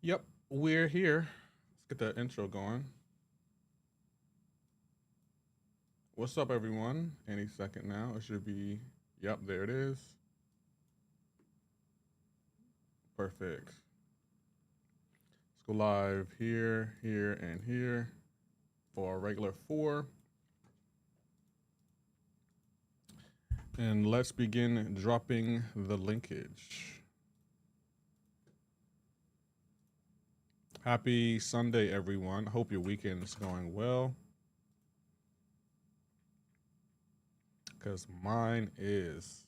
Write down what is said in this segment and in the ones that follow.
Yep, we're here. Let's get that intro going. What's up, everyone? Any second now. It should be, yep, there it is. Perfect. Let's go live here, here, and here for our regular 4. And let's begin dropping the linkage. Happy Sunday, everyone. Hope your weekend is going well. Because mine is.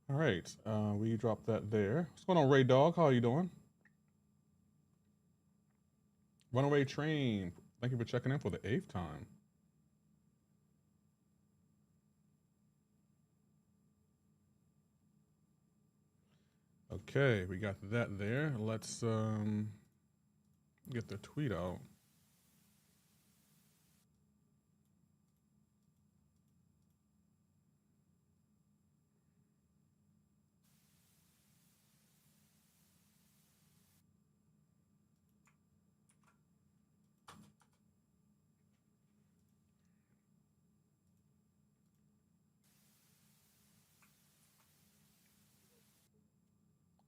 All right, we dropped that there. What's going on, Ray Dog? How are you doing? Runaway Train. Thank you for checking in for the 8th time. Okay, we got that there. Let's get the tweet out.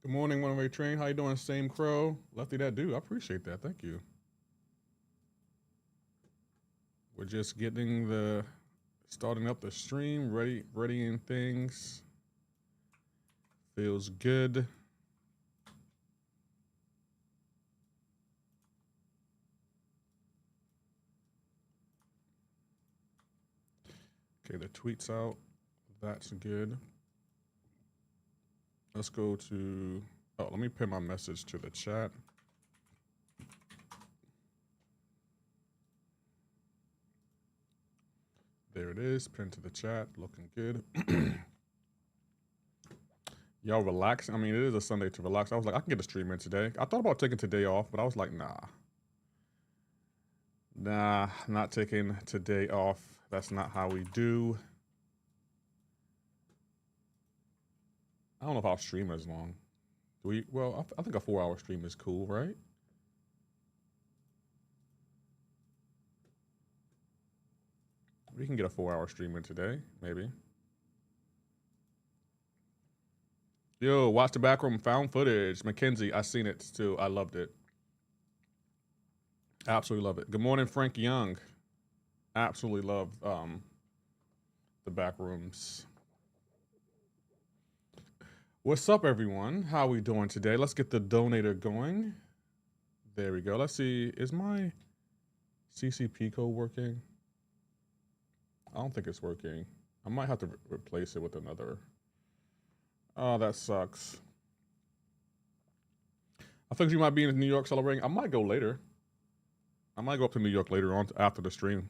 Good morning, Runaway Train. How you doing? Same crow. Lefty that dude. I appreciate that. Thank you. We're just getting the starting up the stream, readying things. Feels good. Okay, the tweet's out. That's good. Let's go to, oh, let me pin my message to the chat. There it is, pinned to the chat, looking good. Y'all relax. I mean, it is a Sunday to relax. I was like, I can get a stream in today. I thought about taking today off, but I was like, nah. Nah, not taking today off. That's not how we do. I don't know if I'll stream as long. Do we? Well, I think a 4-hour stream is cool, right? We can get a 4-hour stream in today, maybe. Yo, watch the backroom found footage. Mackenzie, I seen it too. I loved it. Absolutely love it. Good morning, Frank Young. Absolutely love the backrooms. What's up, everyone? How we doing today? Let's get the donator going. There we go. Let's see. Is my CCP code working? I don't think it's working. I might have to replace it with another. Oh, that sucks. I think you might be in New York celebrating. I might go later. I might go up to New York later on after the stream.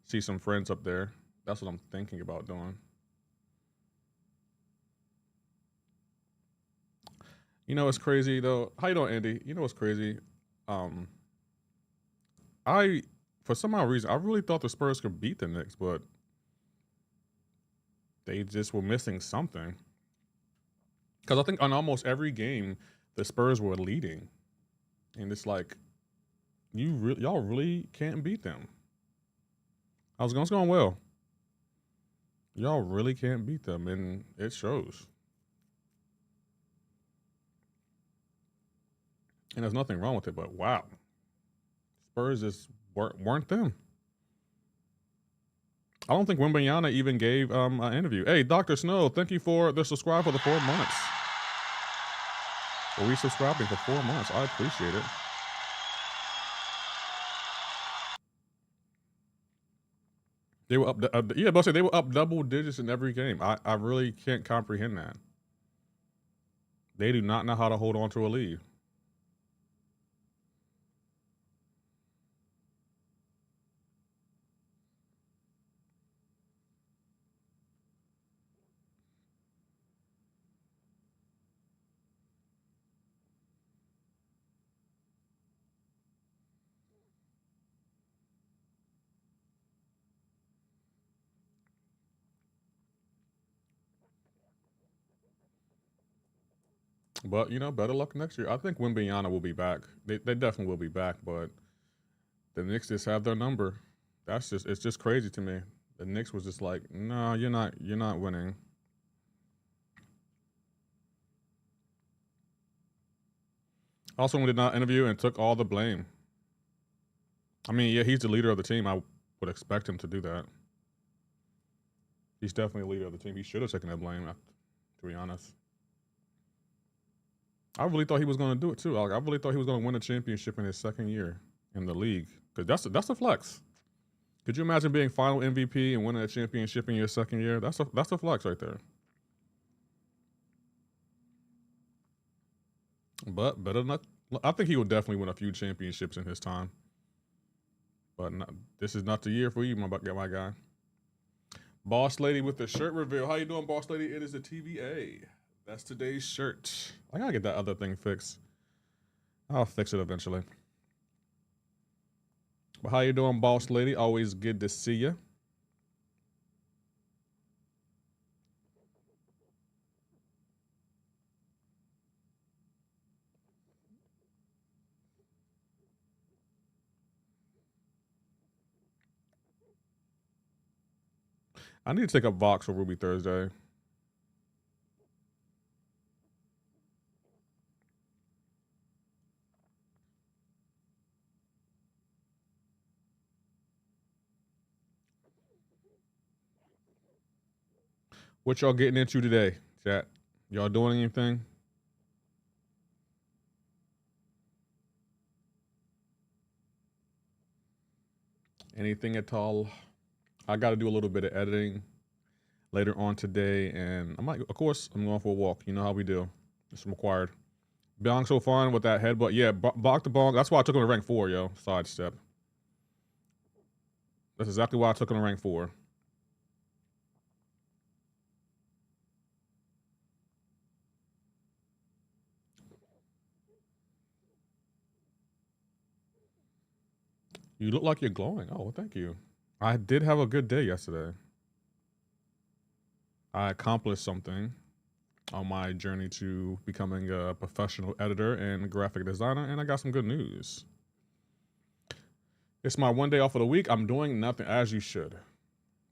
See some friends up there. That's what I'm thinking about doing. You know what's crazy though? How you doing, Andy? You know what's crazy? I for some odd reason I really thought the Spurs could beat the Knicks, but they just were missing something. Because I think on almost every game the Spurs were leading, and it's like y'all really can't beat them. How's it going? It's going well. Y'all really can't beat them, and it shows. And there's nothing wrong with it, but wow. Spurs just weren't them. I don't think Wembanyama even gave an interview. Hey, Dr. Snow, thank you for the subscribe for the 4 months. For resubscribing for 4 months. I appreciate it. They were up, yeah, but they were up double digits in every game. I really can't comprehend that. They do not know how to hold on to a lead. But, you know, better luck next year. I think Wembanyama will be back. They definitely will be back, but the Knicks just have their number. It's just crazy to me. The Knicks was just like, no, you're not winning. Also, did not interview and took all the blame. I mean, yeah, he's the leader of the team. I would expect him to do that. He's definitely a leader of the team. He should have taken that blame, to be honest. I really thought he was going to do it too. Like, I really thought he was going to win a championship in his second year in the league. Because that's a flex. Could you imagine being final MVP and winning a championship in your second year? That's a flex right there. But better not. I think he will definitely win a few championships in his time. But this is not the year for you, my guy. Boss Lady with the shirt reveal. How you doing, Boss Lady? It is the TVA. That's today's shirt. I gotta get that other thing fixed. I'll fix it eventually. But how you doing, Boss Lady? Always good to see you. I need to take a box for Ruby Thursday. What y'all getting into today, chat? Y'all doing anything? Anything at all? I got to do a little bit of editing later on today, and I might, of course, I'm going for a walk. You know how we do. It's required. Bong so fun with that headbutt. Yeah, block the bong. That's why I took him to rank 4, yo. Sidestep. That's exactly why I took him to rank 4. You look like you're glowing. Oh, well, thank you. I did have a good day yesterday. I accomplished something on my journey to becoming a professional editor and graphic designer, and I got some good news. It's my one day off of the week. I'm doing nothing, as you should.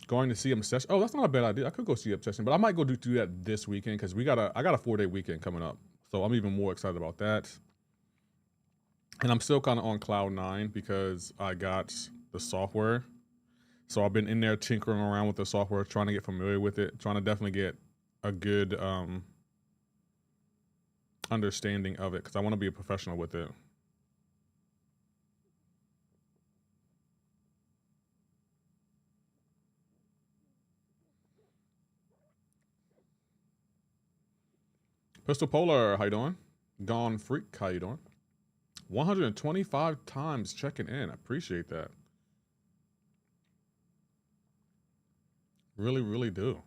Going to see Obsession. Oh, that's not a bad idea. I could go see Obsession, but I might go do that this weekend because I got a 4-day weekend coming up, so I'm even more excited about that. And I'm still kind of on cloud 9 because I got the software. So I've been in there tinkering around with the software, trying to get familiar with it, trying to definitely get a good understanding of it because I want to be a professional with it. Pistol Polar, how you doing? Gone Freak, how you doing? 125 times checking in. I appreciate that. Really, really do.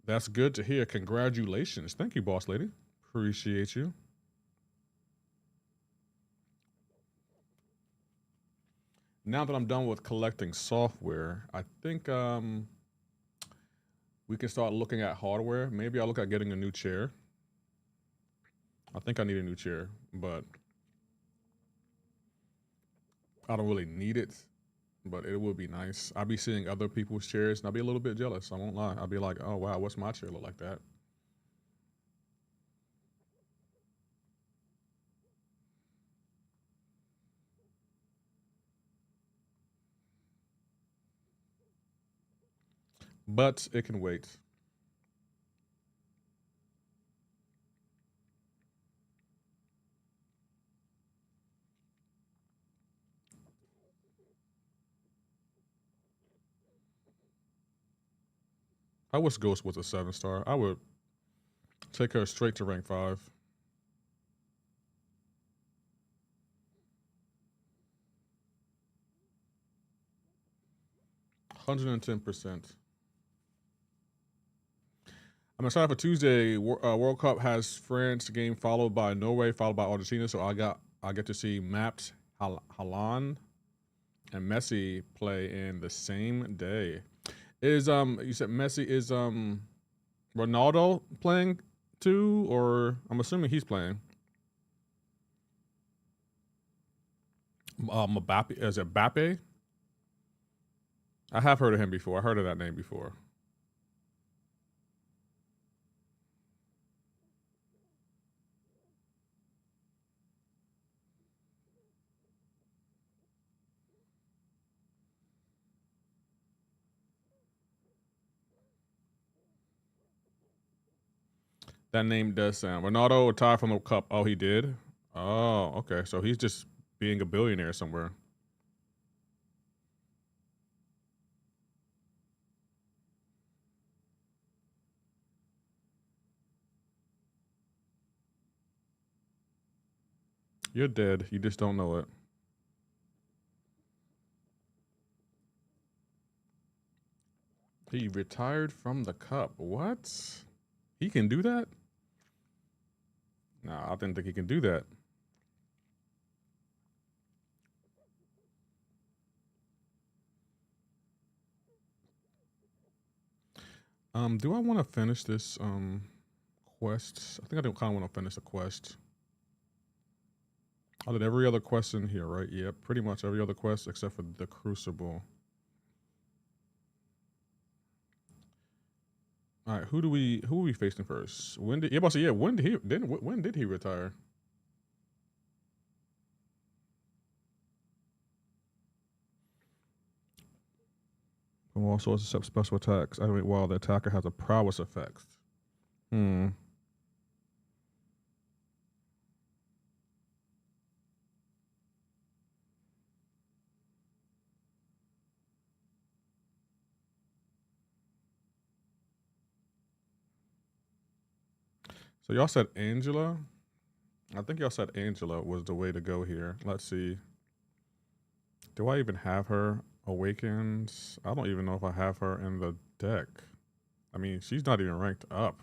That's good to hear. Congratulations. Thank you, boss lady. Appreciate you. Now that I'm done with collecting software, I think we can start looking at hardware. Maybe I'll look at getting a new chair. I think I need a new chair, but I don't really need it, but it would be nice. I'll be seeing other people's chairs and I'll be a little bit jealous. I won't lie. I'll be like, oh wow, what's my chair look like that? But it can wait. I wish Ghost was a 7-star. I would take her straight to rank 5. 110%. I'm excited for Tuesday. World Cup has France game followed by Norway, followed by Argentina. So I get to see Mapped, Haaland, and Messi play in the same day. Is you said Messi is Ronaldo playing too, or I'm assuming he's playing. Mbappe, is it Mbappe? I have heard of him before. I heard of that name before. That name does sound. Ronaldo retired from the cup. Oh, he did? Oh, okay. So he's just being a billionaire somewhere. You're dead. You just don't know it. He retired from the cup. What? He can do that? Nah, I didn't think he can do that. Do I want to finish this quest? I think I do kind of want to finish the quest. I did every other quest in here, right? Yep, pretty much every other quest except for the Crucible. All right, who are we facing first? When did when did he retire? From all sorts except special attacks. I mean, while the attacker has a prowess effect. Hmm. So y'all said Angela? I think y'all said Angela was the way to go here. Let's see. Do I even have her awakened? I don't even know if I have her in the deck. I mean, she's not even ranked up.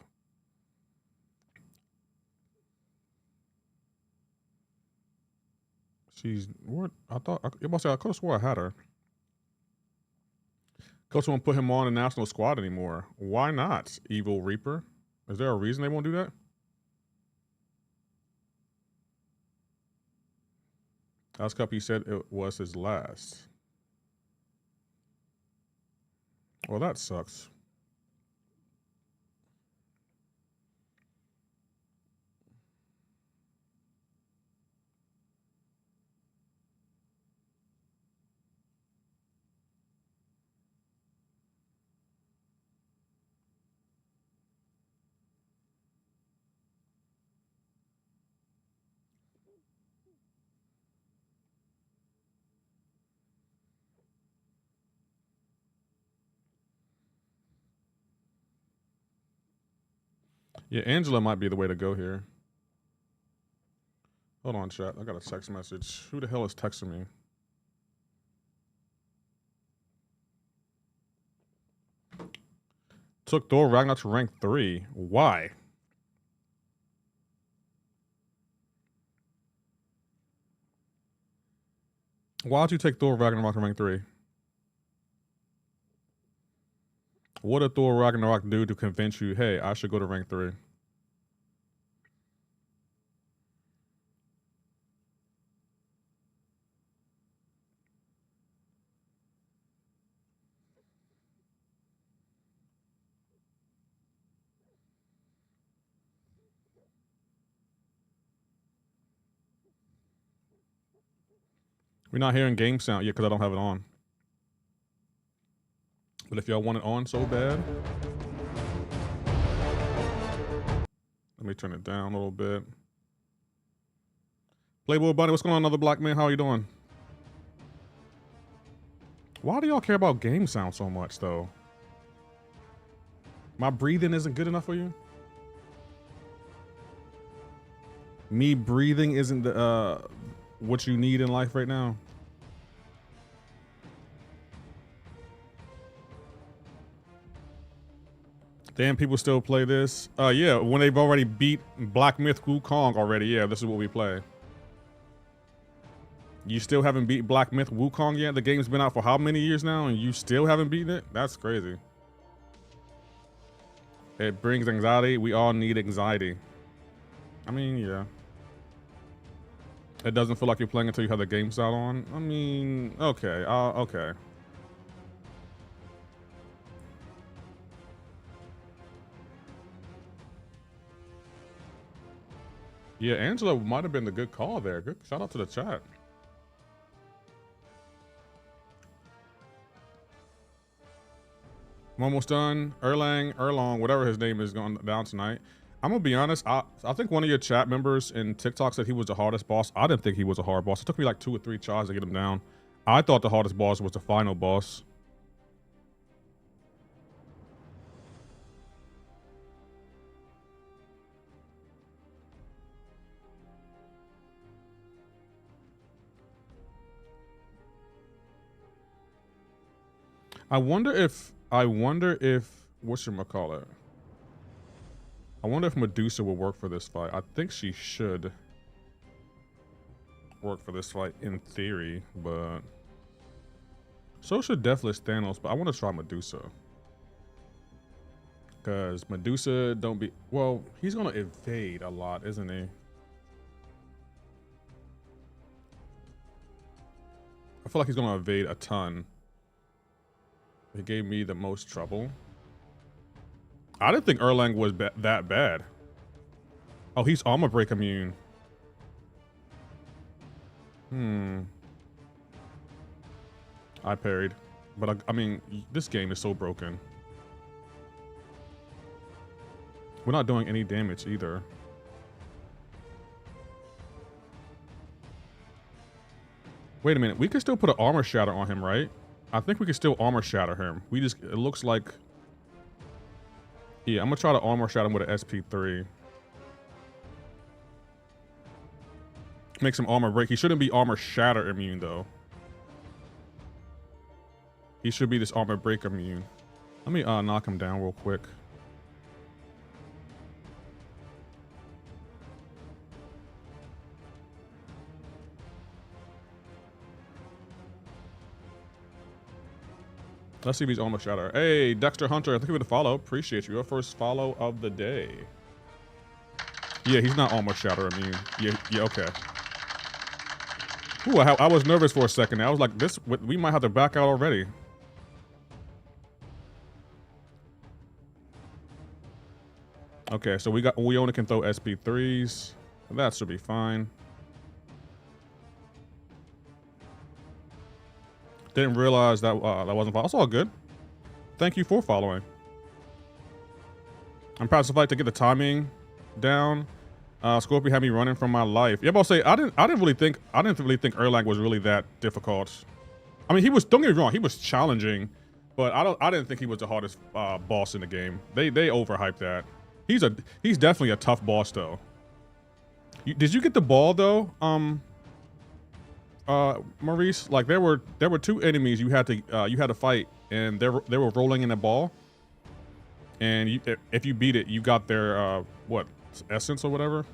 She's what? I thought I could have swore I had her. Coach won't put him on the national squad anymore. Why not? Evil Reaper. Is there a reason they won't do that? Last cup he said it was his last. Well, that sucks. Yeah, Angela might be the way to go here. Hold on, chat. I got a text message. Who the hell is texting me? Took Thor Ragnarok to rank 3. Why? Why'd you take Thor Ragnarok to rank 3? What did Thor Ragnarok do to convince you, hey, I should go to rank 3? We're not hearing game sound yet because I don't have it on. But if y'all want it on so bad, let me turn it down a little bit. Playboy Bunny, what's going on, another black man? How are you doing? Why do y'all care about game sound so much, though? My breathing isn't good enough for you? Me breathing isn't the, what you need in life right now? Damn, people still play this? Yeah, when they've already beat Black Myth Wukong already, yeah, this is what we play. You still haven't beat Black Myth Wukong yet? The game's been out for how many years now and you still haven't beaten it? That's crazy. It brings anxiety. We all need anxiety. I mean, yeah. It doesn't feel like you're playing until you have the game sound on. I mean, okay, okay. Yeah, Angela might have been the good call there. Good shout out to the chat. I'm almost done. Erlong, whatever his name is, going down tonight. I'm gonna be honest. I think one of your chat members in TikTok said he was the hardest boss. I didn't think he was a hard boss. It took me like 2 or 3 tries to get him down. I thought the hardest boss was the final boss. I wonder if whatchamacallit? I wonder if Medusa will work for this fight. I think she should work for this fight in theory, but so should Deathless Thanos, but I want to try Medusa. Because Medusa don't be... Well, he's going to evade a lot, isn't he? I feel like he's going to evade a ton. He gave me the most trouble. I didn't think Erlang was that bad. Oh, he's armor break immune. I parried. But I mean, this game is so broken. We're not doing any damage either. Wait a minute. We can still put an armor shatter on him, right? I think we can still armor shatter him. It looks like... Yeah, I'm gonna try to armor shatter him with an SP3. Make some armor break. He shouldn't be armor shatter immune though. He should be this armor break immune. Let me knock him down real quick. Let's see if he's armor shatter. Hey, Dexter Hunter, thank you for the follow. Appreciate you. Your first follow of the day. Yeah, he's not armor shatter immune. Yeah, okay. Ooh, I was nervous for a second. I was like, we might have to back out already. Okay, so we only can throw SP3s. That should be fine. Didn't realize that that wasn't following. That's all good. Thank you for following. I'm proud to fight to get the timing down. Scorpio had me running from my life. Yeah, but I'll say I didn't really think Erlang was really that difficult. I mean, don't get me wrong, he was challenging, but I didn't think he was the hardest boss in the game. They overhyped that. He's definitely a tough boss though. Did you get the ball though? Maurice, like there were 2 enemies you had to fight, and they were rolling in a ball, and if you beat it, you got their what, essence or whatever.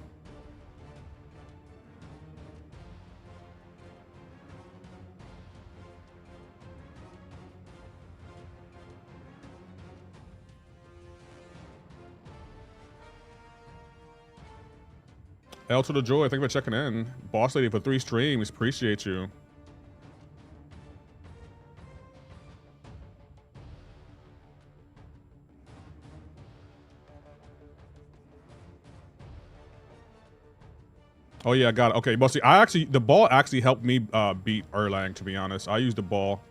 L to the joy, thank you for checking in. Boss lady for 3 streams, appreciate you. Oh yeah, I got it. Okay, but see, the ball actually helped me beat Erlang, to be honest. I used the ball.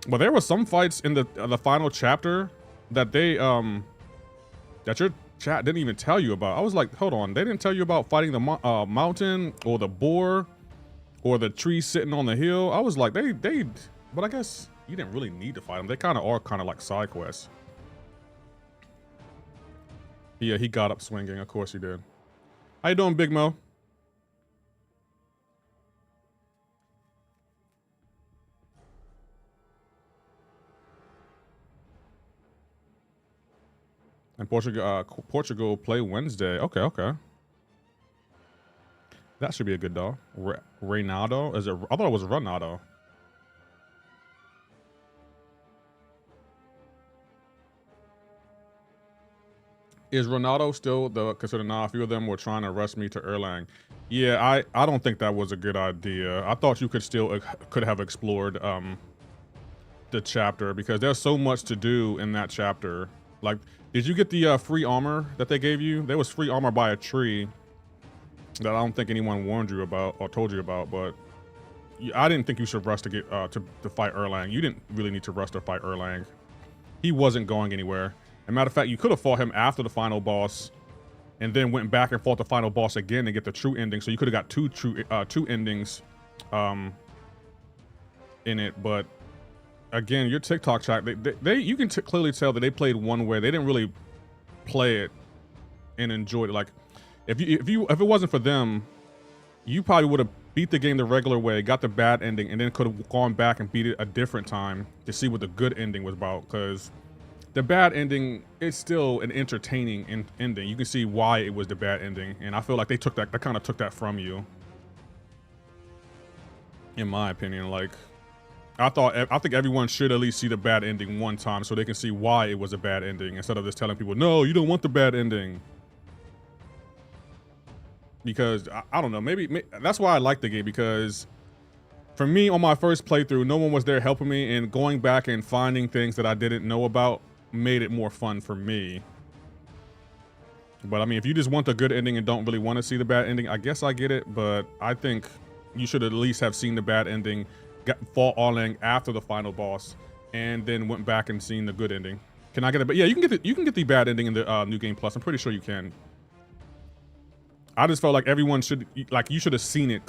But there were some fights in the final chapter that they that your chat didn't even tell you about. I was like, hold on, they didn't tell you about fighting the mountain or the boar or the tree sitting on the hill. I was like, but I guess you didn't really need to fight them. They kind of are kind of like side quests. Yeah, he got up swinging. Of course he did. How you doing, Big Mo? And Portugal play Wednesday. Okay, okay. That should be a good dog. Reynaldo? Is it? I thought it was Ronaldo. Is Ronaldo still considered? Nah, a few of them were trying to rush me to Erlang. Yeah, I don't think that was a good idea. I thought you could have explored the chapter, because there's so much to do in that chapter. Like, did you get the free armor that they gave you? There was free armor by a tree that I don't think anyone warned you about or told you about, but I didn't think you should rush to get to fight Erlang. You didn't really need to rush to fight Erlang. He wasn't going anywhere. As a matter of fact, you could have fought him after the final boss and then went back and fought the final boss again to get the true ending. So you could have got two endings in it. But again, your TikTok chat, you can clearly tell that they played one way. They didn't really play it and enjoyed it. Like, if it wasn't for them, you probably would have beat the game the regular way, got the bad ending, and then could have gone back and beat it a different time to see what the good ending was about. Because the bad ending is still an entertaining ending. You can see why it was the bad ending, and I feel like they kind of took that from you, in my opinion. Like, I think everyone should at least see the bad ending one time so they can see why it was a bad ending, instead of just telling people, no, you don't want the bad ending. Because I don't know, maybe that's why I like the game, because for me, on my first playthrough, no one was there helping me, and going back and finding things that I didn't know about made it more fun for me. But I mean, if you just want the good ending and don't really want to see the bad ending, I guess I get it, but I think you should at least have seen the bad ending, fought Erlang after the final boss, and then went back and seen the good ending. Can I get it? But yeah, you can get the bad ending in the New Game Plus. I'm pretty sure you can. I just felt like everyone should, like, you should have seen it.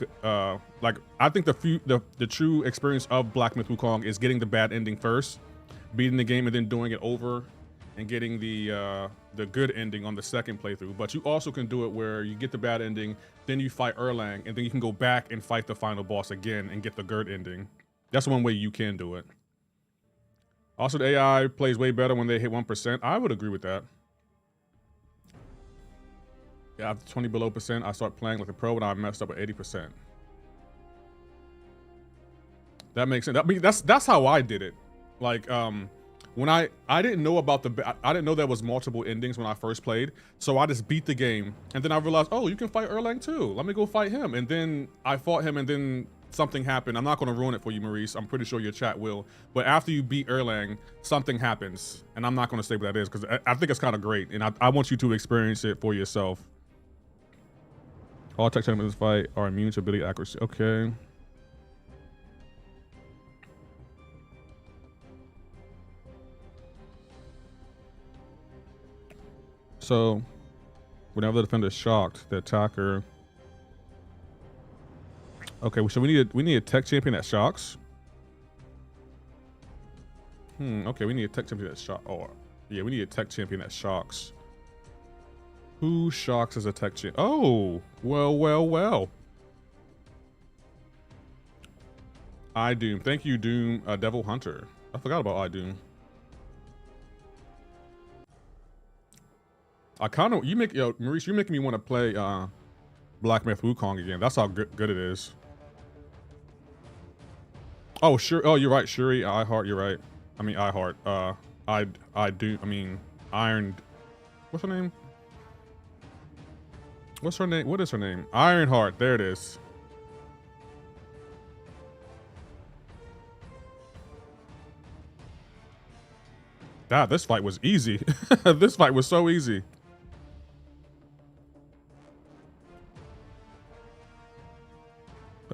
Like, I think the true experience of Black Myth Wukong is getting the bad ending first, beating the game, and then doing it over and getting the good ending on the second playthrough. But you also can do it where you get the bad ending, then you fight Erlang, and then you can go back and fight the final boss again and get the good ending. That's one way you can do it. Also, the AI plays way better when they hit 1%. I would agree with that. Yeah, after 20 below %, I start playing like a pro, and I messed up at 80%. That makes sense. I mean, that's how I did it. Like, when I didn't know about I didn't know there was multiple endings when I first played, so I just beat the game, and then I realized, oh, you can fight Erlang too. Let me go fight him, and then I fought him, and then something happened. I'm not going to ruin it for you, Maurice. I'm pretty sure your chat will. But after you beat Erlang, something happens, and I'm not going to say what that is, because I think it's kind of great, and I want you to experience it for yourself. All tech in this fight are immune to ability accuracy. Okay. So, whenever the defender is shocked, the attacker. Okay, so we need a tech champion that shocks. Okay, we need a tech champion that shocks. Oh, yeah, we need a tech champion that shocks. Who shocks as a tech champion? Oh, well. iDoom. Thank you, Doom, Devil Hunter. I forgot about iDoom. I kind of, Maurice, you're making me want to play Black Myth Wukong again. That's how good it is. Oh, sure. Oh, you're right. Shuri, iHeart, you're right. I mean, iHeart. I do. I mean, Iron. What's her name? What's her name? What is her name? Ironheart. There it is. God, this fight was easy. This fight was so easy.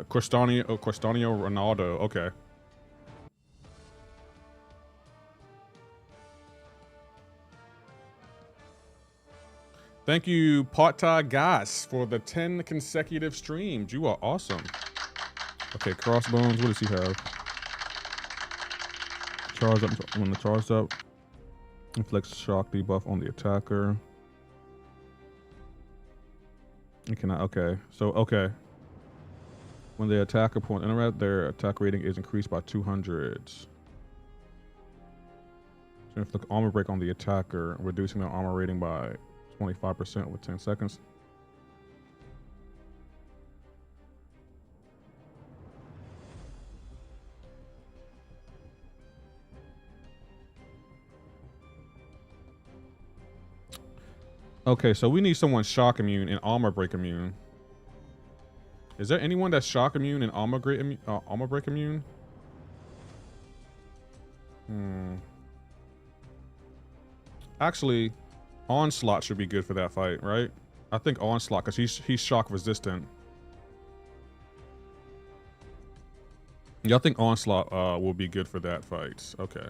Cristiano Ronaldo. Okay. Thank you, Pata Gas, for the 10 consecutive streams. You are awesome. Okay, Crossbones. What does he have? Charge up when the charged up. Inflicts shock debuff on the attacker. You cannot. Okay. So, okay. When the attacker point interact, their attack rating is increased by 200. So inflict armor break on the attacker, reducing their armor rating by 25% with 10 seconds. Okay, so we need someone shock immune and armor break immune. Is there anyone that's shock immune and armor break immune? Actually, Onslaught should be good for that fight, right? I think Onslaught, because he's shock resistant. Yeah, I think Onslaught will be good for that fight. Okay.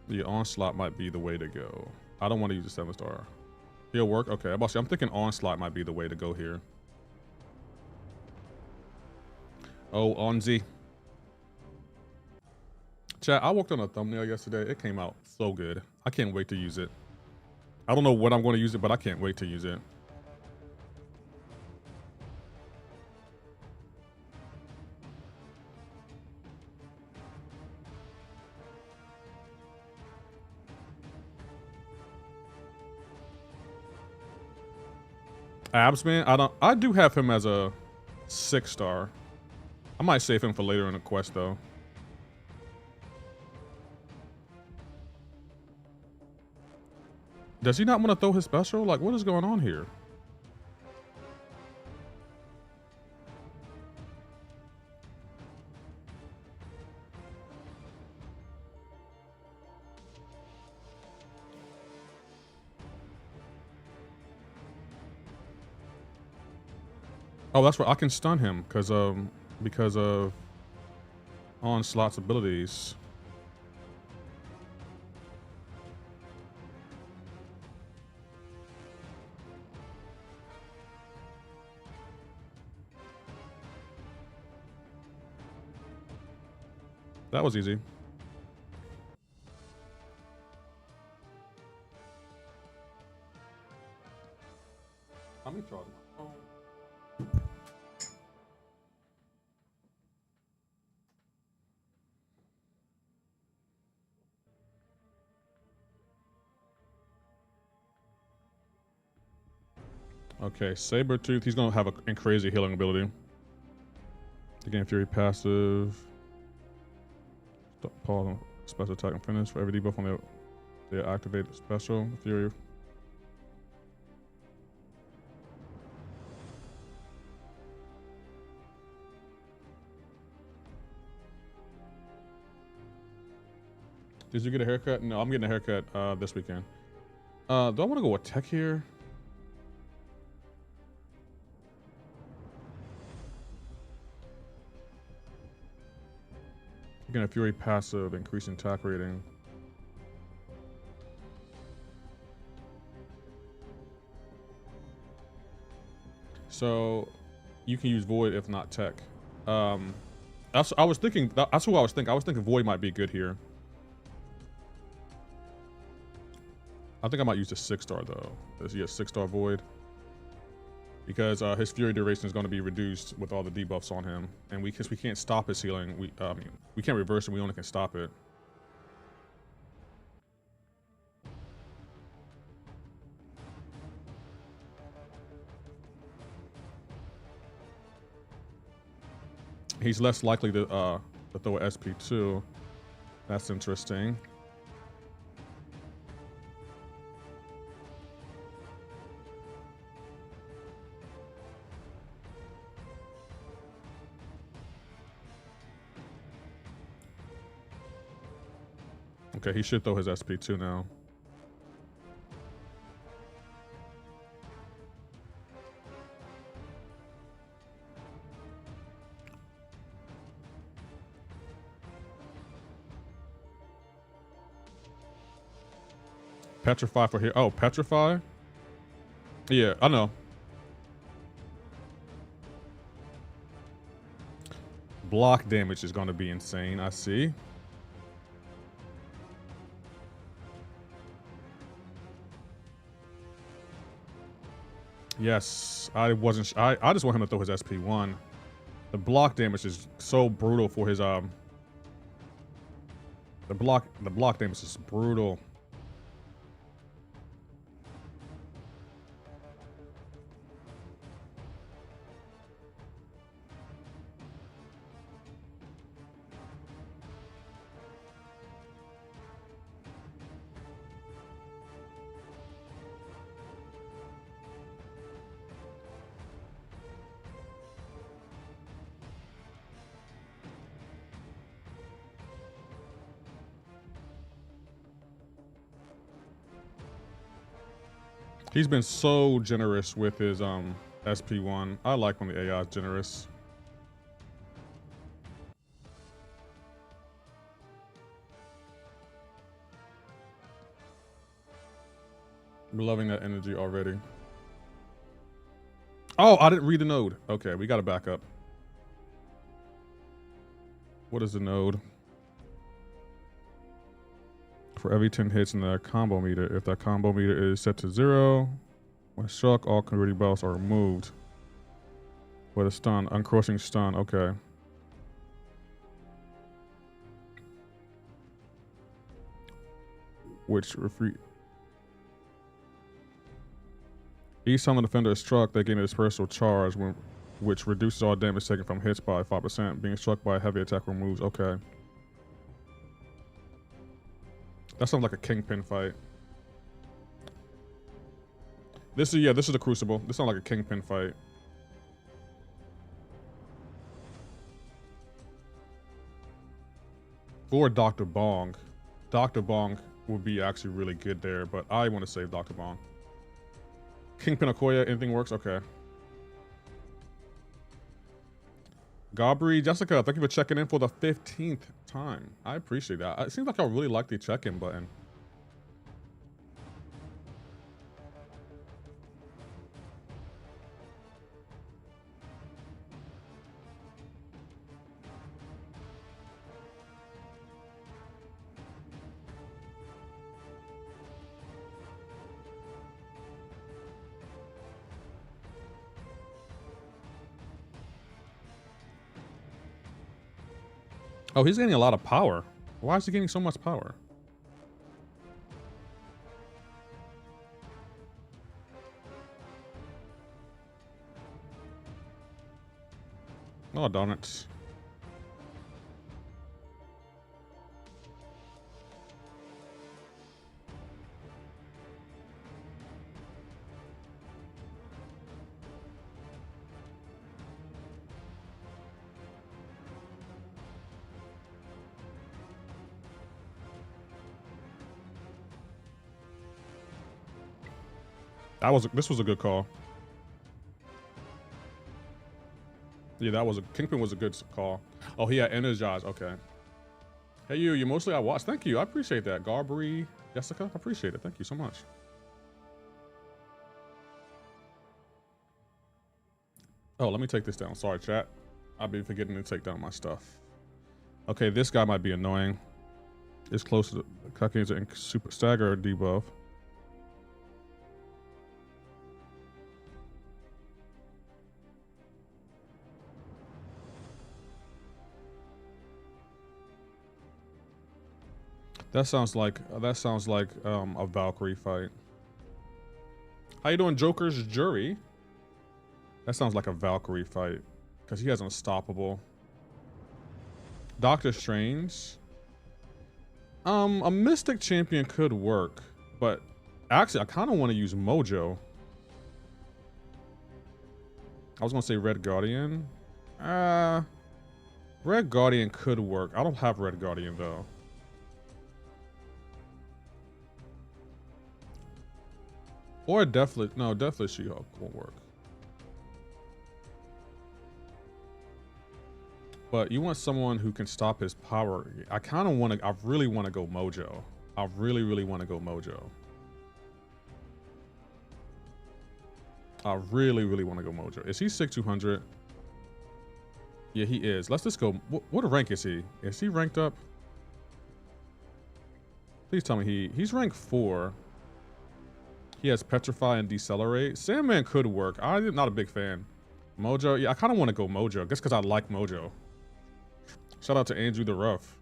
The Onslaught might be the way to go. I don't want to use a 7-star. He'll work? Okay, I'm thinking Onslaught might be the way to go here. Oh, Onzi. Chat, I worked on a thumbnail yesterday. It came out so good. I can't wait to use it. I don't know what I'm going to use it, but I can't wait to use it. Absman, I do have him as a 6-star. I might save him for later in the quest though. Does he not want to throw his special? Like, what is going on here? Oh, that's right. I can stun him because of Onslaught's abilities. That was easy. How many charges? Okay, Sabretooth, he's gonna have a crazy healing ability. Again, Fury passive. Pause on special attack and finish for every debuff on the activated special. Fury. Did you get a haircut? No, I'm getting a haircut this weekend. Do I want to go with tech here? Again, a Fury passive, increasing attack rating. So you can use Void if not tech. I was thinking. That's who I was thinking. I was thinking Void might be good here. I think I might use the 6-star though. Is he a 6-star Void? Because his Fury duration is going to be reduced with all the debuffs on him, and we can't stop his healing. We can't reverse it. We only can stop it. He's less likely to throw a SP2. That's interesting. Okay, he should throw his SP2 now. Petrify for here. Oh, Petrify? Yeah, I know. Block damage is going to be insane. I see. Yes, I wasn't. I just want him to throw his SP1. The block damage is so brutal for his The block damage is brutal. He's been so generous with his SP1. I like when the AI is generous. I'm loving that energy already. Oh, I didn't read the node. Okay, we got to back up. What is the node? For every 10 hits in the combo meter, if that combo meter is set to 0, when struck, all converting buffs are removed. With a stun, uncrushing stun, okay. Which each time the defender is struck, they gain a dispersal charge, which reduces all damage taken from hits by 5%. Being struck by a heavy attack removes, okay. That sounds like a Kingpin fight. This is the Crucible. This sounds like a Kingpin fight. Or Dr. Bong. Dr. Bong would be actually really good there, but I want to save Dr. Bong. Kingpin Okoye, anything works? Okay. Gabri, Jessica, thank you for checking in for the 15th time. I appreciate that. It seems like I really like the check-in button. Oh, he's getting a lot of power. Why is he getting so much power? Oh, darn it. This was a good call. Yeah, Kingpin was a good call. Oh, he had energized. Okay. Hey, you mostly I watched. Thank you. I appreciate that. Garbry, Jessica, I appreciate it. Thank you so much. Oh, let me take this down. Sorry, chat. I've been forgetting to take down my stuff. Okay, this guy might be annoying. It's close to the Cuckings and super stagger debuff. That sounds like a Valkyrie fight. How you doing, Joker's Jury? That sounds like a Valkyrie fight because he has Unstoppable. Doctor Strange. A Mystic Champion could work, but actually I kind of want to use Mojo. I was gonna say Red Guardian. Red Guardian could work. I don't have Red Guardian though. Or definitely She-Hulk won't work. But you want someone who can stop his power. I really want to go Mojo. I really want to go Mojo. I really, really want to go Mojo. Is he 6,200? Yeah, he is. Let's just go. What rank is he? Is he ranked up? Please tell me he's rank 4. He has Petrify and Decelerate. Sandman could work. I'm not a big fan. Mojo, yeah, I kind of want to go Mojo. I guess because I like Mojo. Shout out to Andrew the Rough.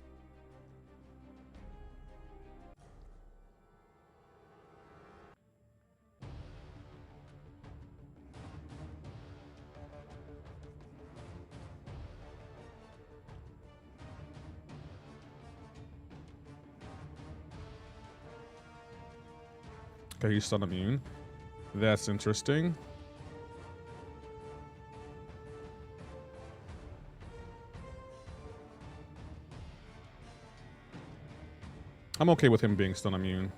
Okay, he's stun immune. That's interesting. I'm okay with him being stun immune.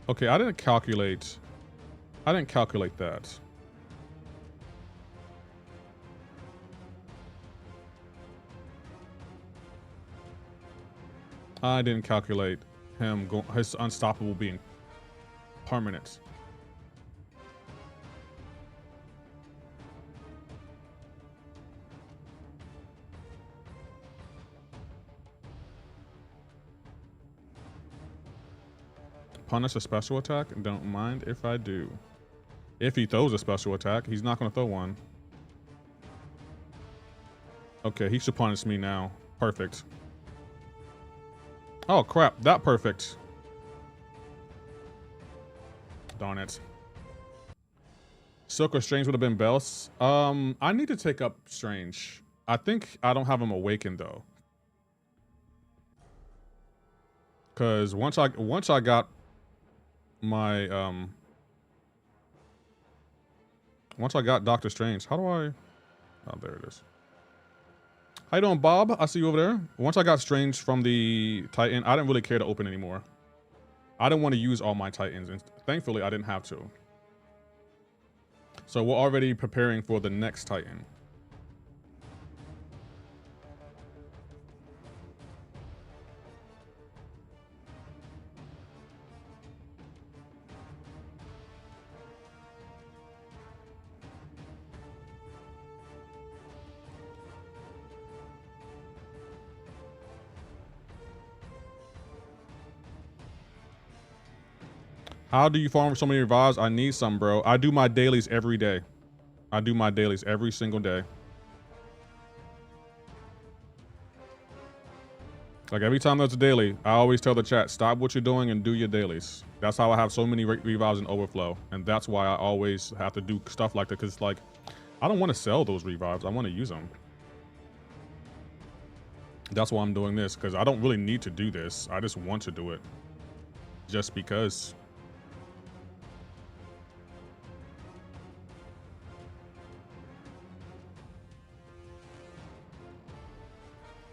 Okay, I didn't calculate that. I didn't calculate his unstoppable being permanent. Punish a special attack? Don't mind if I do. If he throws a special attack, he's not going to throw one. Okay, he should punish me now. Perfect. Oh, crap. That perfect. Darn it. Silk or Strange would have been best. I need to take up Strange. I think I don't have him awakened, though. Because once I got my once I got Doctor Strange, how do I? Oh, there it is. How you doing, Bob? I see you over there. Once I got Strange from the Titan, I didn't really care to open anymore. I didn't want to use all my Titans, and thankfully I didn't have to. So we're already preparing for the next Titan. How do you farm for so many revives? I need some, bro. I do my dailies every day. I do my dailies every single day. Like every time there's a daily, I always tell the chat, stop what you're doing and do your dailies. That's how I have so many revives in overflow. And that's why I always have to do stuff like that. Cause like, I don't want to sell those revives. I want to use them. That's why I'm doing this. Cause I don't really need to do this. I just want to do it. Just because.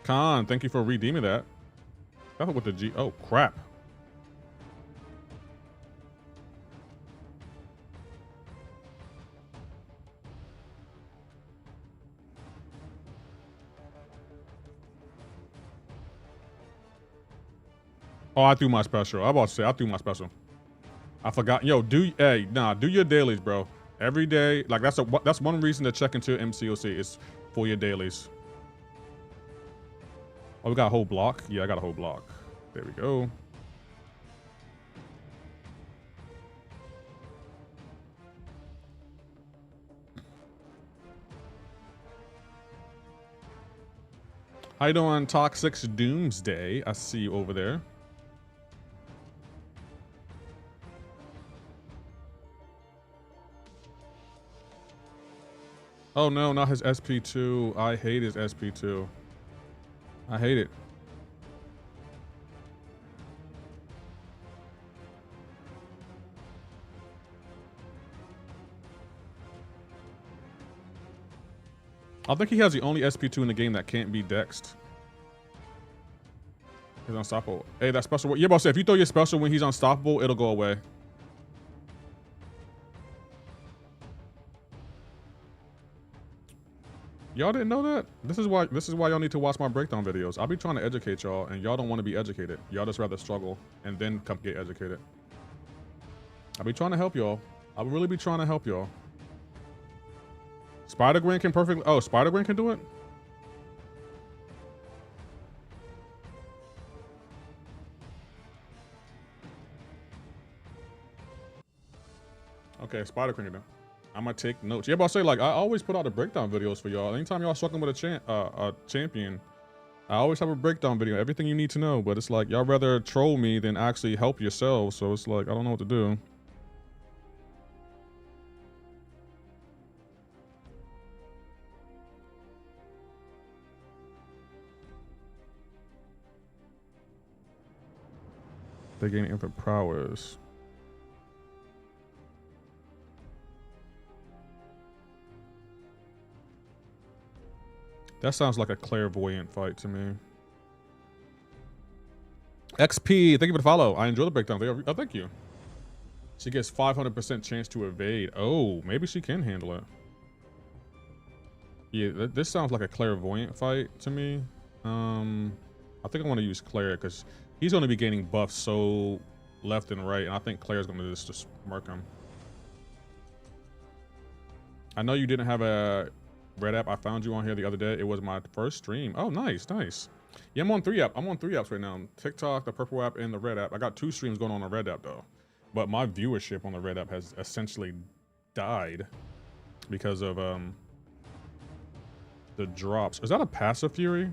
Khan, thank you for redeeming that. That's with the G. Oh, crap. Oh, I threw my special. I'm about to say, I threw my special. I forgot. Yo, do your dailies, bro. Every day. Like, that's one reason to check into MCoC is for your dailies. Oh, we got a whole block? Yeah, I got a whole block. There we go. How you doing, Toxic Doomsday? I see you over there. Oh no, not his SP2. I hate his SP2. I hate it. I think he has the only SP2 in the game that can't be dexed. He's unstoppable. Hey, that special. You're about to say if you throw your special when he's unstoppable, it'll go away. Y'all didn't know that? This is why y'all need to watch my breakdown videos. I'll be trying to educate y'all, and y'all don't want to be educated. Y'all just rather struggle and then come get educated. I'll be trying to help y'all. I'll really be trying to help y'all. Spider-Gwen can perfectly. Oh, Spider-Gwen can do it? Okay, Spider-Gwen can do it. I'm gonna take notes. Yeah, but I'll say, like, I always put out the breakdown videos for y'all. Anytime y'all struggling with a champion, I always have a breakdown video, everything you need to know. But it's like, y'all rather troll me than actually help yourselves. So it's like, I don't know what to do. They gain infant prowess. That sounds like a clairvoyant fight to me. XP, thank you for the follow. I enjoy the breakdown. Oh, thank you. She gets 500% chance to evade. Oh, maybe she can handle it. Yeah, this sounds like a clairvoyant fight to me. I think I want to use Claire because he's going to be gaining buffs so left and right, and I think Claire's going to just murk him. I know you didn't have a Red app. I found you on here the other day. It was my first stream. Oh, nice, nice. Yeah, I'm on 3 app. I'm on 3 apps right now. TikTok, the purple app, and the red app. I got 2 streams going on the red app though. But my viewership on the red app has essentially died because of the drops. Is that a passive fury?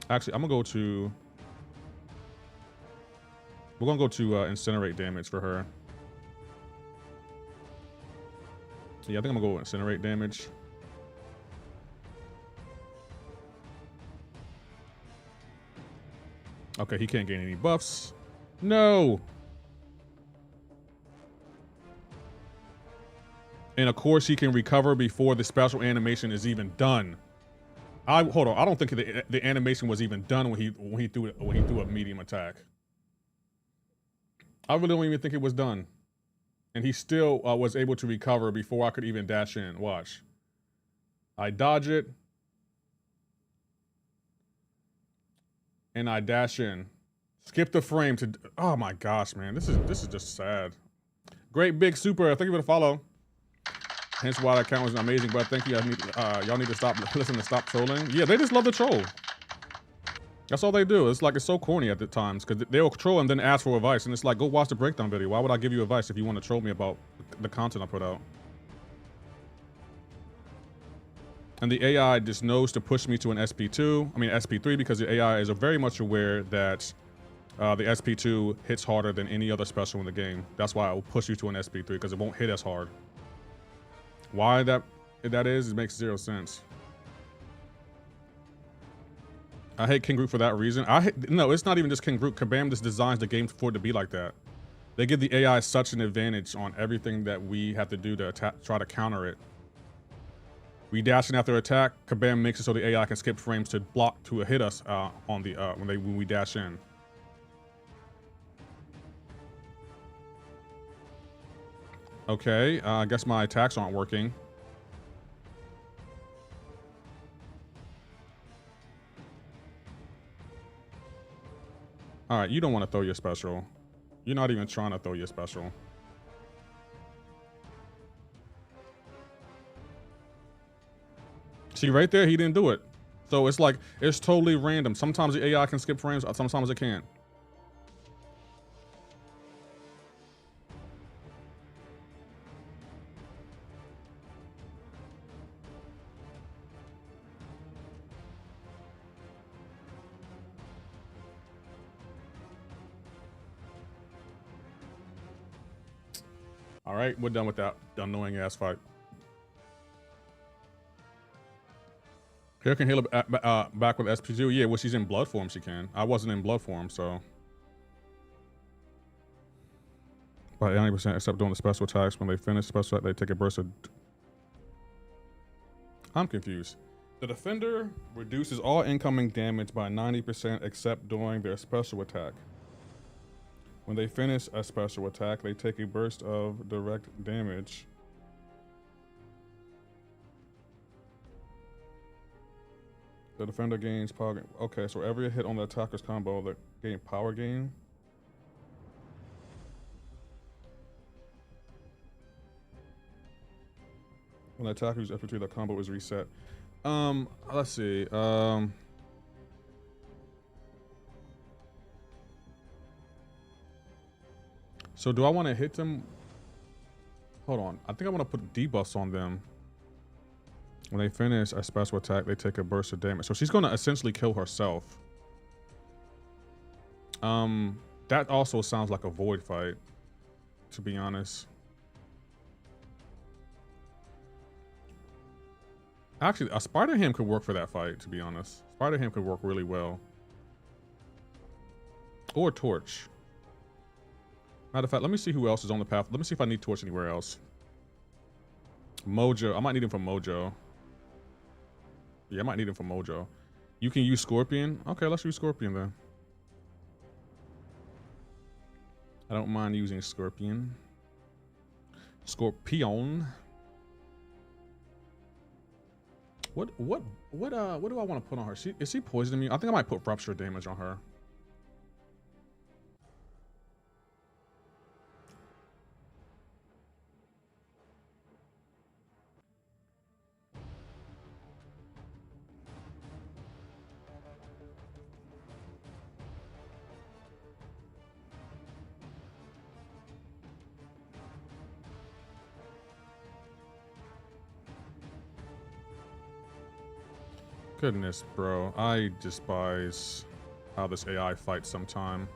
Actually, I'm gonna go to. We're gonna go to incinerate damage for her. Yeah, I think I'm gonna go with incinerate damage. Okay, he can't gain any buffs. No. And of course, he can recover before the special animation is even done. Hold on. I don't think the animation was even done when he threw a medium attack. I really don't even think it was done. And he still was able to recover before I could even dash in. Watch. I dodge it. And I dash in. Skip the frame to... Oh my gosh, man. This is just sad. Great Big Super. Thank you for the follow. Hence why that account was amazing, but thank you. Y'all need to stop trolling. Yeah, they just love to troll. That's all they do. It's like, it's so corny at the times because they'll troll and then ask for advice. And it's like, go watch the breakdown video. Why would I give you advice if you want to troll me about the content I put out? And the AI just knows to push me to an SP3, because the AI is very much aware that the SP2 hits harder than any other special in the game. That's why it will push you to an SP3 because it won't hit as hard. Why that is, it makes 0 sense. I hate King Group for that reason. No, it's not even just King Group. Kabam just designs the game for it to be like that. They give the AI such an advantage on everything that we have to do to try to counter it. We dash in after attack. Kabam makes it so the AI can skip frames to block to hit us on the when we dash in. Okay, I guess my attacks aren't working. All right, you don't want to throw your special. You're not even trying to throw your special. See, right there, he didn't do it. So it's like, it's totally random. Sometimes the AI can skip frames, sometimes it can't. All right, we're done with that annoying ass fight. Here can heal back with SP2. Yeah, well, she's in blood form, she can. I wasn't in blood form, so. By 90%, except doing the special attacks. When they finish special attack, they take a burst of... I'm confused. The defender reduces all incoming damage by 90% except during their special attack. When they finish a special attack, they take a burst of direct damage. The defender gains power. Okay, so every hit on the attacker's combo, they gain power gain. When the attacker uses F3, the combo is reset. Let's see. So do I want to hit them? Hold on. I think I want to put debuffs on them. When they finish a special attack, they take a burst of damage. So she's going to essentially kill herself. That also sounds like a void fight, to be honest. Actually, a Spider Ham could work for that fight, to be honest. Spider Ham could work really well. Or Torch. Matter of fact, let me see who else is on the path. Let me see if I need Torch anywhere else. Mojo. I might need him for Mojo. Yeah, I might need him for Mojo. You can use Scorpion. Okay, let's use Scorpion then. I don't mind using Scorpion. Scorpion. What do I want to put on her? Is she poisoning me? I think I might put rupture damage on her. Goodness, bro. I despise how this AI fights sometime.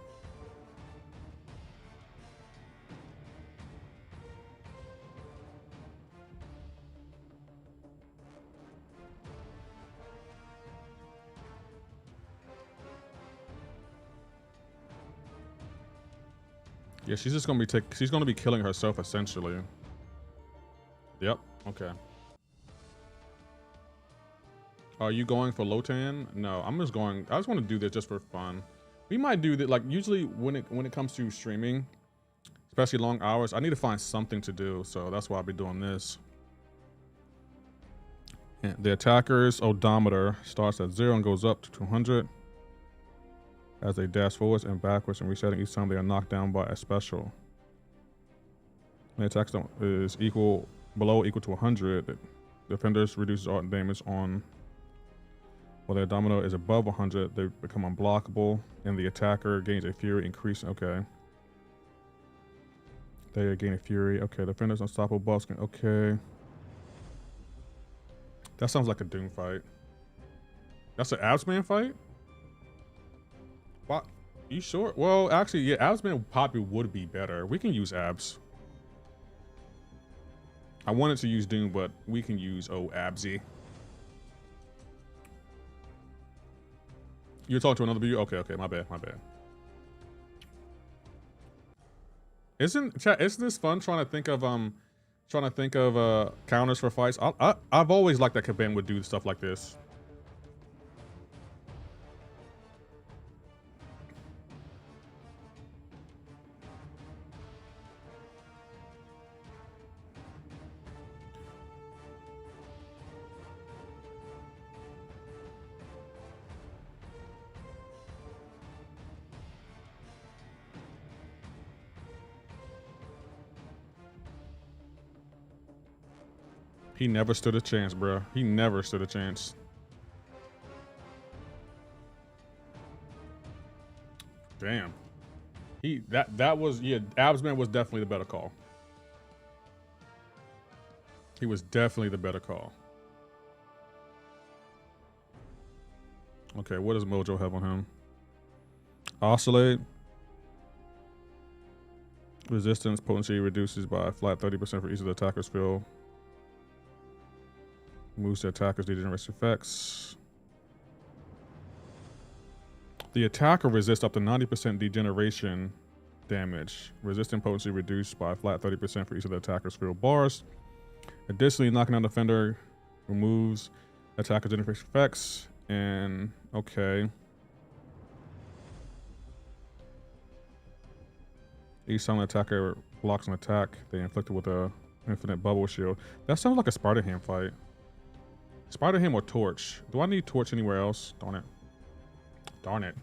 Yeah, she's just gonna be she's gonna be killing herself essentially. Yep. Okay. Are you going for Lotan? No, I'm just going. I just want to do this just for fun. We might do that. Like usually when it comes to streaming, especially long hours, I need to find something to do. So that's why I'll be doing this. And the attacker's odometer starts at 0 and goes up to 200 as they dash forwards and backwards and resetting each time they are knocked down by a special. When the attack is below or equal to 100, defenders reduces all damage on. While their odometer is above 100, they become unblockable, and the attacker gains a fury increase. Okay. They gain a fury. Okay, defenders unstoppable buffs. Okay. That sounds like a Doom fight. That's an Absman fight? What? You sure? Well, actually, yeah, Absman probably would be better. We can use Abs. I wanted to use Doom, but we can use Absy. You're talking to another viewer? Okay, my bad. Isn't this fun trying to think of counters for fights? I've always liked that Kabam would do stuff like this. He never stood a chance, bro. He never stood a chance. Damn. That was, yeah, Absman was definitely the better call. He was definitely the better call. Okay, what does Mojo have on him? Oscillate. Resistance potency reduces by a flat 30% for each of the attacker's field. Moves the attacker's degeneration effects. The attacker resists up to 90% degeneration damage. Resistant potency reduced by a flat 30% for each of the attacker's field bars. Additionally, knocking down the defender removes Attacker generates effects. And okay. Each time an attacker blocks an attack, they inflict it with a infinite bubble shield. That sounds like a Spider-Ham fight. Spider-Ham or Torch? Do I need Torch anywhere else? Darn it. Darn it.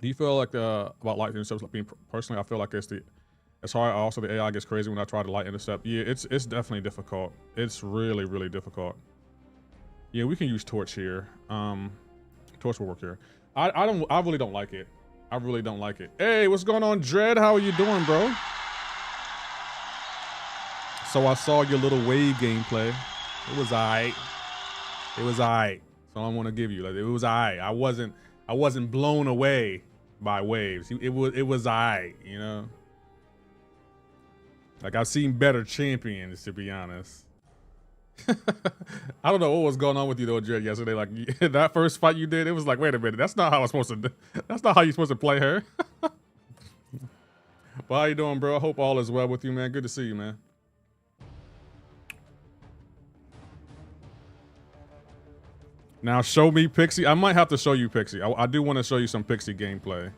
Do you feel like about light intercepts? Like me personally, I feel like it's hard. Also, the AI gets crazy when I try to light intercept. Yeah, it's definitely difficult. It's really, really difficult. Yeah, we can use Torch here. Torch will work here. I really don't like it. I really don't like it. Hey, what's going on, Dread? How are you doing, bro? So I saw your little wave gameplay. It was alright. It was alright. So I want to give you, like, it was alright. I wasn't blown away by waves. It was alright, you know. Like, I've seen better champions, to be honest. I don't know what was going on with you though, Jared, yesterday. Like that first fight you did, it was like, wait a minute, that's not how I'm supposed to do. That's not how you're supposed to play her. Well, how you doing, bro? I hope all is well with you, man. Good to see you, man. Now show me Pixie. I might have to show you Pixie. I do want to show you some Pixie gameplay.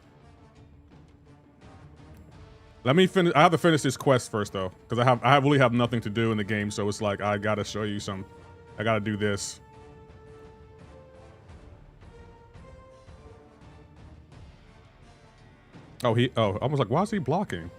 Let me finish. I have to finish this quest first though, because I really have nothing to do in the game. So it's like I gotta show you some. I gotta do this. Oh, I was like, why is he blocking?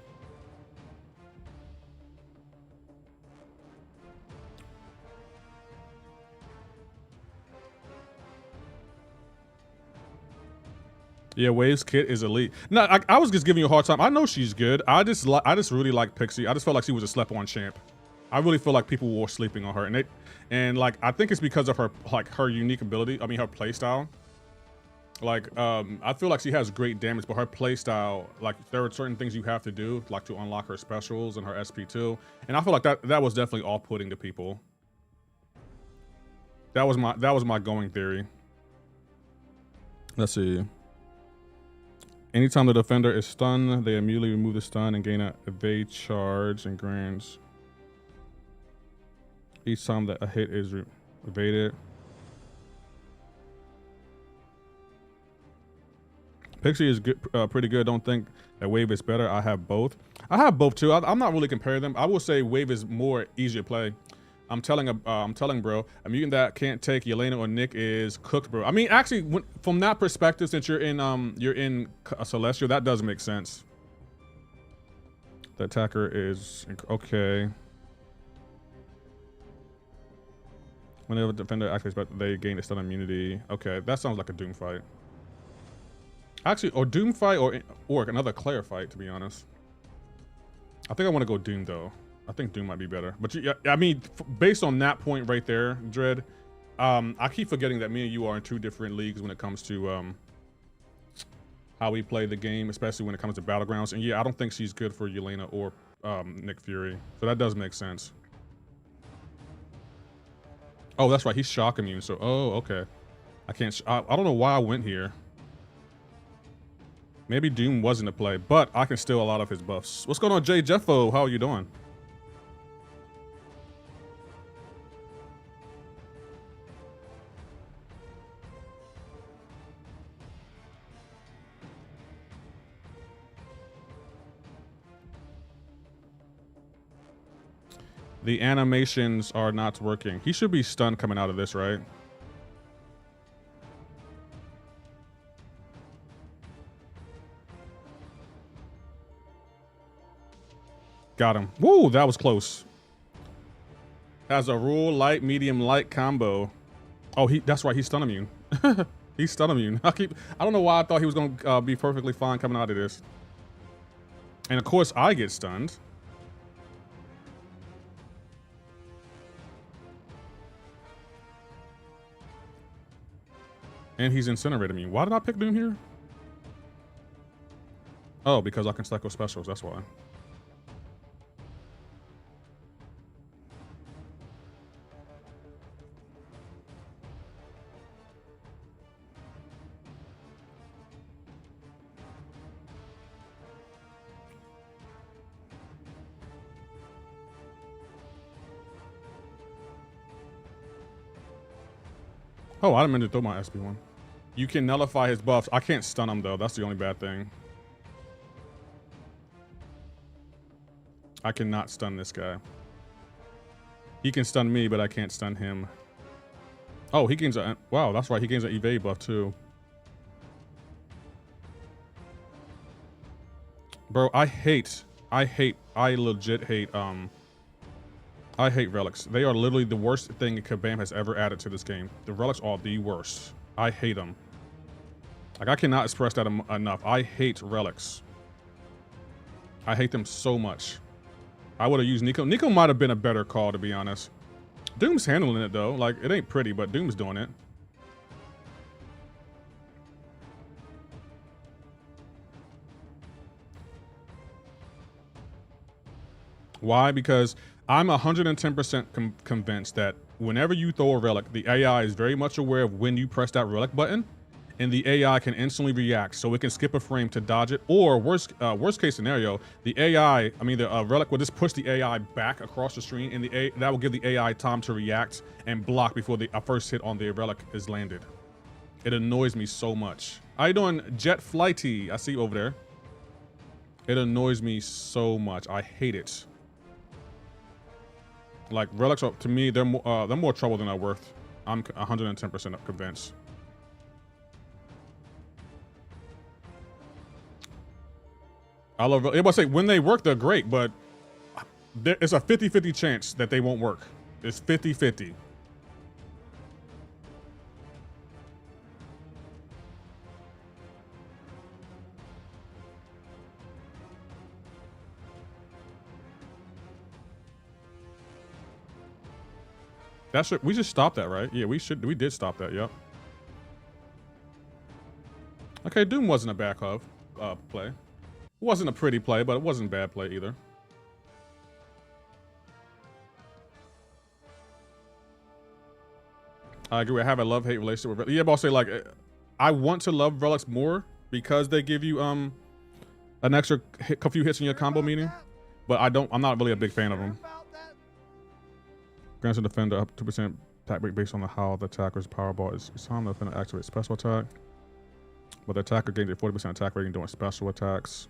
Yeah, Wave's kit is elite. No, I was just giving you a hard time. I know she's good. I just really like Pixie. I just felt like she was a slept-on champ. I really feel like people were sleeping on her, and like I think it's because of her her unique ability. I mean, her playstyle. Like I feel like she has great damage, but her playstyle, like there are certain things you have to do, like to unlock her specials and her SP2, and I feel like that was definitely off-putting to people. That was my going theory. Let's see. Anytime the defender is stunned, they immediately remove the stun and gain a evade charge and grants. Each time that a hit is evaded. Pixie is good, pretty good. Don't think that Wave is better. I have both. I have both too. I'm not really comparing them. I will say Wave is more easier to play. I'm telling bro, a mutant that can't take Yelena or Nick is cooked, bro. I mean, actually, from that perspective, since you're in Celestial, that does make sense. The attacker is okay. Whenever the defender activates, but they gain a stun immunity. Okay, that sounds like a Doom fight. Actually, or Doom fight or another Claire fight, to be honest. I think I want to go Doom though. I think Doom might be better. But I mean, based on that point right there, Dread, I keep forgetting that me and you are in two different leagues when it comes to how we play the game, especially when it comes to Battlegrounds. And yeah, I don't think she's good for Yelena or Nick Fury. So that does make sense. Oh, that's right. He's shock immune. So, oh, okay. I can't. I don't know why I went here. Maybe Doom wasn't a play, but I can steal a lot of his buffs. What's going on, Jay Jeffo? How are you doing? The animations are not working. He should be stunned coming out of this, right? Got him. Woo, that was close. Has a rule, light, medium, light combo. Oh, that's right, he's stun immune. He's stun immune. I don't know why I thought he was gonna be perfectly fine coming out of this. And of course, I get stunned. And he's incinerated me. Why did I pick Doom here? Oh, because I can stack with specials, that's why. Oh, I didn't mean to throw my SP1. You can nullify his buffs. I can't stun him, though. That's the only bad thing. I cannot stun this guy. He can stun me, but I can't stun him. Oh, he gains a... Wow, that's right. He gains an evade buff, too. Bro, I legit hate, I hate relics. They are literally the worst thing Kabam has ever added to this game. The relics are the worst. I hate them. Like, I cannot express that enough. I hate relics. I hate them so much. I would have used Nico. Nico might have been a better call, to be honest. Doom's handling it, though. Like, it ain't pretty, but Doom's doing it. Why? Because I'm 110% convinced that whenever you throw a relic, the AI is very much aware of when you press that relic button, and the AI can instantly react, so it can skip a frame to dodge it. Or worst case scenario, the relic will just push the AI back across the screen, and that will give the AI time to react and block before the first hit on the relic is landed. It annoys me so much. How you doing, Jet Flighty? I see you over there. It annoys me so much. I hate it. Like, relics are, to me, they're more trouble than they're worth. I'm 110% convinced. I love, I say when they work, they're great, but it's a 50-50 chance that they won't work. It's 50-50. We should stop that, right? Yeah, we did stop that, yep. Okay, Doom wasn't a bad play. It wasn't a pretty play, but it wasn't a bad play either. I agree. I have a love-hate relationship with relics. Yeah, but I'll say, like, I want to love relics more because they give you an extra few hits in your combo meeting, but I'm not really a big fan of them. Grants the defender up 2% attack rate based on how the attacker's powerball is. It's time the defender activates special attack, but the attacker gains a 40% attack rating doing special attacks.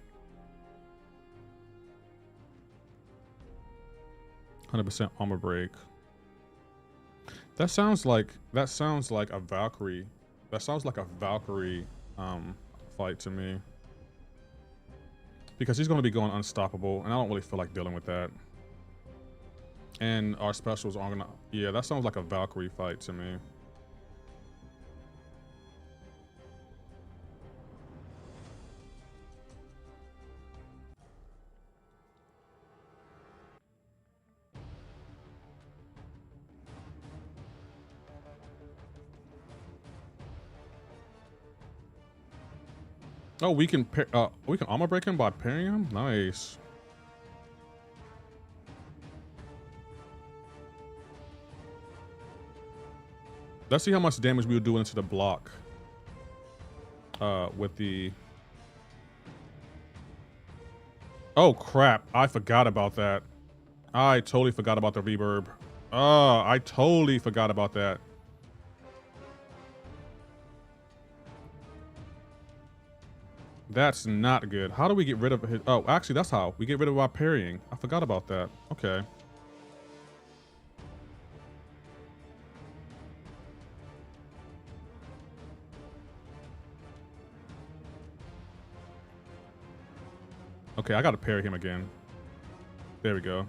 100% armor break. That sounds like a Valkyrie. That sounds like a Valkyrie fight to me. Because he's going to be going unstoppable, and I don't really feel like dealing with that. And our specials aren't gonna... Yeah, that sounds like a Valkyrie fight to me. Oh, we can armor break him by parrying him? Nice. Let's see how much damage we would do into the block. With the... Oh, crap. I forgot about that. I totally forgot about the reverb. Oh, I totally forgot about that. That's not good. How do we get rid of his... Oh, actually, that's how. We get rid of our parrying. I forgot about that. Okay. Okay, I gotta parry him again. There we go.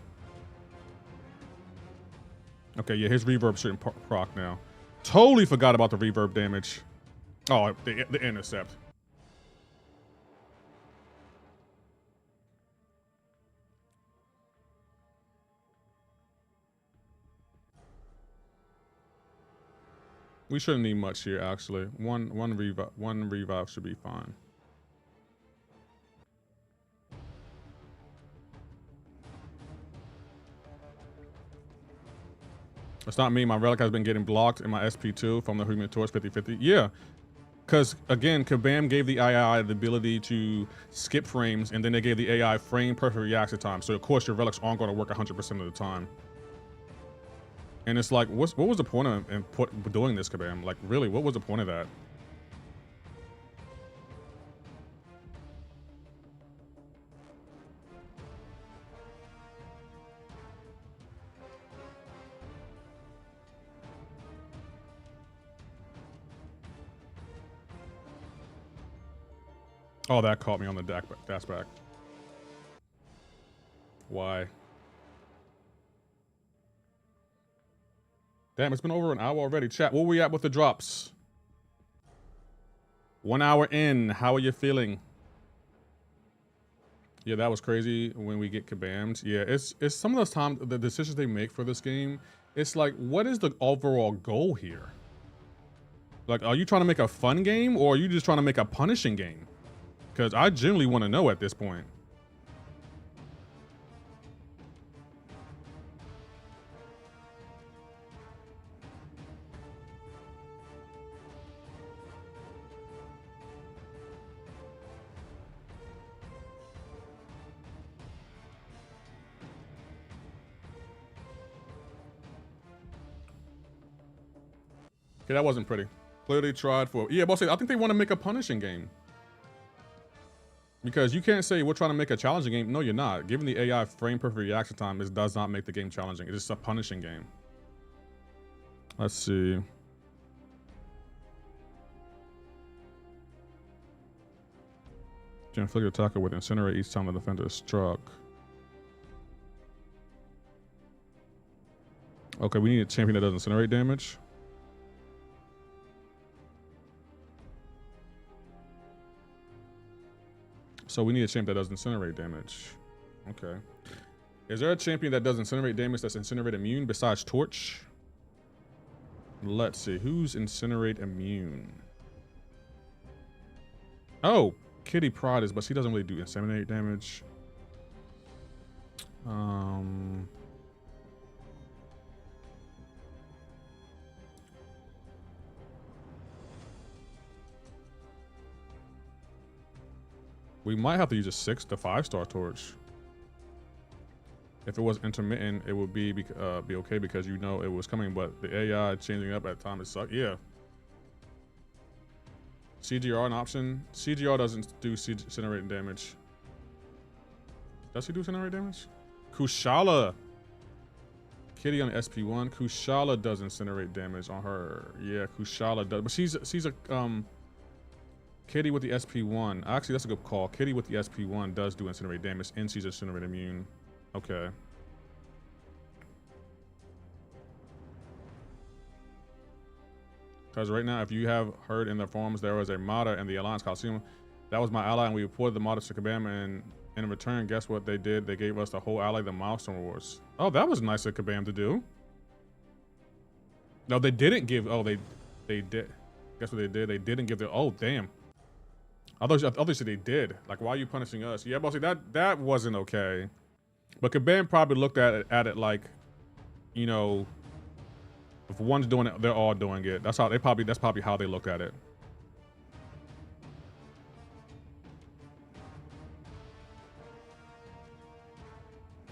Okay, yeah, his reverb shouldn't proc now. Totally forgot about the reverb damage. Oh, the intercept. We shouldn't need much here, actually. One revive should be fine. It's not me. My relic has been getting blocked in my SP2 from the Human Torch 50-50. Yeah. Because, again, Kabam gave the AI the ability to skip frames, and then they gave the AI frame perfect reaction time. So, of course, your relics aren't going to work 100% of the time. And it's like, what was the point of doing this, Kabam? Like, really, what was the point of that? Oh, that caught me on the dash back. Why? Damn, it's been over an hour already. Chat, where we at with the drops? 1 hour in. How are you feeling? Yeah, that was crazy when we get kabammed. Yeah, it's some of those times, the decisions they make for this game, it's like, what is the overall goal here? Like, are you trying to make a fun game, or are you just trying to make a punishing game? Because I genuinely want to know at this point. Okay, that wasn't pretty. Clearly tried for... Yeah, but I think they want to make a punishing game. Because you can't say we're trying to make a challenging game. No, you're not. Given the AI frame perfect reaction time, this does not make the game challenging. It is a punishing game. Let's see. Can inflict an attacker with incinerate each time the defender is struck. Okay, we need a champion that does incinerate damage. So we need a champion that does incinerate damage. Okay. Is there a champion that does incinerate damage that's incinerate immune besides Torch? Let's see. Who's incinerate immune? Oh, Kitty Pride is, but she doesn't really do incinerate damage. We might have to use a 5-star torch. If it was intermittent, it would be okay because you know it was coming, but the AI changing up at time, it sucks. Yeah. CGR an option? CGR doesn't do incinerating damage. Does he do incinerate damage? Kushala. Kitty on SP1. Kushala does incinerate damage on her. Yeah, Kushala does. But she's a Kitty with the SP1. Actually, that's a good call. Kitty with the SP1 does do incinerate damage, and she's incinerate immune. Okay. Because right now, if you have heard in the forums, there was a modder in the Alliance Coliseum. That was my ally, and we reported the modder to Kabam, and in return, guess what they did? They gave us the whole ally the milestone rewards. Oh, that was nice of Kabam to do. No, they didn't give... Oh, they did. Guess what they did? They didn't give the... Oh, damn. Obviously they did. Like, why are you punishing us? Yeah, bossy, that wasn't okay. But Kabam probably looked at it like, you know, if one's doing it, they're all doing it. That's probably how they look at it.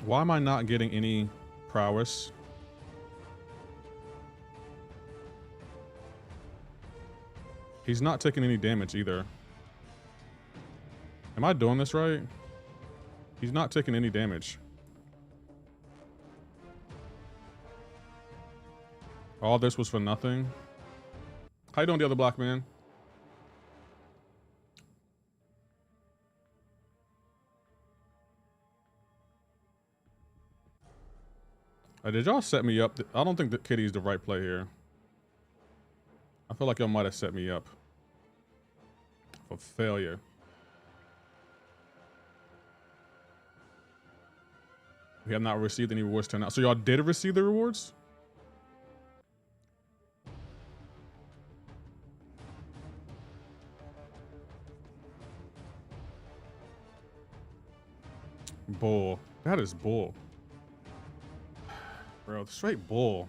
Why am I not getting any prowess? He's not taking any damage either. Am I doing this right? He's not taking any damage. All this was for nothing. How you doing, the other black man? Did y'all set me up? I don't think that Kitty's the right play here. I feel like y'all might have set me up for failure. We have not received any rewards till now. So y'all did receive the rewards? Bull. That is bull. Bro, straight bull.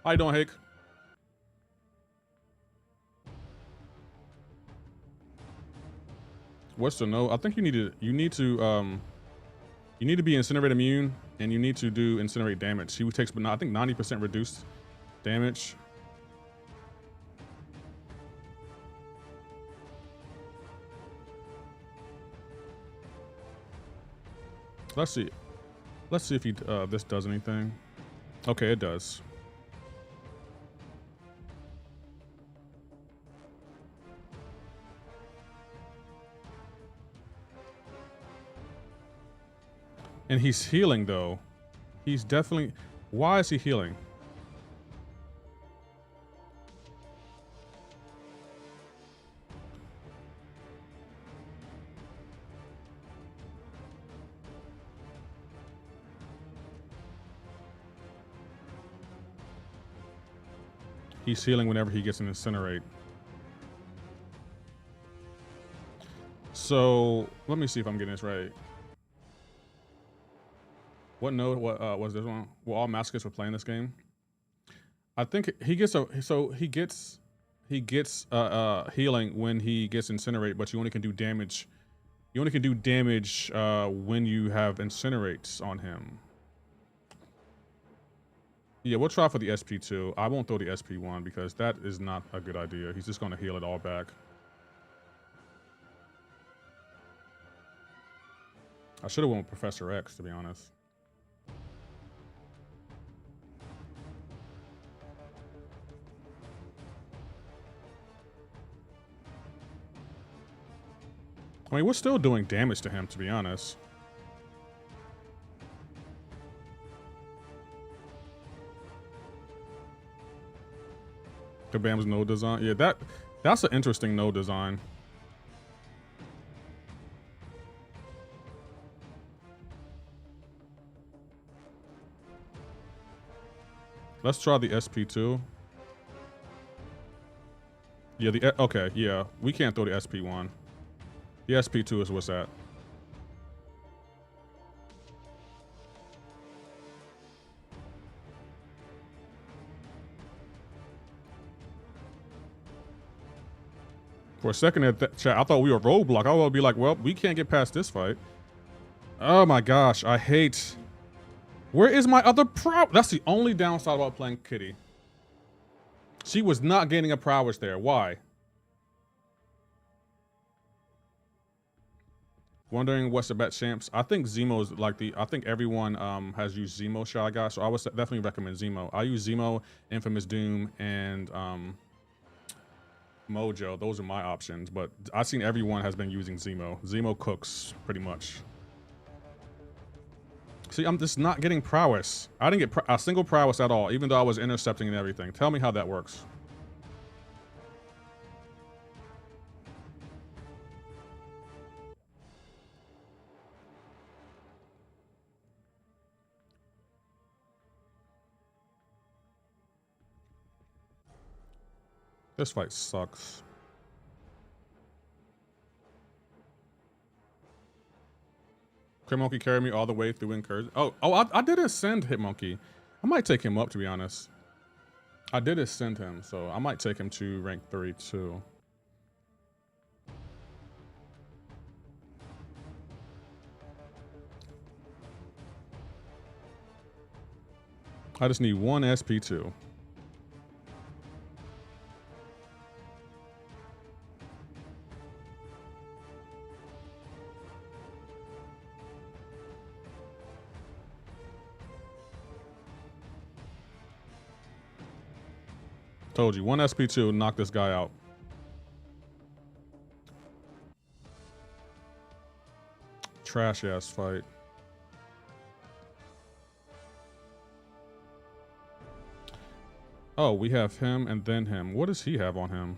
How you doing, Hake? What's the no? I think you need to be incinerate immune, and you need to do incinerate damage. He takes, but I think 90% reduced damage. Let's see. Let's see if he this does anything. Okay, it does. And he's healing though. He's definitely. Why is he healing? He's healing whenever he gets an incinerate. So let me see if I'm getting this right. What node was this one? Well, all masochists were playing this game. I think he gets healing when he gets incinerate, but you only can do damage. You only can do damage when you have incinerates on him. Yeah, we'll try for the SP2. I won't throw the SP1 because that is not a good idea. He's just going to heal it all back. I should have went with Professor X, to be honest. I mean, we're still doing damage to him, to be honest. Kabam's node design. Yeah, that's an interesting node design. Let's try the SP2. Yeah, okay, yeah. We can't throw the SP1. The SP2 is what's that? For a second at that chat, I thought we were roadblock. I would be like, well, we can't get past this fight. Oh my gosh, I hate. Where is my other prowess? That's the only downside about playing Kitty. She was not gaining a prowess there. Why? Wondering what's the bet champs. I think Zemo's like I think everyone has used Zemo Shy Guy, so I would definitely recommend Zemo. I use Zemo, Infamous Doom, and Mojo. Those are my options, but I've seen everyone has been using Zemo. Zemo cooks pretty much. See, I'm just not getting prowess. I didn't get a single prowess at all, even though I was intercepting and everything. Tell me how that works. This fight sucks. Hitmonkey carried me all the way through incursion. Oh, I did ascend Hitmonkey. I might take him up, to be honest. I did ascend him, so I might take him to rank 3 too. I just need one SP2. Told you, one SP2 knock this guy out. Trash ass fight. Oh, we have him and then him. What does he have on him?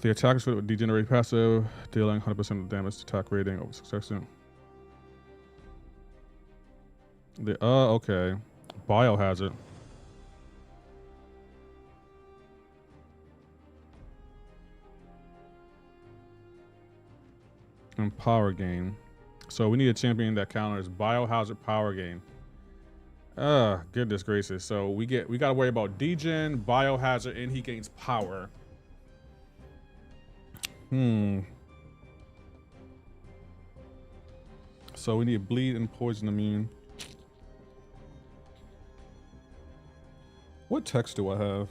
The attack is with degenerate passive, dealing 100% damage attack rating over success. Okay. Biohazard. And power gain. So we need a champion that counters Biohazard power gain. Goodness gracious. So we gotta worry about degen, biohazard, and he gains power. So we need bleed and poison immune. What text do I have?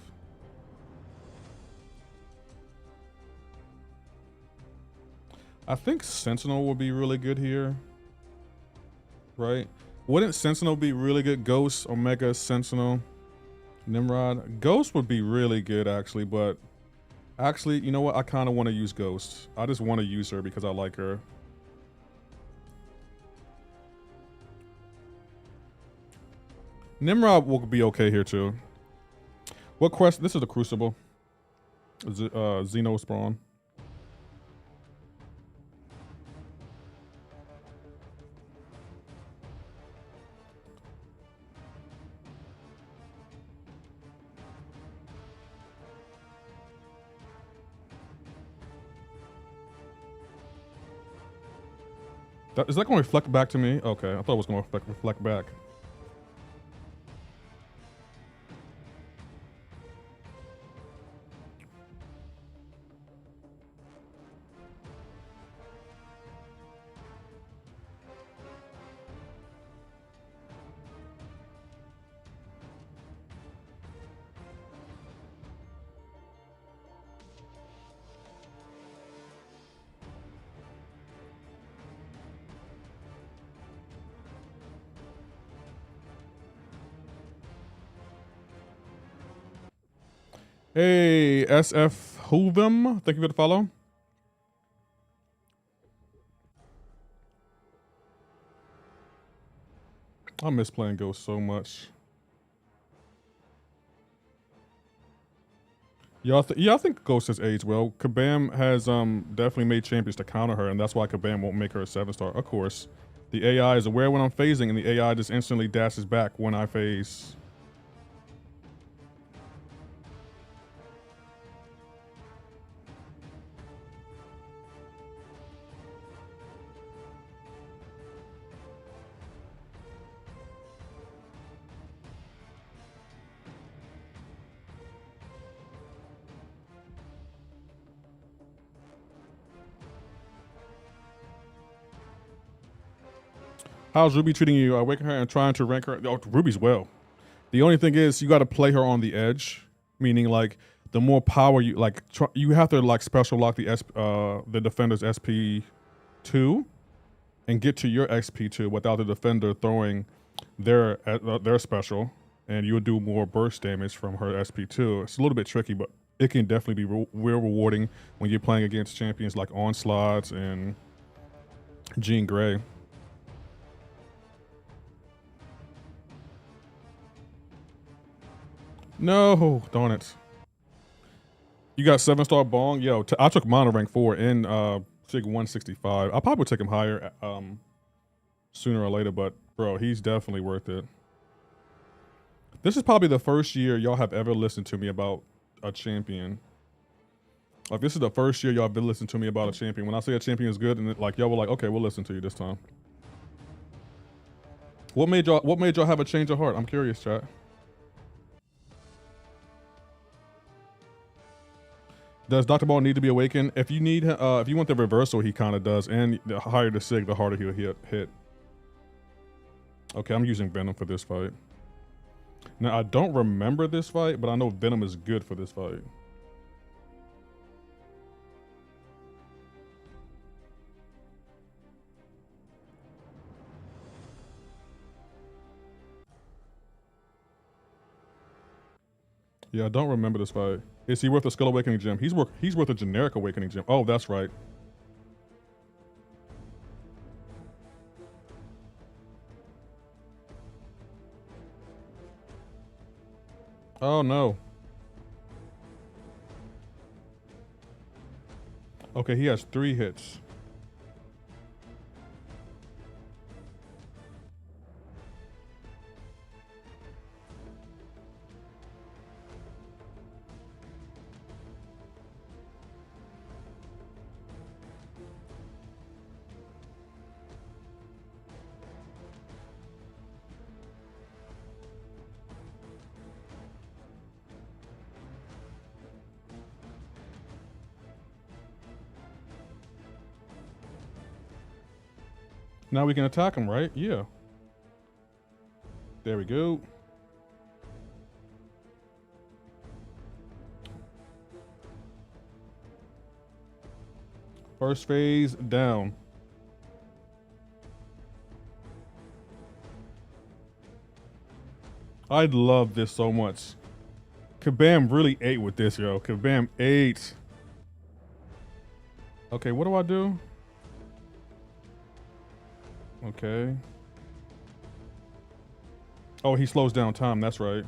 I think Sentinel would be really good here. Right? Wouldn't Sentinel be really good? Ghost, Omega, Sentinel, Nimrod. Ghost would be really good actually, but actually, you know what? I kind of want to use Ghost. I just want to use her because I like her. Nimrod will be okay here too. What quest? This is the Crucible. Xeno Spawn. Is that going to reflect back to me? Okay, I thought it was going to reflect back. Hey, SF Hoovem, thank you for the follow. I miss playing Ghost so much. Yeah, I think Ghost has aged well. Kabam has definitely made champions to counter her, and that's why Kabam won't make her a 7-star. Of course, the AI is aware when I'm phasing, and the AI just instantly dashes back when I phase. How's Ruby treating you? Waking her and trying to rank her. Oh, Ruby's well. The only thing is you got to play her on the edge, meaning like the more power you like, you have to like special lock the defender's SP2 and get to your XP2 without the defender throwing their special, and you'll do more burst damage from her SP2. It's a little bit tricky, but it can definitely be real rewarding when you're playing against champions like Onslaughts and Jean Grey. No, darn it. You got 7-star Bong? Yo, I took mine to rank 4 in Sig 165. I'll probably take him higher sooner or later, but bro, he's definitely worth it. This is probably the first year y'all have ever listened to me about a champion. Like, this is the first year y'all have been listening to me about a champion. When I say a champion is good, and like y'all were like, okay, we'll listen to you this time. What made y'all have a change of heart? I'm curious, chat. Does Dr. Ball need to be awakened? If you need, if you want the reversal, he kind of does. And the higher the sig, the harder he'll hit. Okay, I'm using Venom for this fight. Now, I don't remember this fight, but I know Venom is good for this fight. Yeah, I don't remember this fight. Is he worth a Skull Awakening gem? He's worth a generic Awakening gem. Oh, that's right. Oh no. Okay, he has 3 hits. Now we can attack him, right? Yeah. There we go. First phase down. I love this so much. Kabam really ate with this, yo. Kabam ate. Okay, what do I do? Okay. Oh, he slows down time. That's right.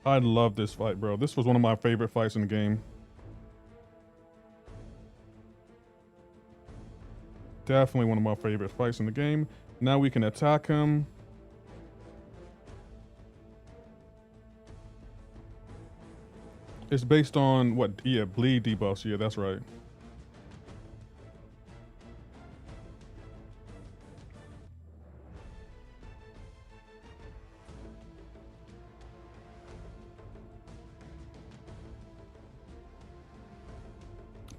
I love this fight, bro. This was one of my favorite fights in the game. Definitely one of my favorite fights in the game. Now we can attack him. It's based on what? Yeah, bleed debuffs. Yeah, that's right.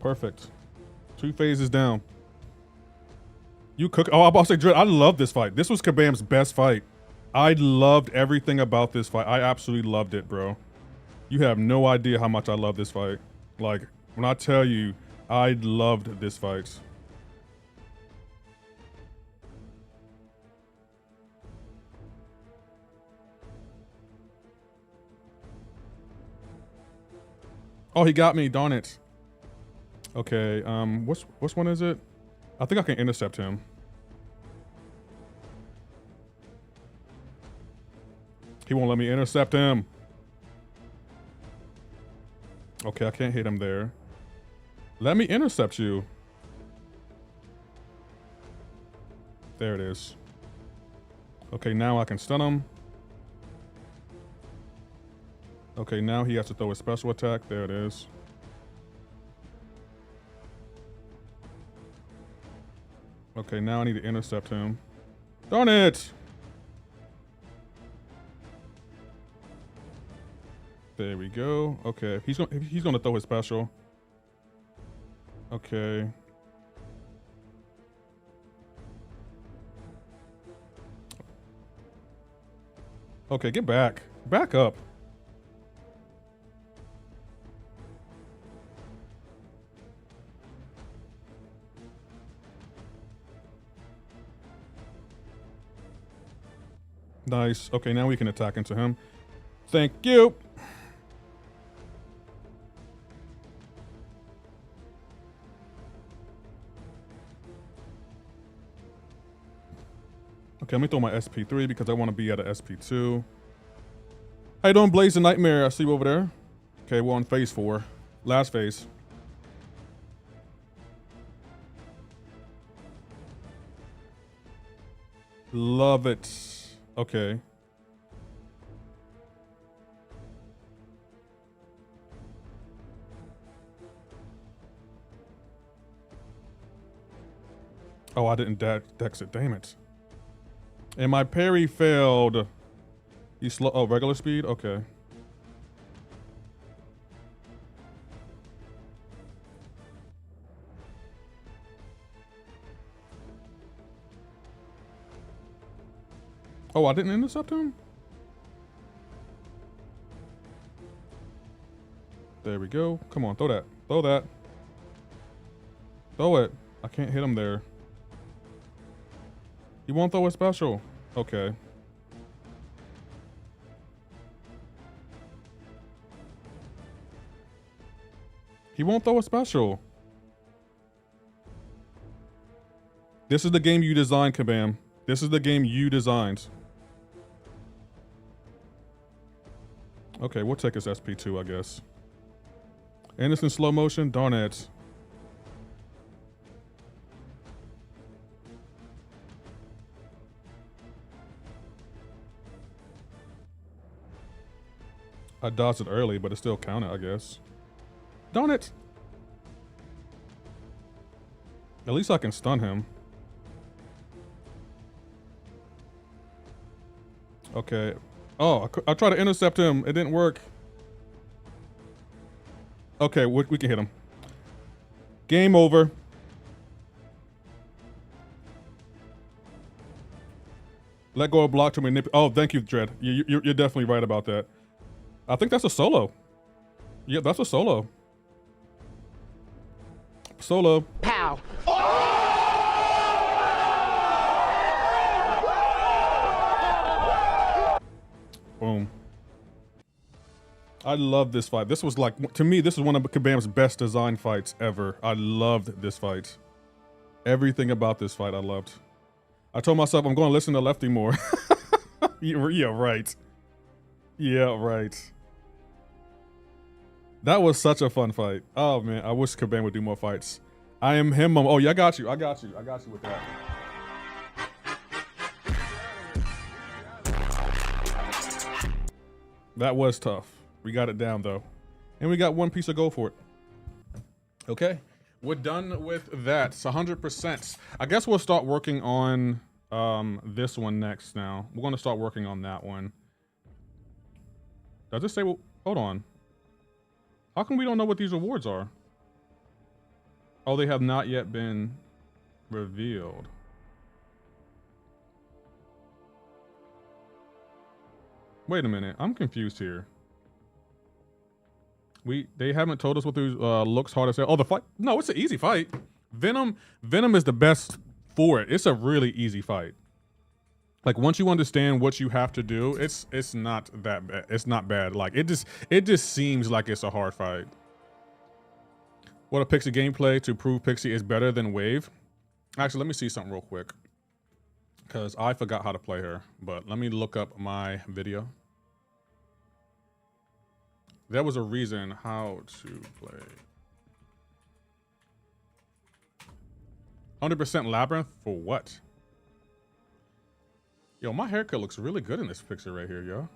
Perfect. 2 phases down. You cook. Oh, I'm about to say, Dread, I love this fight. This was Kabam's best fight. I loved everything about this fight. I absolutely loved it, bro. You have no idea how much I love this fight. Like, when I tell you, I loved this fight. Oh, he got me. Darn it. Okay, which one is it? I think I can intercept him. He won't let me intercept him. Okay, I can't hit him there. Let me intercept you. There it is. Okay, now I can stun him. Okay, now he has to throw a special attack. There it is. Okay, now I need to intercept him. Darn it! There we go. Okay, he's gonna throw his special. Okay. Okay, get back. Back up. Nice. Okay, now we can attack into him. Thank you. Okay, let me throw my SP3 because I want to be at a SP2. How you doing, Blaze the Nightmare? I see you over there. Okay, we're on phase 4. Last phase. Love it. Okay. Oh, I didn't dex it. Damn it. And my parry failed. You slow. Oh, regular speed? Okay. Oh, I didn't intercept him? There we go. Come on, throw that. Throw that. Throw it. I can't hit him there. He won't throw a special. Okay. He won't throw a special. This is the game you designed, Kabam. This is the game you designed. Okay, we'll take his SP2, I guess. And it's in slow motion? Darn it. I dodged it early, but it still counted, I guess. Darn it! At least I can stun him. Okay. Oh, I tried to intercept him. It didn't work. Okay, we can hit him. Game over. Let go of block to manipulate. Oh, thank you, Dread. You're definitely right about that. I think that's a solo. Yeah, that's a solo. Solo. Pow. Boom. I love this fight. This was like, to me, this is one of Kabam's best design fights ever. I loved this fight. Everything about this fight I loved. I told myself I'm going to listen to Lefty more. Yeah, right. Yeah, right. That was such a fun fight. Oh man, I wish Kabam would do more fights. I am him. Oh yeah, I got you. I got you with that. That was tough. We got it down though. And we got one piece of gold for it. Okay. We're done with that. It's 100%. I guess we'll start working on this one next now. We're going to start working on that one. Does it say, well, hold on. How come we don't know what these rewards are? Oh, they have not yet been revealed. Wait a minute. I'm confused here. They haven't told us what these looks hard as hell. Oh, the fight. No, it's an easy fight. Venom is the best for it. It's a really easy fight. Like once you understand what you have to do, it's not that bad. It's not bad. Like it just seems like it's a hard fight. What a Pixie gameplay to prove Pixie is better than Wave. Actually, let me see something real quick. Because I forgot how to play her. But let me look up my video. There was a reason how to play. 100% Labyrinth for what? Yo, my haircut looks really good in this picture right here, yo.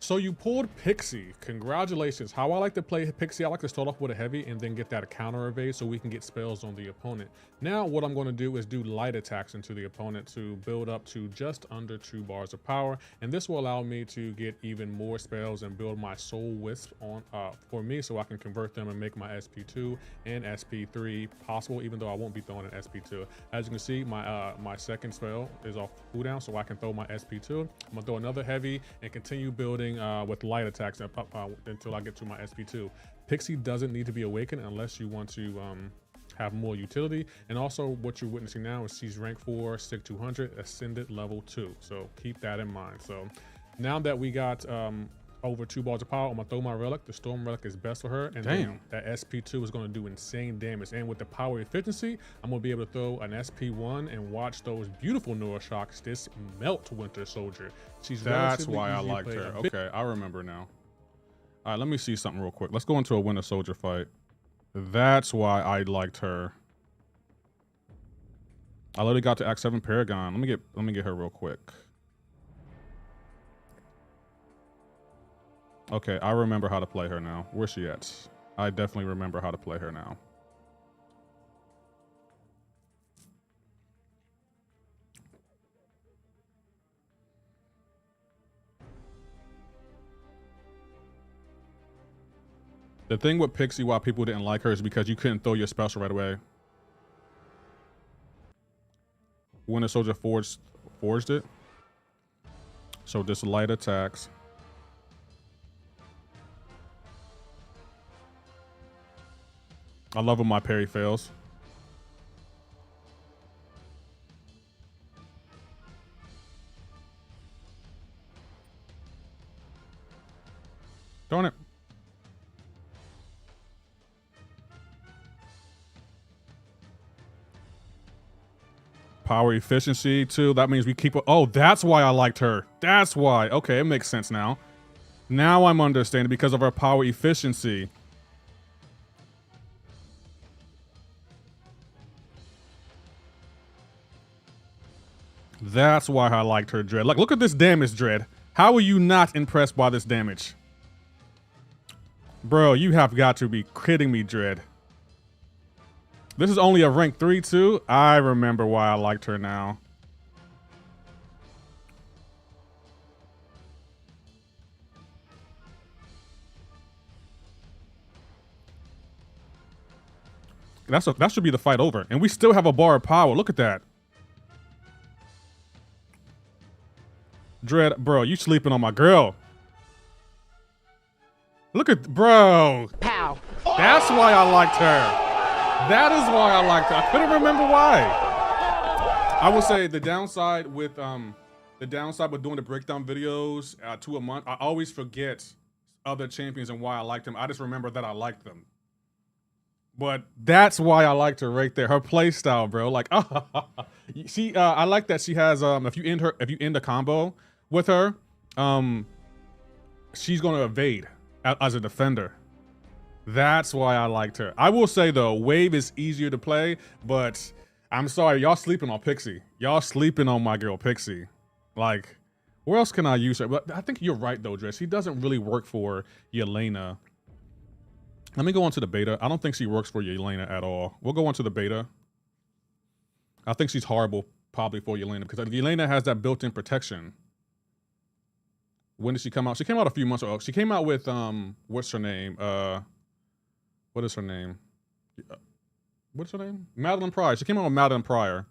So you pulled Pixie. Congratulations. How I like to play Pixie, I like to start off with a heavy and then get that counter evade so we can get spells on the opponent. Now what I'm going to do is do light attacks into the opponent to build up to just under 2 bars of power. And this will allow me to get even more spells and build my Soul Wisp on for me so I can convert them and make my SP2 and SP3 possible, even though I won't be throwing an SP2. As you can see, my second spell is off cooldown, so I can throw my SP2. I'm going to throw another heavy and continue building with light attacks until I get to my SP2. Pixie doesn't need to be awakened unless you want to have more utility. And also what you're witnessing now is she's rank 4, Sig 200, Ascended level 2. So keep that in mind. So now that we got over 2 bars of power, I'm gonna throw my relic. The Storm relic is best for her. And then that SP2 is gonna do insane damage. And with the power efficiency, I'm gonna be able to throw an SP1 and watch those beautiful Neuroshocks just melt Winter Soldier. That's why I liked her. Okay, I remember now. All right, let me see something real quick. Let's go into a Winter Soldier fight. That's why I liked her. I literally got to Act 7 Paragon. Let me get her real quick. Okay, I remember how to play her now. Where's she at? I definitely remember how to play her now. The thing with Pixie, why people didn't like her, is because you couldn't throw your special right away. Winter Soldier forged it. So just light attacks. I love when my parry fails. Darn it. Power efficiency too. That means we keep. Oh, that's why I liked her. That's why. Okay, it makes sense now. Now I'm understanding because of her power efficiency. That's why I liked her, Dread. Like, look at this damage, Dread. How are you not impressed by this damage? Bro, you have got to be kidding me, Dread. This is only a rank 3 too. I remember why I liked her now. That should be the fight over. And we still have a bar of power. Look at that. Dread, bro, you sleeping on my girl. Look at, bro. Pow. That's why I liked her. That is why I liked her. I couldn't remember why. I will say the downside with doing the breakdown videos 2 a month, I always forget other champions and why I liked them. I just remember that I liked them. But that's why I liked her right there. Her play style, bro. Like, I like that she has if you end a combo with her, she's gonna evade as a defender. That's why I liked her. I will say though, Wave is easier to play, but I'm sorry, y'all sleeping on Pixie. Y'all sleeping on my girl Pixie. Like, where else can I use her? But I think you're right though, Dress. She doesn't really work for Yelena. Let me go on to the beta. I don't think she works for Yelena at all. We'll go on to the beta. I think she's horrible probably for Yelena because Yelena has that built-in protection. When did she come out? She came out a few months ago. She came out with, what's her name? What is her name? What's her name? Madeline Pryor. She came out with Madeline Pryor.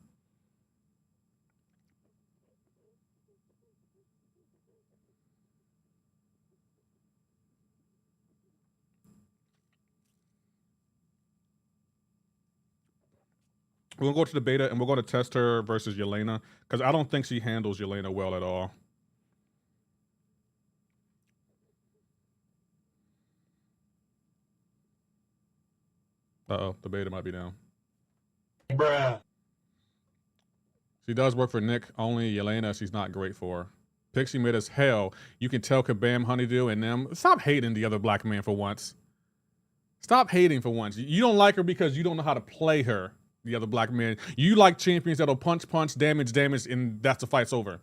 We're gonna go to the beta and we're gonna test her versus Yelena because I don't think she handles Yelena well at all. Uh-oh, the beta might be down. Bruh. She does work for Nick, only Yelena she's not great for. Pixie mid as hell. You can tell Kabam, Honeydew, and them. Stop hating the other black man for once. Stop hating for once. You don't like her because you don't know how to play her. The other black man. You like champions that'll punch, damage, and that's the fight's over.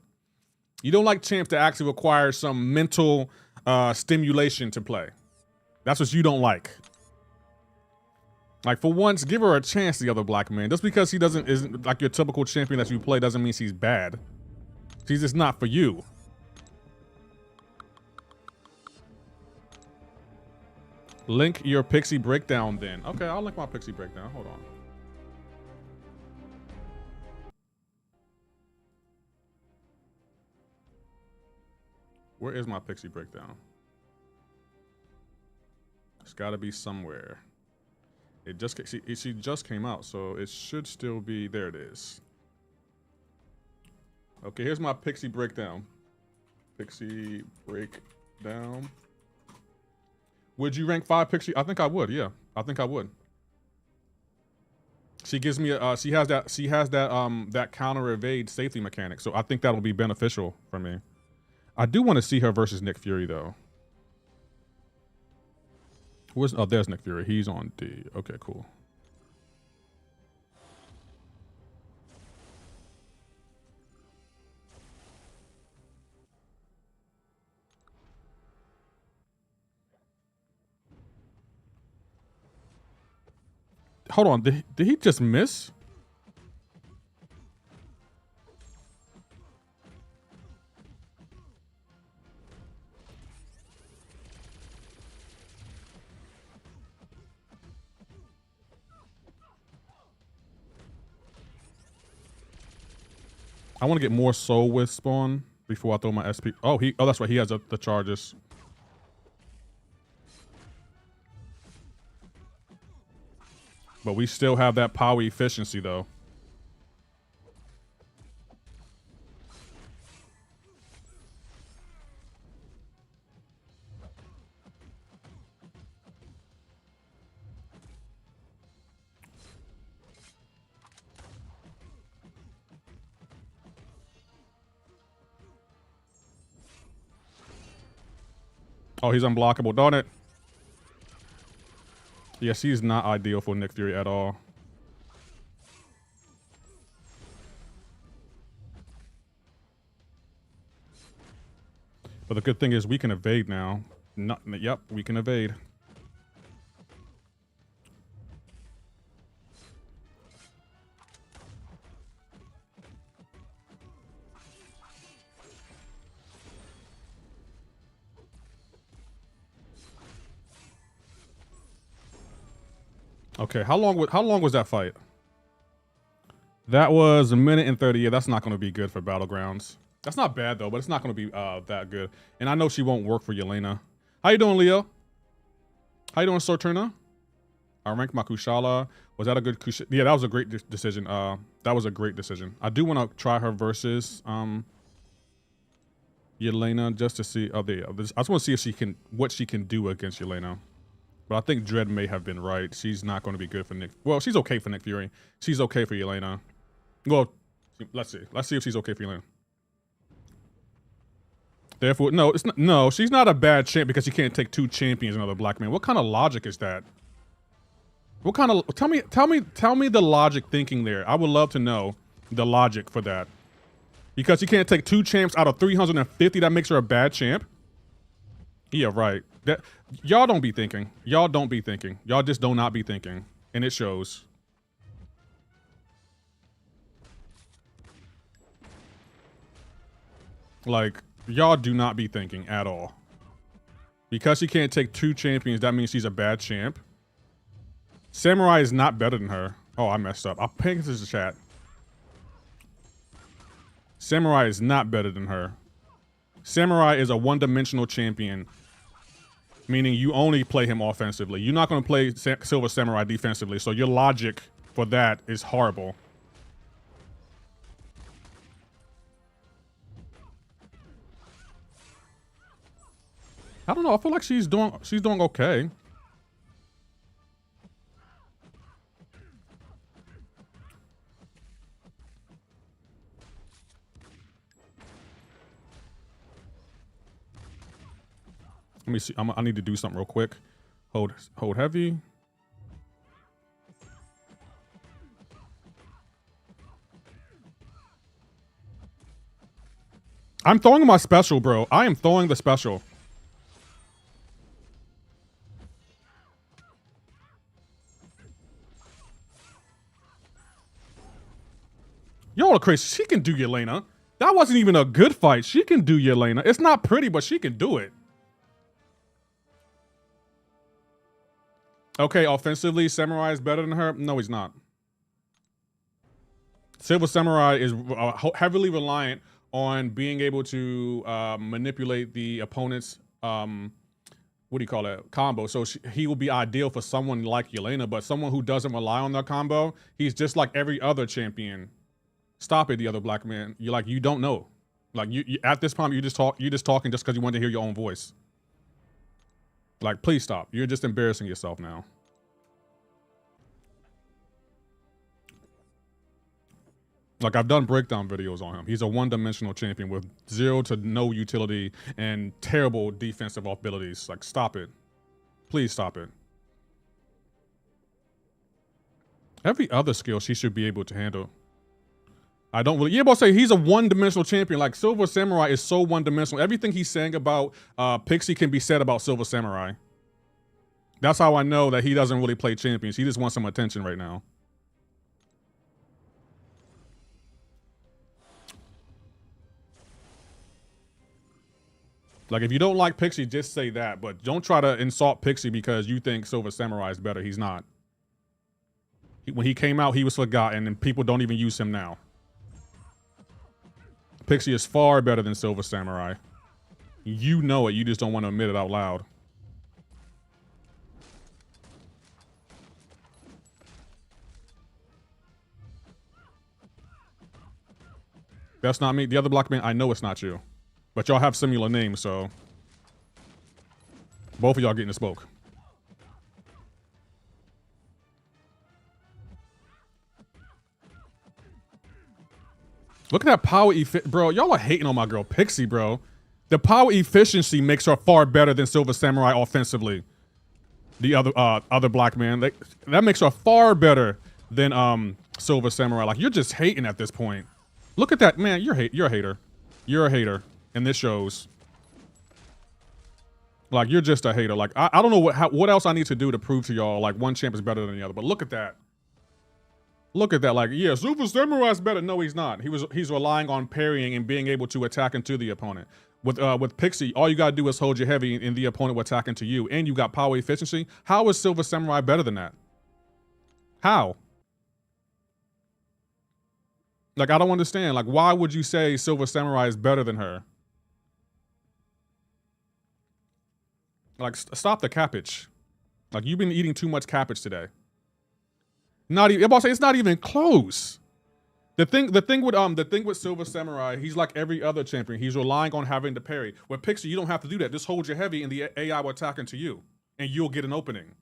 You don't like champs that actually require some mental stimulation to play. That's what you don't like. Like, for once, give her a chance, the other black man. Just because she isn't like your typical champion that you play doesn't mean she's bad. She's just not for you. Link your Pixie breakdown then. Okay, I'll link my Pixie breakdown. Hold on. Where is my Pixie breakdown? It's got to be somewhere. She just came out, so it should still be. There it is. Okay, here's my Pixie breakdown. Pixie breakdown. Would you rank 5 Pixie? I think I would. Yeah, I think I would. She gives me a. She has that counter evade safety mechanic, so I think that'll be beneficial for me. I do want to see her versus Nick Fury though. Oh, there's Nick Fury. He's on D. Okay, cool. Hold on. Did he just miss? I want to get more Soul Wisp on before I throw my SP. Oh, that's right. He has the charges. But we still have that power efficiency though. Oh, he's unblockable, darn it. Yes, he's not ideal for Nick Fury at all. But the good thing is we can evade now. Yep, we can evade. Okay, how long was that fight? That was 1 minute and 30. Yeah, that's not going to be good for Battlegrounds. That's not bad though, but it's not going to be that good. And I know she won't work for Yelena. How you doing, Leo? How you doing, Sorturna? I ranked my Kushala. Was that a good Kushala? Yeah, that was a great decision. That was a great decision. I do want to try her versus Yelena just to see. Oh, there. I just want to see if she can what she can do against Yelena. But I think Dredd may have been right. She's not going to be good for Nick. Well, she's okay for Nick Fury. She's okay for Yelena. Well, let's see. Let's see if she's okay for Yelena. Therefore, no, it's not. No, she's not a bad champ because she can't take 2 champions and another black man. What kind of logic is that? What kind of tell me the logic thinking there. I would love to know the logic for that. Because she can't take 2 champs out of 350, that makes her a bad champ. Yeah, right. That y'all don't be thinking. Y'all don't be thinking. Y'all just do not be thinking, and it shows. Like, y'all do not be thinking at all. Because she can't take 2 champions, that means she's a bad champ. Samurai is not better than her. Oh, I messed up. I'll ping this to chat. Samurai is not better than her. Samurai is a one-dimensional champion, meaning you only play him offensively. You're not going to play Silver Samurai defensively, so your logic for that is horrible. I don't know. I feel like she's doing okay. Let me see. I need to do something real quick. Hold heavy. I'm throwing my special, bro. I am throwing the special. Y'all are crazy. She can do Yelena. That wasn't even a good fight. She can do Yelena. It's not pretty, but she can do it. Okay, offensively, Samurai is better than her. No, he's not. Silver Samurai is heavily reliant on being able to manipulate the opponent's, what do you call it, combo. So he will be ideal for someone like Yelena, but someone who doesn't rely on their combo, he's just like every other champion. Stop it, the other black man. You're like, you don't know. Like you at this point, you're just talking just because you want to hear your own voice. Like, please stop. You're just embarrassing yourself now. Like, I've done breakdown videos on him. He's a one-dimensional champion with 0 to no utility and terrible defensive abilities. Like, stop it. Please stop it. Every other skill she should be able to handle. I don't really, yeah, but I'll say he's a one-dimensional champion. Like, Silver Samurai is so one-dimensional. Everything he's saying about Pixie can be said about Silver Samurai. That's how I know that he doesn't really play champions. He just wants some attention right now. Like, if you don't like Pixie, just say that. But don't try to insult Pixie because you think Silver Samurai is better. He's not. When he came out, he was forgotten, and people don't even use him now. Pixie is far better than Silver Samurai. You know it. You just don't want to admit it out loud. That's not me. The other black man, I know it's not you. But y'all have similar names, so both of y'all getting the smoke. Look at that power bro. Y'all are hating on my girl Pixie, bro. The power efficiency makes her far better than Silver Samurai offensively. The other black man, that makes her far better than Silver Samurai. Like, you're just hating at this point. Look at that, man. You're a hater. You're a hater. And this shows. Like, you're just a hater. Like, I don't know what else I need to do to prove to y'all, like, one champ is better than the other. But look at that. Look at that. Like, yeah, Super Samurai's better. No, he's not. He's relying on parrying and being able to attack into the opponent. With Pixie, all you gotta do is hold your heavy and the opponent will attack into you. And you got power efficiency. How is Silver Samurai better than that? How? Like, I don't understand. Like, why would you say Silver Samurai is better than her? Like, stop the cabbage. Like, you've been eating too much cabbage today. Not even, I'm about to say, it's not even close. The thing with Silver Samurai, he's like every other champion. He's relying on having to parry. With Pixie, you don't have to do that. Just hold your heavy and the AI will attack into you. And you'll get an opening.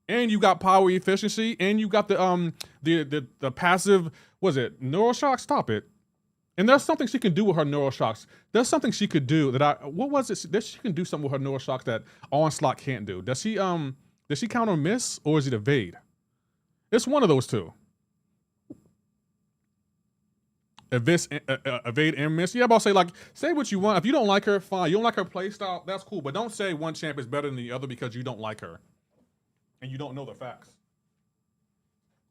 And you got power efficiency, and you got the passive, was it neural shock? Stop it. And there's something she can do with her neural shocks. There's something she could do that what was it? That she can do something with her neural shocks that Onslaught can't do. Does she counter miss or is it evade? It's one of those two. Evade and miss. Yeah, I'm about to say, like, say what you want. If you don't like her, fine. You don't like her play style, that's cool. But don't say one champ is better than the other because you don't like her. And you don't know the facts.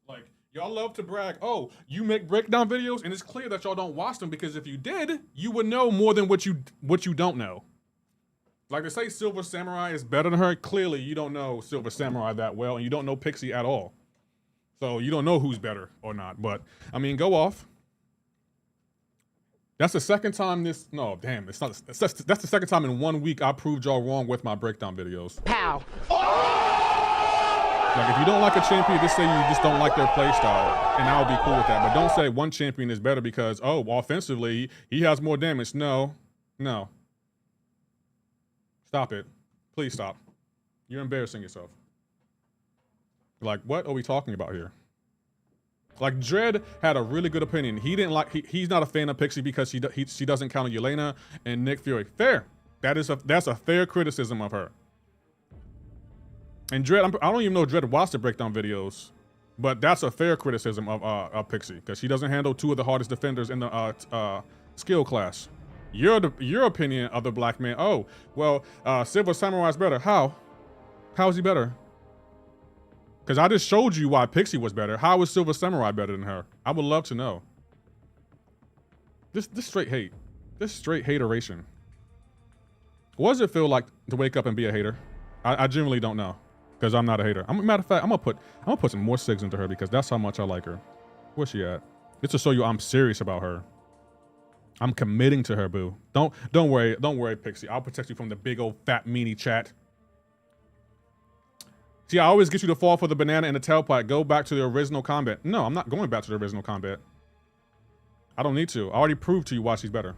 Like, y'all love to brag, oh, you make breakdown videos, and it's clear that y'all don't watch them because if you did, you would know more than what you don't know. Like, to say Silver Samurai is better than her, clearly you don't know Silver Samurai that well, and you don't know Pixie at all. So you don't know who's better or not. But, I mean, go off. That's the second time this, no, damn, it's not, that's the second time in 1 week I proved y'all wrong with my breakdown videos. Pow. Like, if you don't like a champion, just say you just don't like their play style, and I'll be cool with that. But don't say one champion is better because, oh, offensively, he has more damage. No. No. Stop it. Please stop. You're embarrassing yourself. Like, what are we talking about here? Like, Dredd had a really good opinion. He didn't like, he's not a fan of Pixie because she doesn't counter Yelena and Nick Fury. Fair. That's a fair criticism of her. And Dredd, I don't even know Dredd watched the breakdown videos, but that's a fair criticism of Pixie because she doesn't handle two of the hardest defenders in the skill class. Your opinion of the black man, oh, well, Silver Samurai is better. How? How is he better? Because I just showed you why Pixie was better. How is Silver Samurai better than her? I would love to know. This straight hate. This straight hateration. What does it feel like to wake up and be a hater? I genuinely don't know. Because I'm not a hater. Matter of fact, I'm gonna put some more SIGs into her because that's how much I like her. Where's she at? It's to show you I'm serious about her. I'm committing to her, boo. Don't worry, Pixie. I'll protect you from the big old fat meanie chat. See, I always get you to fall for the banana and the tailpipe. Go back to the original combat. No, I'm not going back to the original combat. I don't need to. I already proved to you why she's better.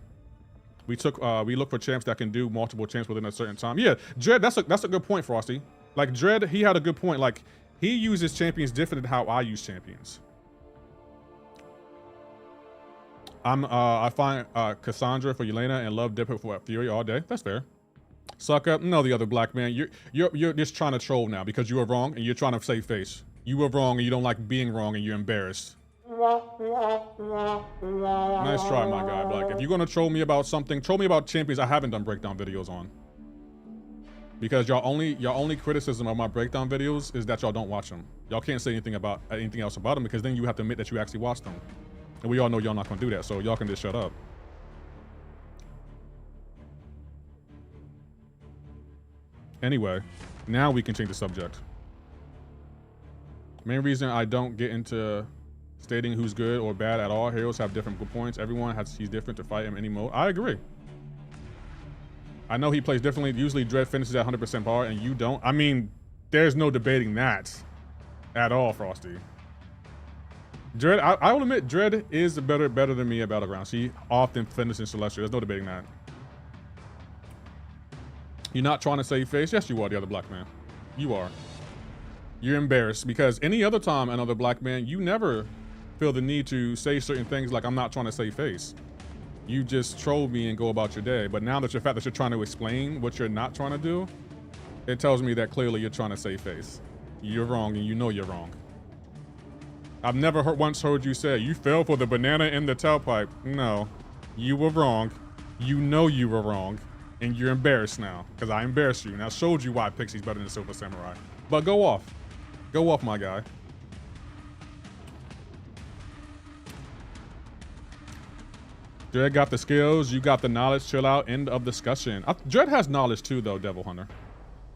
We look for champs that can do multiple champs within a certain time. Yeah, Dredd, that's a good point, Frosty. Like, Dredd, he had a good point. Like, he uses champions different than how I use champions. I find Cassandra for Yelena and love Dipper for Fury all day. That's fair. Sucker, no, the other black man. You're just trying to troll now because you were wrong and you're trying to save face. You were wrong and you don't like being wrong and you're embarrassed. Nice try, my guy. But like, if you're gonna troll me about something, troll me about champions I haven't done breakdown videos on. Because y'all only criticism of my breakdown videos is that y'all don't watch them. Y'all can't say anything else about them because then you have to admit that you actually watched them. And we all know y'all not gonna do that, so y'all can just shut up. Anyway, now we can change the subject. Main reason I don't get into stating who's good or bad at all. Heroes have different good points. Everyone he's different to fight in any mode. I agree. I know he plays differently. Usually Dredd finishes at 100% power and you don't. I mean, there's no debating that at all, Frosty. Dredd, I will admit, Dredd is better than me at Battlegrounds. He often finishes in Celestial. There's no debating that. You're not trying to save face? Yes, you are, the other black man. You are. You're embarrassed because any other time another black man, you never feel the need to say certain things like I'm not trying to save face. You just troll me and go about your day. But now that the fact that you're trying to explain what you're not trying to do, it tells me that clearly you're trying to save face. You're wrong and you know you're wrong. I've never once heard you say, you fell for the banana in the tailpipe. No, you were wrong. You know you were wrong. And you're embarrassed now, because I embarrassed you. And I showed you why Pixie's better than Silver Samurai. But go off. Go off, my guy. Dredd got the skills, you got the knowledge, chill out, end of discussion. Dredd has knowledge too, though, Devil Hunter.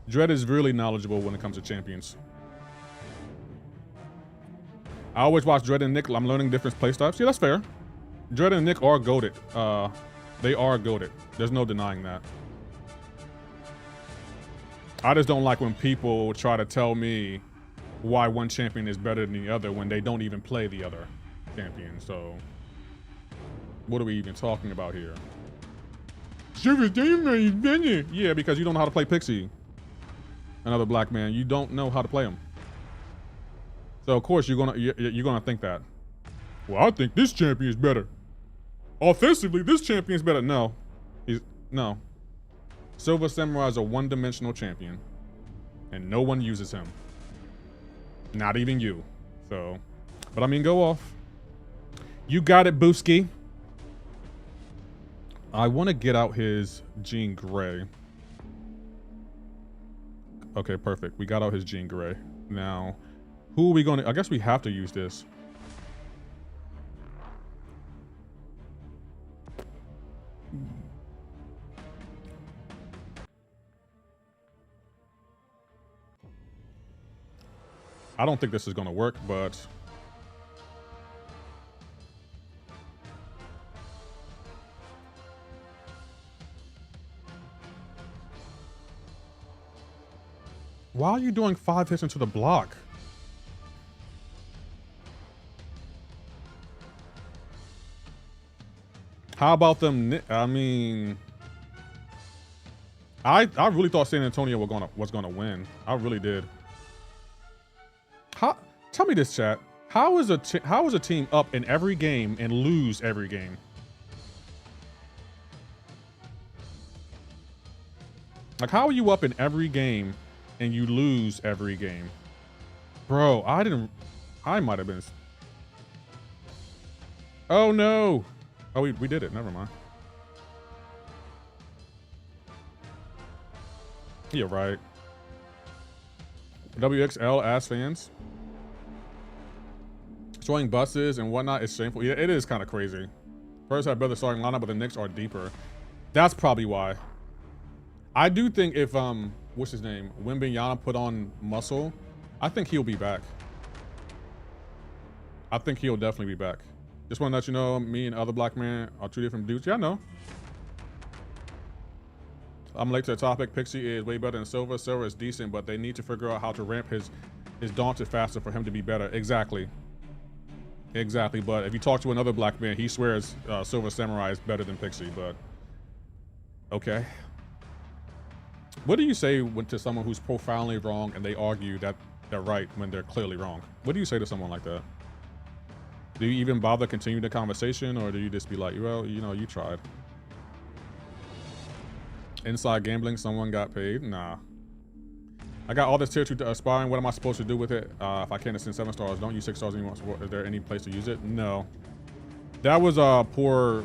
Dredd is really knowledgeable when it comes to champions. I always watch Dread and Nick. I'm learning different play styles. Yeah, that's fair. Dread and Nick are goated. They are goated. There's no denying that. I just don't like when people try to tell me why one champion is better than the other when they don't even play the other champion. So, what are we even talking about here? Yeah, because you don't know how to play Pixie. Another black man, you don't know how to play him. So of course you're gonna think that. Well, I think this champion is better. Offensively, this champion is better. No, no. Silver Samurai is a one-dimensional champion, and no one uses him. Not even you. So, but I mean, go off. You got it, Booski. I want to get out his Jean Grey. Okay, perfect. We got out his Jean Grey. Now, who are we going to... I guess we have to use this. I don't think this is going to work, but... Why are you doing 5 hits into the block? How about them? I mean, I really thought San Antonio was gonna win. I really did. Tell me this, chat. How is a team up in every game and lose every game? Like, how are you up in every game and you lose every game? Bro, I might have been. Oh no. Oh, we did it. Never mind. You're right. WXL ass fans. Showing buses and whatnot is shameful. Yeah, it is kind of crazy. First had better starting lineup, but the Knicks are deeper. That's probably why. I do think if what's his name, Wembanyama put on muscle, I think he'll be back. I think he'll definitely be back. Just want to let you know, me and other black man are 2 different dudes. Yeah, I know. I'm late to the topic. Pixie is way better than Silver. Silver is decent, but they need to figure out how to ramp his Daunted faster for him to be better. Exactly. Exactly. But if you talk to another black man, he swears Silver Samurai is better than Pixie. But okay. What do you say to someone who's profoundly wrong and they argue that they're right when they're clearly wrong? What do you say to someone like that? Do you even bother continuing the conversation, or do you just be like, well, you know, you tried? Inside gambling, someone got paid? Nah. I got all this tier 2 aspiring. What am I supposed to do with it? If I can't ascend 7 stars, don't use 6 stars anymore. Is there any place to use it? No. That was a poor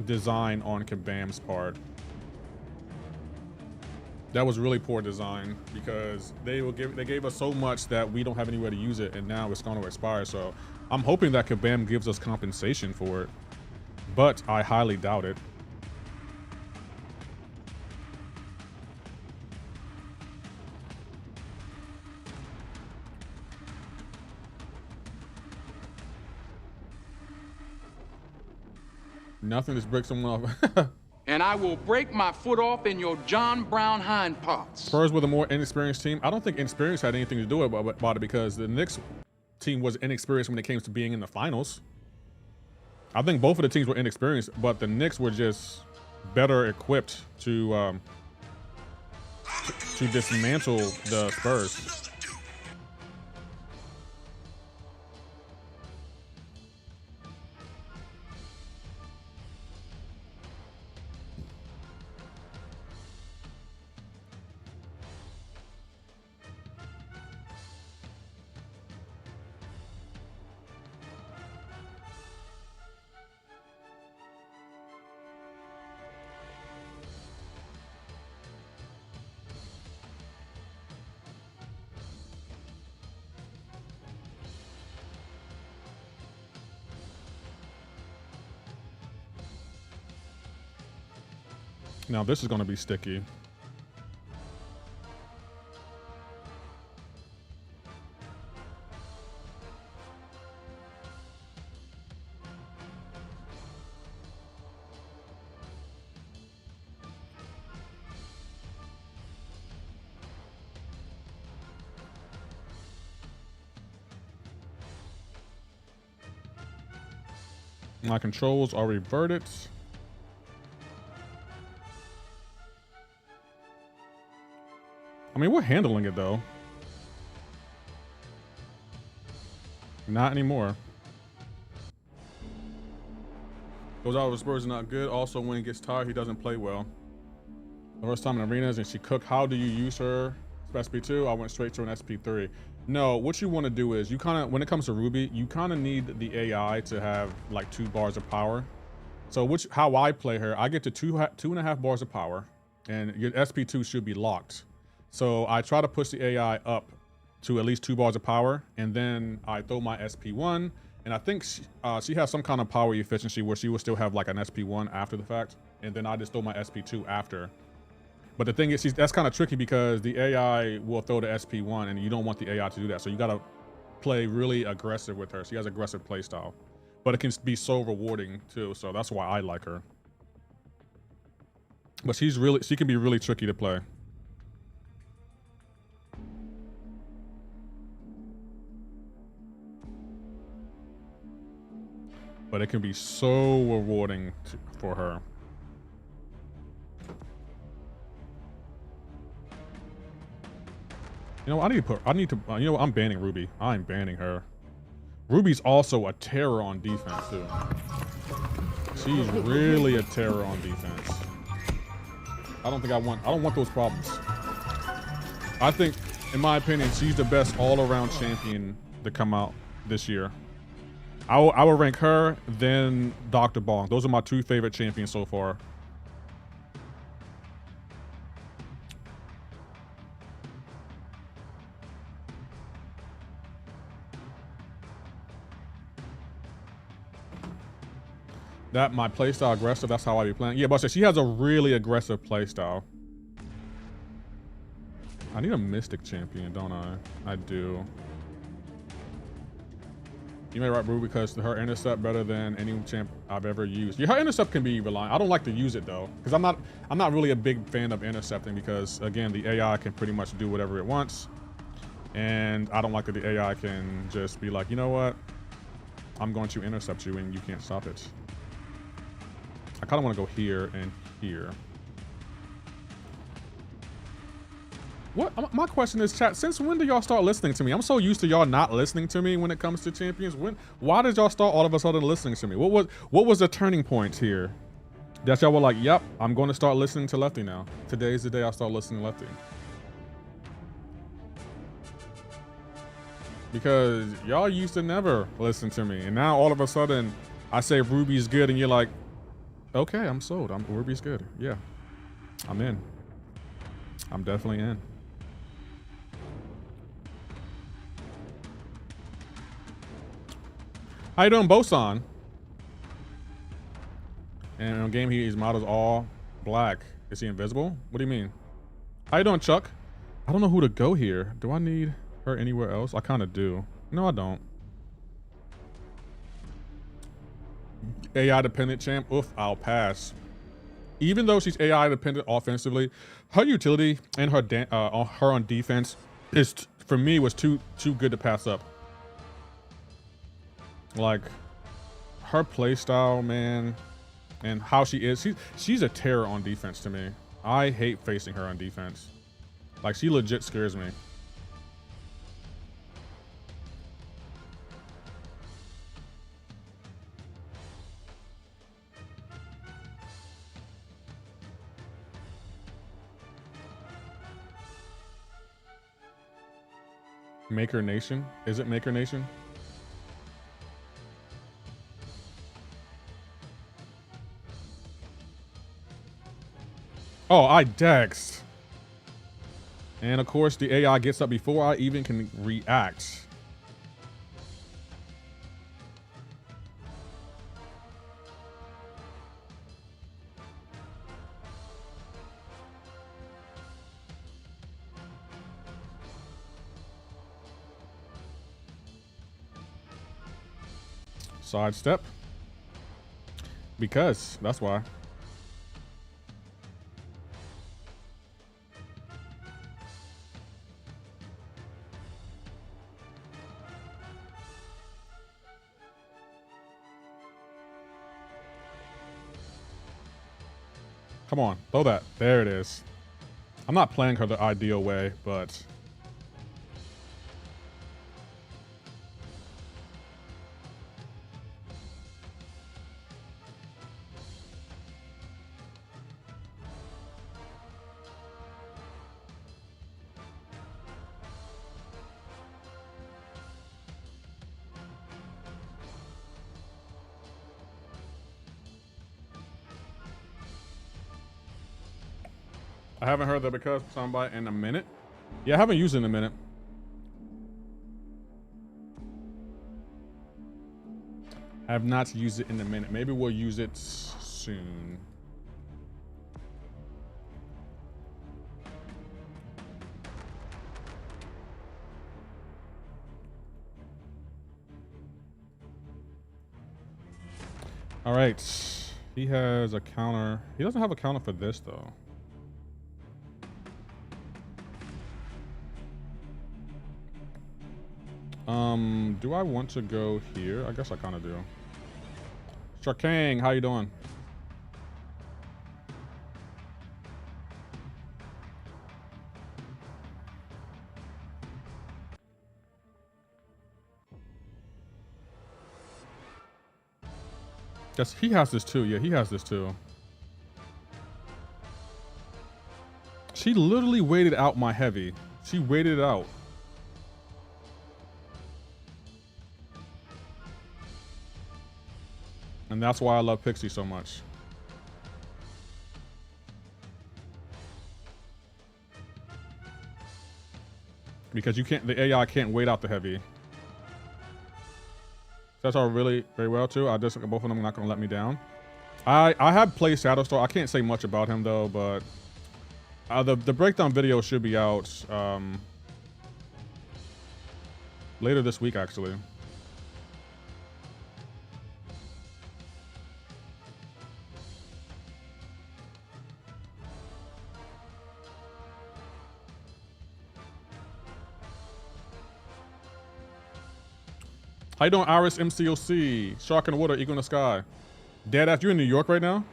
design on Kabam's part. That was really poor design because they gave us so much that we don't have anywhere to use it, and now it's going to expire. So I'm hoping that Kabam gives us compensation for it, but I highly doubt it. Nothing, just break someone off. And I will break my foot off in your John Brown hind parts. Spurs with a more inexperienced team. I don't think inexperience had anything to do about it because the Knicks team was inexperienced when it came to being in the finals. I think both of the teams were inexperienced, but the Knicks were just better equipped to dismantle the Spurs. Now this is going to be sticky. My controls are reverted. I mean, we're handling it though. Not anymore. Goes out with Spurs is not good. Also, when he gets tired, he doesn't play well. The first time in arenas and she cooked. How do you use her? SP2, I went straight to an SP3. No, what you want to do is you kind of, when it comes to Ruby, you kind of need the AI to have like 2 bars of power. So how I play her, I get to 2.5 bars of power, and your SP2 should be locked. So I try to push the AI up to at least 2 bars of power, and then I throw my SP1, and I think she has some kind of power efficiency where she will still have like an SP1 after the fact, and then I just throw my SP2 after. But the thing is, that's kind of tricky because the AI will throw the SP1, and you don't want the AI to do that. So you gotta play really aggressive with her. She has aggressive play style, but it can be so rewarding too. So that's why I like her. But she can be really tricky to play. But it can be so rewarding for her. You know, you know what, I'm banning Ruby. I'm banning her. Ruby's also a terror on defense too. She's really a terror on defense. I don't want those problems. I think, in my opinion, she's the best all-around champion to come out this year. I will rank her, then Dr. Bong. Those are my 2 favorite champions so far. That my playstyle aggressive, that's how I be playing. Yeah, but she has a really aggressive playstyle. I need a Mystic champion, don't I? I do. You may write Ruby because her intercept better than any champ I've ever used. Yeah, her intercept can be reliant. I don't like to use it though, because I'm not really a big fan of intercepting because again, the AI can pretty much do whatever it wants. And I don't like that the AI can just be like, you know what? I'm going to intercept you and you can't stop it. I kind of want to go here and here. What? My question is, chat, since when do y'all start listening to me? I'm so used to y'all not listening to me when it comes to champions. Why did y'all start all of a sudden listening to me? What was the turning point here? That y'all were like, yep, I'm going to start listening to Lefty now. Today's the day I start listening to Lefty. Because y'all used to never listen to me. And now all of a sudden I say Ruby's good and you're like, okay, I'm sold. Ruby's good. Yeah, I'm in. I'm definitely in. How you doing, Boson? And in a game his model's all black. Is he invisible? What do you mean? How you doing, Chuck? I don't know who to go here. Do I need her anywhere else? I kind of do. No, I don't. AI dependent champ. Oof, I'll pass. Even though she's AI dependent offensively, her utility and her on defense is for me was too good to pass up. Like her play style, man, and how she is. She's a terror on defense to me. I hate facing her on defense. Like she legit scares me. Maker Nation? Is it Maker Nation? Oh, I dexed. And of course the AI gets up before I even can react. Sidestep. Because that's why. Come on, throw that. There it is. I'm not playing her the ideal way, but... I haven't heard that because somebody in a minute. Yeah, I haven't used it in a minute. I have not used it in a minute. Maybe we'll use it soon. All right. He has a counter. He doesn't have a counter for this though. Do I want to go here? I guess I kind of do. Sharkang, how you doing? Yes, he has this too. Yeah, he has this too. She literally waited out my heavy. She waited it out. And that's why I love Pixie so much. Because you can't, the AI can't wait out the heavy. That's all really very well too. I just, both of them are not gonna let me down. I have played Shadowstar. I can't say much about him though, but the breakdown video should be out later this week actually. How you doing, Iris MCoC? Shark in the water, eagle in the sky. Deadass, you in New York right now?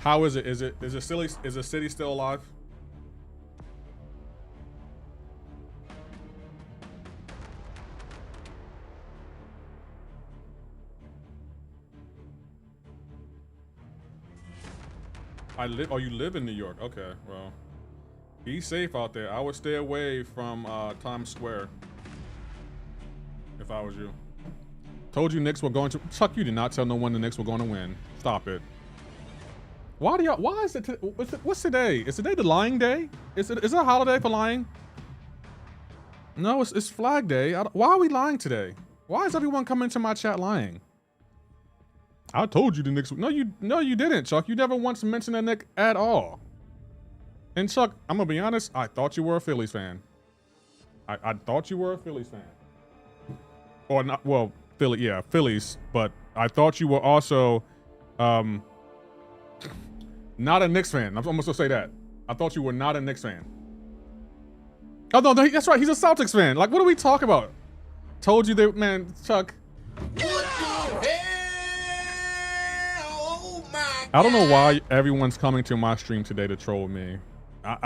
How is it? Is it silly? Is the city still alive? Oh, you live in New York. Okay, well. Be safe out there. I would stay away from Times Square if I was you. Told you Knicks were going to. Chuck, you did not tell no one the Knicks were going to win. Stop it. Why do y'all? Why is it? What's today? Is today the lying day? Is it a holiday for lying? No, it's Flag Day. Why are we lying today? Why is everyone coming to my chat lying? I told you the Knicks. No, you didn't, Chuck. You never once mentioned a Knick at all. And Chuck, I'm gonna be honest, I thought you were a Phillies fan. I thought you were a Phillies fan. Or not, well, Phillies, but I thought you were also not a Knicks fan. I'm almost gonna say that. I thought you were not a Knicks fan. Oh no, that's right, he's a Celtics fan. Like, what are we talking about? Told you that, man, Chuck. What the hell? Oh my God. I don't know why everyone's coming to my stream today to troll me.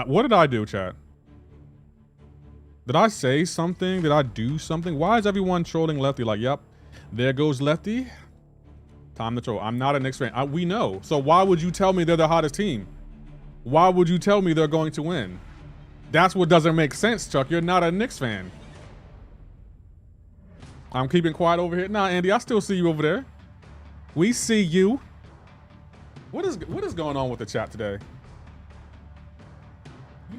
What did I do, chat? Did I say something? Did I do something? Why is everyone trolling Lefty? Like, yep, there goes Lefty. Time to troll. I'm not a Knicks fan. We know. So why would you tell me they're the hottest team? Why would you tell me they're going to win? That's what doesn't make sense, Chuck. You're not a Knicks fan. I'm keeping quiet over here. Nah, Andy, I still see you over there. We see you. What is going on with the chat today?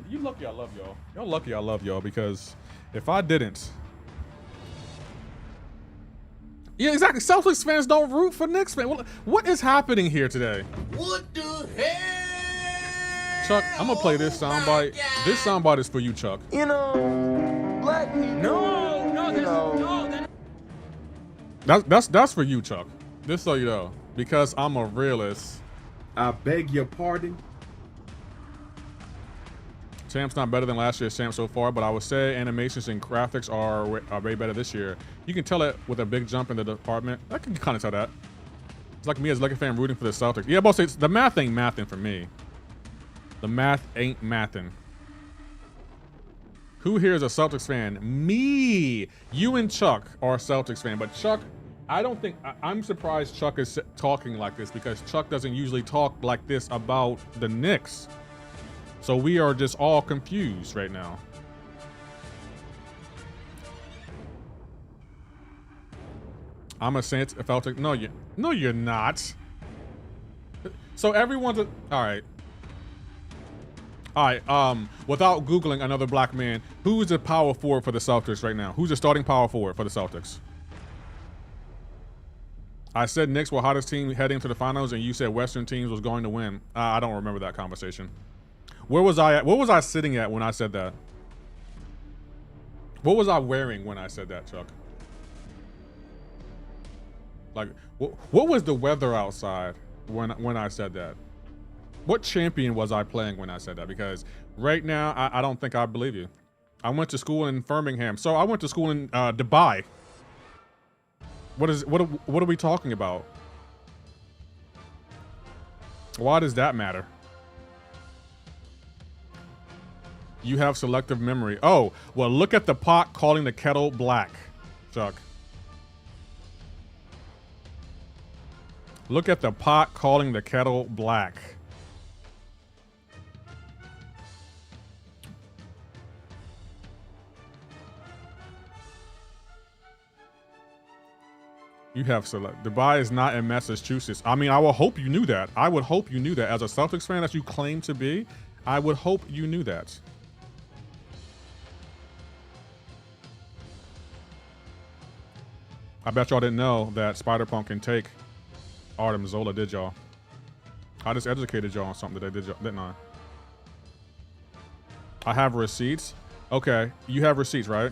You lucky I love y'all. Y'all lucky I love y'all, because if I didn't. Yeah, exactly. Celtics fans don't root for Knicks fans. What is happening here today? What the hell? Chuck, I'm gonna play this soundbite. This soundbite is for you, Chuck. You know, black people. That's for you, Chuck. Just so you know, because I'm a realist. I beg your pardon. Champ's not better than last year's champ so far, but I would say animations and graphics are way better this year. You can tell it with a big jump in the department. I can kind of tell that. It's like me as a Lakers fan rooting for the Celtics. Yeah, both the math ain't mathing for me. The math ain't mathing. Who here is a Celtics fan? Me. You and Chuck are a Celtics fan, but Chuck, I don't think, I'm surprised Chuck is talking like this because Chuck doesn't usually talk like this about the Knicks. So we are just all confused right now. I'm a Celtic. No, you're not. So everyone's all right. All right. Without Googling another black man, who's the power forward for the Celtics right now? Who's the starting power forward for the Celtics? I said Knicks were hottest team heading to the finals, and you said Western teams was going to win. I don't remember that conversation. Where was I at? What was I sitting at when I said that? What was I wearing when I said that, Chuck? Like, what was the weather outside when I said that? What champion was I playing when I said that? Because right now, I don't think I believe you. I went to school in Birmingham. So I went to school in Dubai. What are we talking about? Why does that matter? You have selective memory. Oh, well, look at the pot calling the kettle black, Chuck. Look at the pot calling the kettle black. You have select. Dubai is not in Massachusetts. I mean, I will hope you knew that. I would hope you knew that. As a Celtics fan that you claim to be, I would hope you knew that. I bet y'all didn't know that Spider-Punk can take Artem Zola, did y'all? I just educated y'all on something today, didn't I? I have receipts. Okay, you have receipts, right?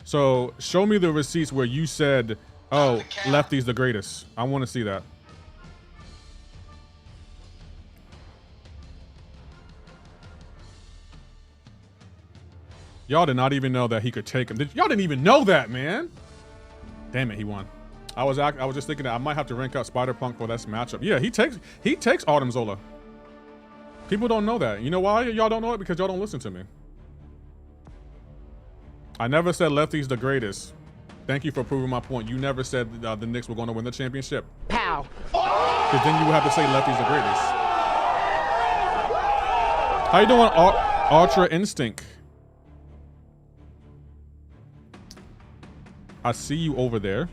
So show me the receipts where you said, oh, Lefty's the greatest. I want to see that. Y'all did not even know that he could take him. Y'all didn't even know that, man. Damn it, he won. I was just thinking that I might have to rank out Spider-Punk for this matchup. Yeah, he takes Artem Zola. People don't know that. You know why y'all don't know it? Because y'all don't listen to me. I never said Lefty's the greatest. Thank you for proving my point. You never said the Knicks were going to win the championship. Pow. Because then you would have to say Lefty's the greatest. How you doing, Ultra Instinct? I see you over there.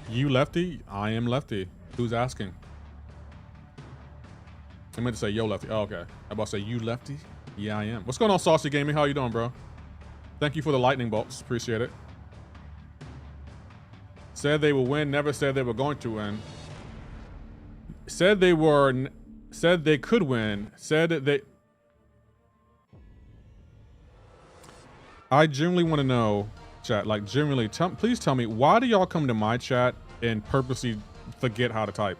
You Lefty? I am Lefty. Who's asking? I meant to say yo Lefty. Oh, okay. I'm about to say you Lefty? Yeah, I am. What's going on, Saucy Gaming? How you doing, bro? Thank you for the lightning bolts. Appreciate it. Said they will win. Never said they were going to win. Said they could win. Said they. I genuinely want to know, chat. Like, genuinely, please tell me, why do y'all come to my chat and purposely forget how to type?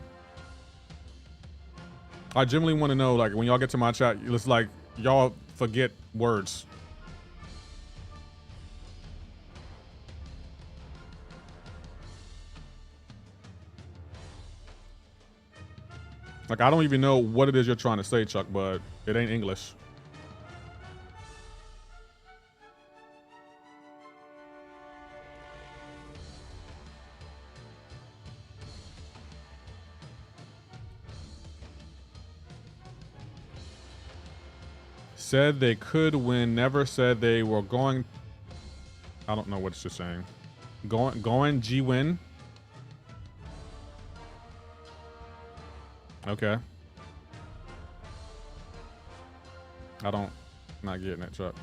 I genuinely want to know, like, when y'all get to my chat, it's like y'all forget words. Like, I don't even know what it is you're trying to say, Chuck, but it ain't English. Said they could win, never said they were going. I don't know what it's just saying. Going G win. Okay. Not getting it, Chuck.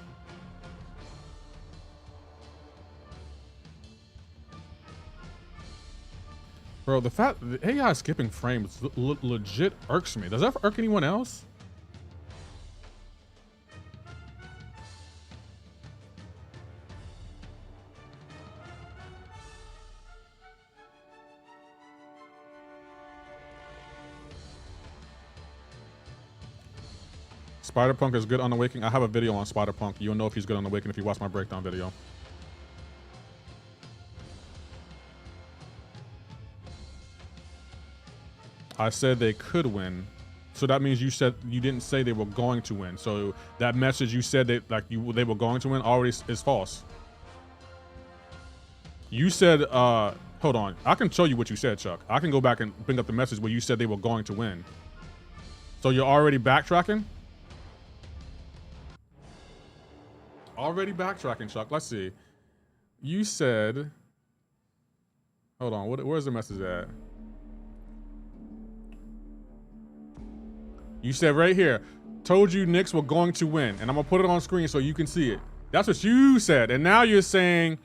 Bro, the fact the AI skipping frames legit irks me. Does that irk anyone else? Spider-Punk is good on Awakening. I have a video on Spider-Punk. You'll know if he's good on Awakening if you watch my breakdown video. I said they could win. So that means you said you didn't say they were going to win. So that message you said they were going to win already is false. You said hold on. I can show you what you said, Chuck. I can go back and bring up the message where you said they were going to win. So you're already backtracking? Already backtracking, Chuck. Let's see. You said, hold on, where's the message at? You said right here, told you Knicks were going to win. And I'm gonna put it on screen so you can see it. That's what you said. And now you're saying,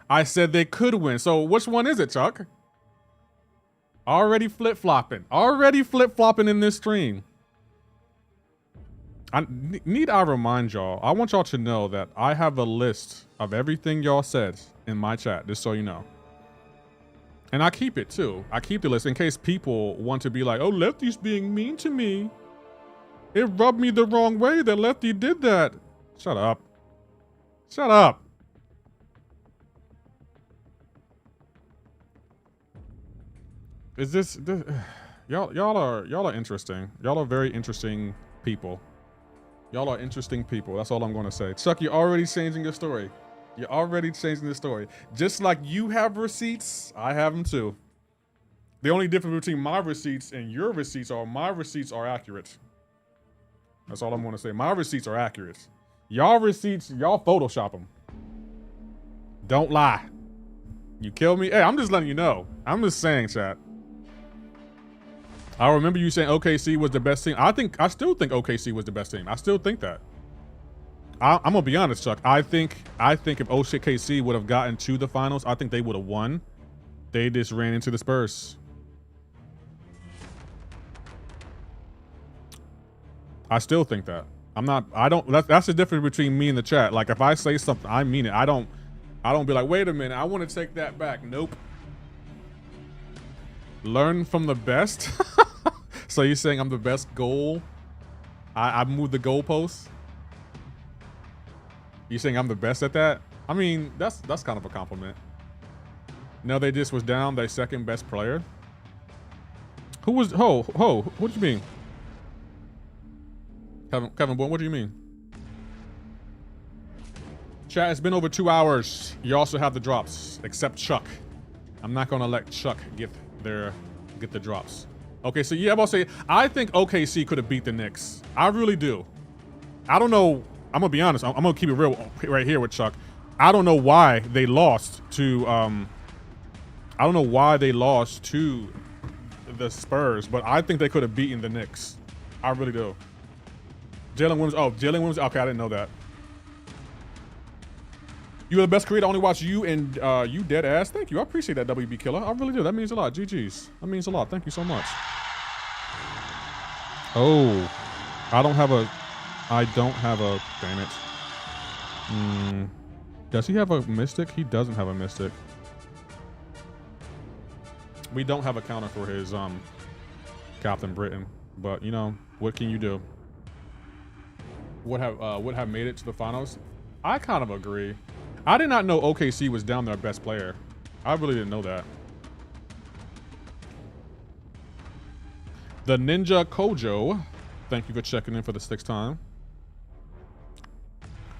I said they could win. So which one is it, Chuck? Already flip-flopping. Already flip-flopping in this stream. I remind y'all, I want y'all to know that I have a list of everything y'all said in my chat, just so you know. And I keep it too. I keep the list in case people want to be like, oh, Lefty's being mean to me. It rubbed me the wrong way that Lefty did that. Shut up. Shut up. Is this y'all are interesting. Y'all are very interesting people. Y'all are interesting people. That's all I'm going to say. Chuck, you're already changing your story. You're already changing the story. Just like you have receipts, I have them too. The only difference between my receipts and your receipts are my receipts are accurate. That's all I'm going to say. My receipts are accurate. Y'all receipts, y'all Photoshop them. Don't lie. You kill me? Hey, I'm just letting you know. I'm just saying, chat. I remember you saying OKC was the best team. I still think OKC was the best team. I still think that. I'm gonna be honest, Chuck. I think if OKC would have gotten to the finals, I think they would have won. They just ran into the Spurs. I still think that. That's the difference between me and the chat. Like if I say something, I mean it. I don't be like, wait a minute, I want to take that back. Nope. Learn from the best. So you're saying I'm the best goal? I moved the goalposts? You saying I'm the best at that? I mean, that's kind of a compliment. No, they just was down their second best player. Who was what do you mean? Kevin Boy, what do you mean? Chat, it's been over 2 hours. You also have the drops, except Chuck. I'm not gonna let Chuck get the drops. Okay, so yeah, I'm gonna say I think OKC could have beat the Knicks. I really do. I don't know. I'm gonna be honest. I'm gonna keep it real right here with Chuck. I don't know why they lost to. I don't know why they lost to the Spurs, but I think they could have beaten the Knicks. I really do. Jalen Williams. Oh, Jalen Williams. Okay, I didn't know that. You are the best creator. I only watch you and you dead ass. Thank you. I appreciate that, WB Killer. I really do. That means a lot. GG's. That means a lot. Thank you so much. Oh, I don't have a. Damn it. Does he have a mystic? He doesn't have a mystic. We don't have a counter for his Captain Britain, but you know what can you do? Would have made it to the finals. I kind of agree. I did not know OKC was down their best player. I really didn't know that. The Ninja Kojo, thank you for checking in for the 6th time.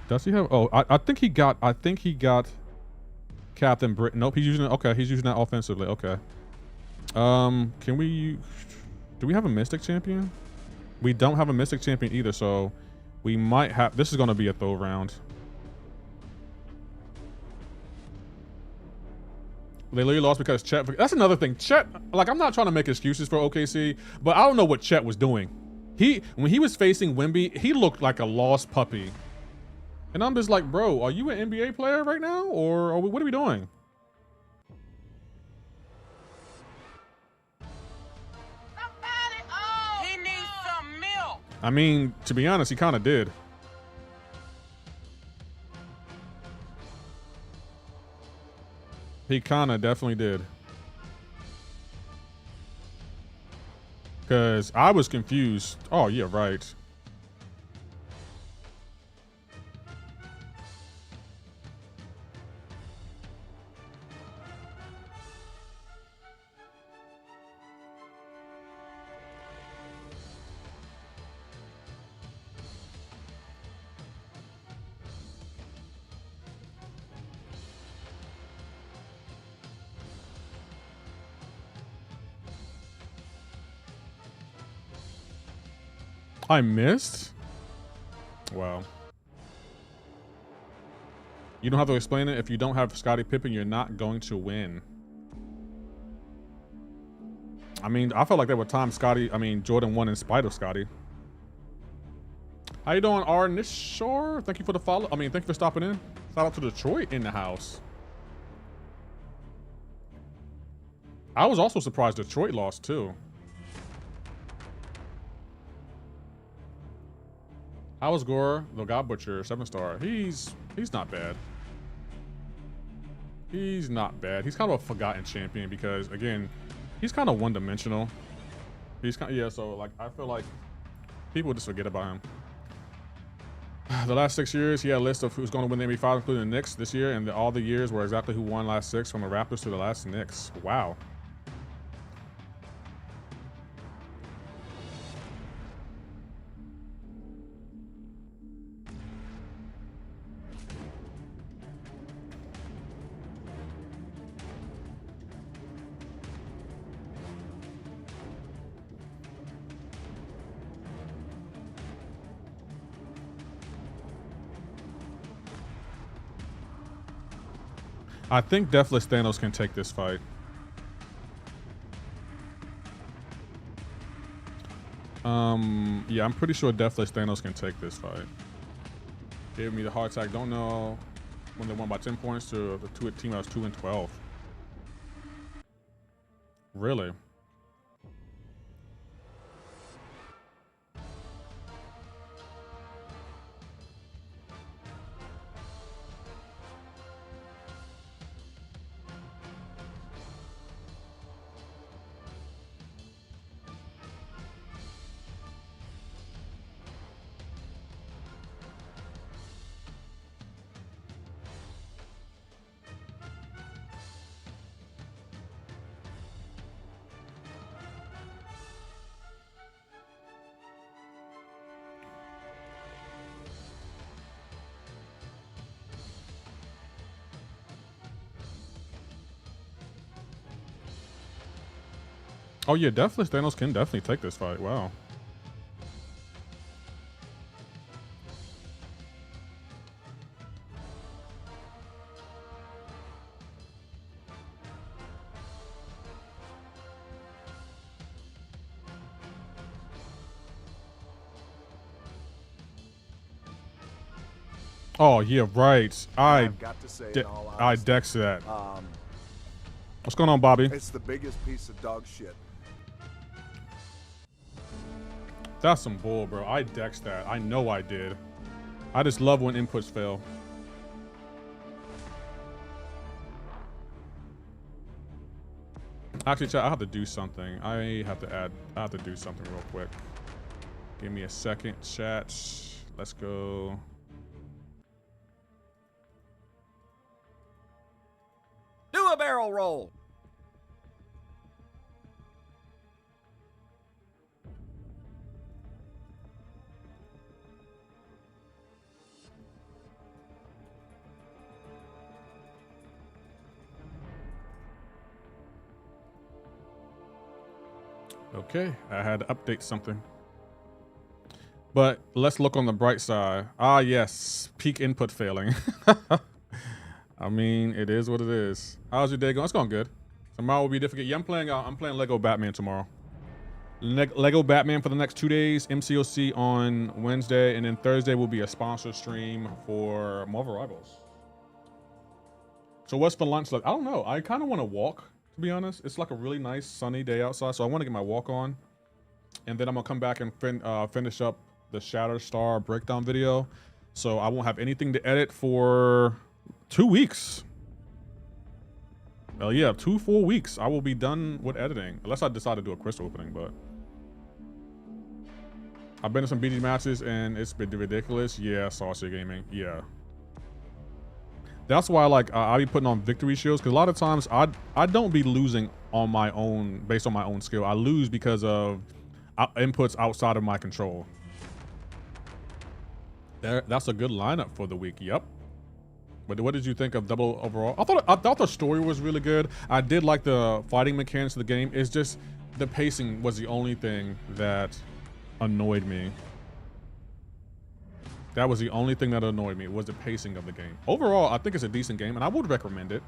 Does he have? Oh, I think he got Captain Britain. Nope, he's using it. Okay, he's using that offensively. Okay. Do we have a Mystic champion? We don't have a Mystic champion either, so we might have. This is going to be a throw round. They literally lost because Chet. That's another thing. Chet, like, I'm not trying to make excuses for OKC, but I don't know what Chet was doing. When he was facing Wemby, he looked like a lost puppy. And I'm just like, bro, are you an NBA player right now? Or what are we doing? He needs some milk. I mean, to be honest, he kind of did. He kind of definitely did. Because I was confused. Oh, yeah, right. I missed? Wow. You don't have to explain it. If you don't have Scottie Pippen, you're not going to win. I mean, I felt like there were times Jordan won in spite of Scottie. How you doing, R. Nishore? Thank you for the follow. Thank you for stopping in. Shout out to Detroit in the house. I was also surprised Detroit lost too. How was Gore? The God Butcher, 7-star. He's not bad. He's not bad. He's kind of a forgotten champion because, again, he's kind of one-dimensional. He's kind of, yeah, so like I feel like people just forget about him. The last 6 years, he had a list of who's going to win the NBA Finals, including the Knicks this year, and all the years were exactly who won last 6, from the Raptors to the last Knicks. Wow. I think Deathless Thanos can take this fight. Yeah, I'm pretty sure Deathless Thanos can take this fight. Gave me the heart attack. Don't know when they won by 10 points to the team that was 2-12. Really? Oh yeah, Deathless Thanos can definitely take this fight. Wow. Oh yeah, right. I dex that. What's going on, Bobby? It's the biggest piece of dog shit. That's some bull, bro. I dexed that. I know I did. I just love when inputs fail. Actually, chat, I have to do something. I have to do something real quick. Give me a second, chat. Let's go. Do a barrel roll. Okay, I had to update something. But let's look on the bright side. Ah, yes, peak input failing. I mean, it is what it is. How's your day going? It's going good. Tomorrow will be difficult. Yeah, I'm playing Lego Batman tomorrow. Lego Batman for the next 2 days. MCoC on Wednesday, and then Thursday will be a sponsor stream for Marvel Rivals. So what's for lunch? Like, I don't know. I kind of want to walk, to be honest. It's like a really nice sunny day outside, so I want to get my walk on, and then I'm gonna come back and finish up the Shatterstar breakdown video. So I won't have anything to edit for 2 weeks. Well, yeah, 2 full weeks. I will be done with editing, unless I decide to do a crystal opening. But I've been to some BG matches and it's been ridiculous. Yeah, Saucer Gaming. Yeah. That's why, like, I be putting on victory shields, because a lot of times I don't be losing on my own, based on my own skill. I lose because of inputs outside of my control. That's a good lineup for the week. Yep. But what did you think of double overall? I thought the story was really good. I did like the fighting mechanics of the game. It's just the pacing was the only thing that annoyed me. That was the only thing that annoyed me, was the pacing of the game. Overall, I think it's a decent game, and I would recommend it.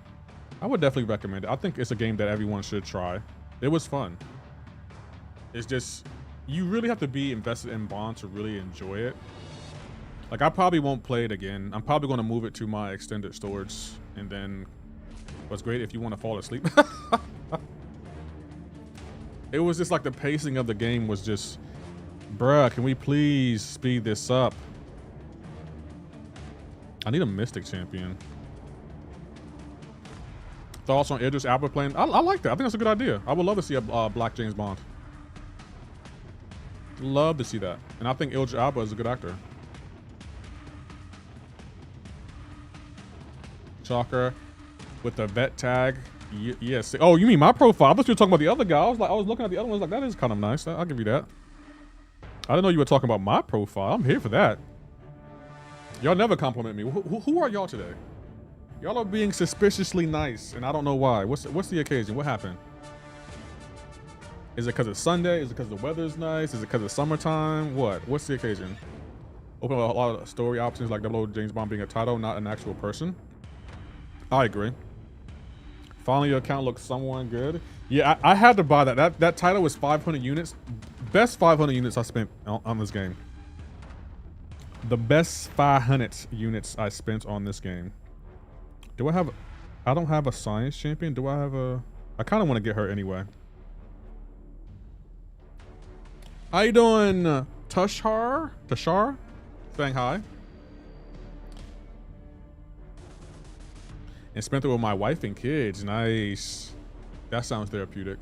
I would definitely recommend it. I think it's a game that everyone should try. It was fun. It's just, you really have to be invested in Bond to really enjoy it. Like, I probably won't play it again. I'm probably going to move it to my extended storage, and then what's great if you want to fall asleep. It was just like the pacing of the game was just, bruh, can we please speed this up? I need a Mystic champion. Thoughts on Idris Elba playing? I like that. I think that's a good idea. I would love to see a Black James Bond. Love to see that. And I think Idris Elba is a good actor. Chalker with the vet tag. Yes. Oh, you mean my profile? I thought you were talking about the other guy. I was looking at the other ones like, that is kind of nice. I'll give you that. I didn't know you were talking about my profile. I'm here for that. Y'all never compliment me. Who are y'all today? Y'all are being suspiciously nice, and I don't know why. What's the occasion? What happened? Is it because it's Sunday? Is it because the weather's nice? Is it because it's summertime? What? What's the occasion? Open a lot of story options like 00 James Bond being a title, not an actual person. I agree. Finally, your account looks somewhat good. Yeah, I had to buy that. That title was 500 units. Best 500 units I spent on this game. The best 500 units I spent on this game. Do I have... I don't have a science champion. Do I have a... I kind of want to get her anyway. How you doing, Tashar? Saying hi. And spent it with my wife and kids. Nice. That sounds therapeutic.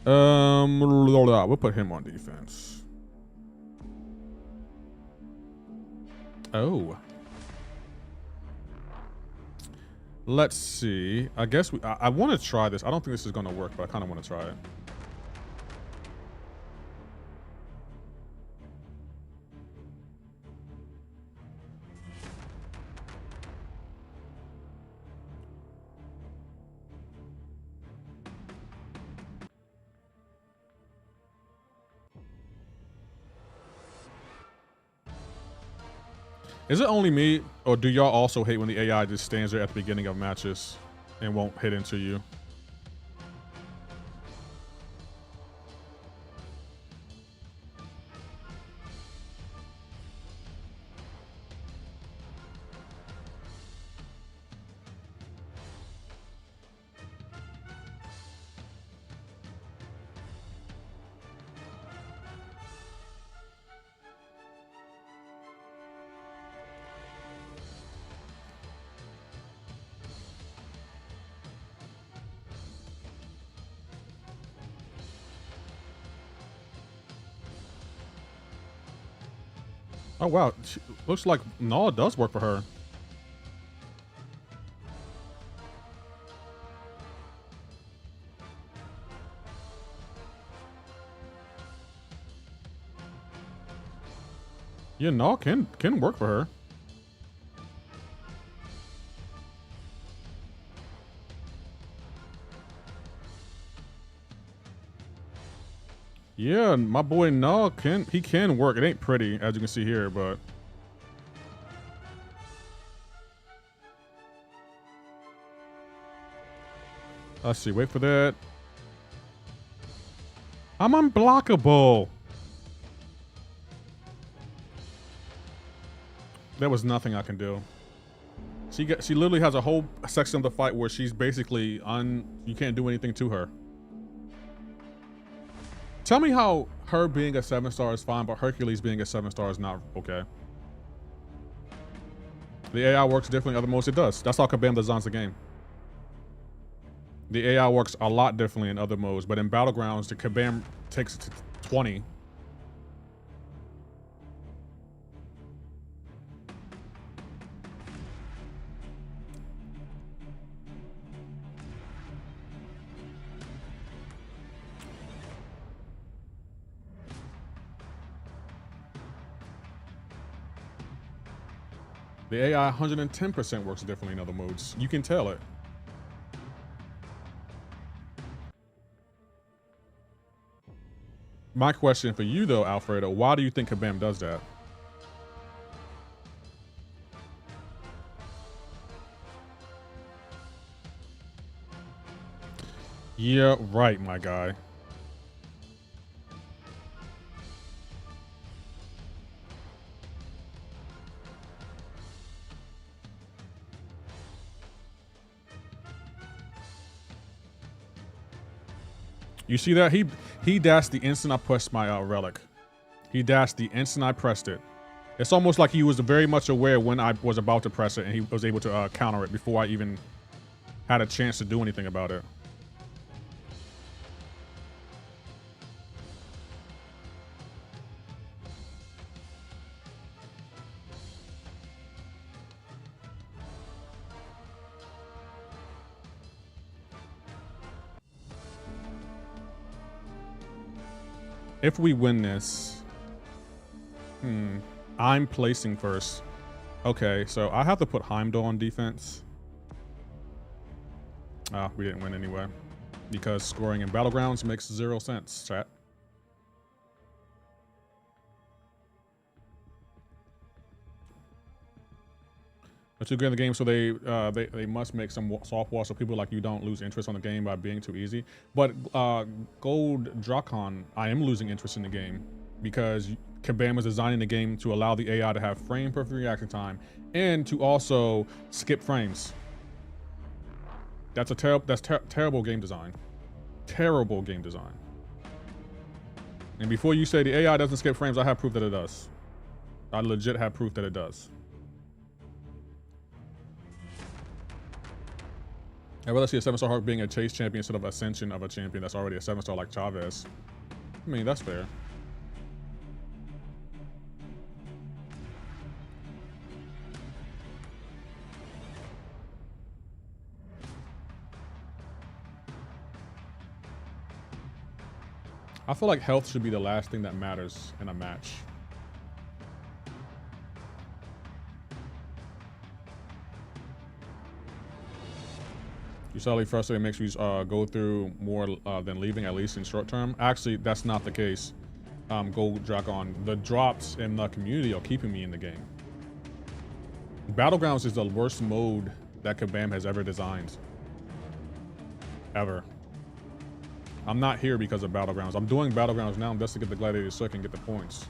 We'll put him on defense. Oh. Let's see. I guess I want to try this. I don't think this is going to work, but I kind of want to try it. Is it only me, or do y'all also hate when the AI just stands there at the beginning of matches and won't hit into you? Oh wow, looks like Null does work for her. Yeah, Null can work for her. Yeah, my boy Null can work. It ain't pretty, as you can see here, but let's see. Wait for that. I'm unblockable. There was nothing I can do. She literally has a whole section of the fight where she's basically you can't do anything to her. Tell me how her being a 7-star is fine, but Hercules being a 7-star is not okay. The AI works differently in other modes. It does. That's how Kabam designs the game. The AI works a lot differently in other modes, but in Battlegrounds, the Kabam takes it to 20. The AI 110% works differently in other modes. You can tell it. My question for you though, Alfredo, why do you think Kabam does that? Yeah, right, my guy. You see that? He dashed the instant I pressed my relic. He dashed the instant I pressed it. It's almost like he was very much aware when I was about to press it, and he was able to counter it before I even had a chance to do anything about it. If we win this, I'm placing first. Okay, so I have to put Heimdall on defense. We didn't win anyway, because scoring in Battlegrounds makes 0 sense, chat. But too good in the game, so they must make some software so people like you don't lose interest on the game by being too easy. But Gold Drakon, I am losing interest in the game because Kabam is designing the game to allow the AI to have frame perfect reaction time and to also skip frames. That's a terrible game design. Terrible game design. And before you say the AI doesn't skip frames, I have proof that it does. I legit have proof that it does. I'd rather see a 7-star Hulk being a chase champion instead of ascension of a champion that's already a 7-star like Chavez. I mean, that's fair. I feel like health should be the last thing that matters in a match. You slightly frustrated makes you go through more than leaving, at least in short term. Actually, that's not the case. Gold Dragon. The drops in the community are keeping me in the game. Battlegrounds is the worst mode that Kabam has ever designed. Ever. I'm not here because of Battlegrounds. I'm doing Battlegrounds now just to get the Gladiator so I can get the points.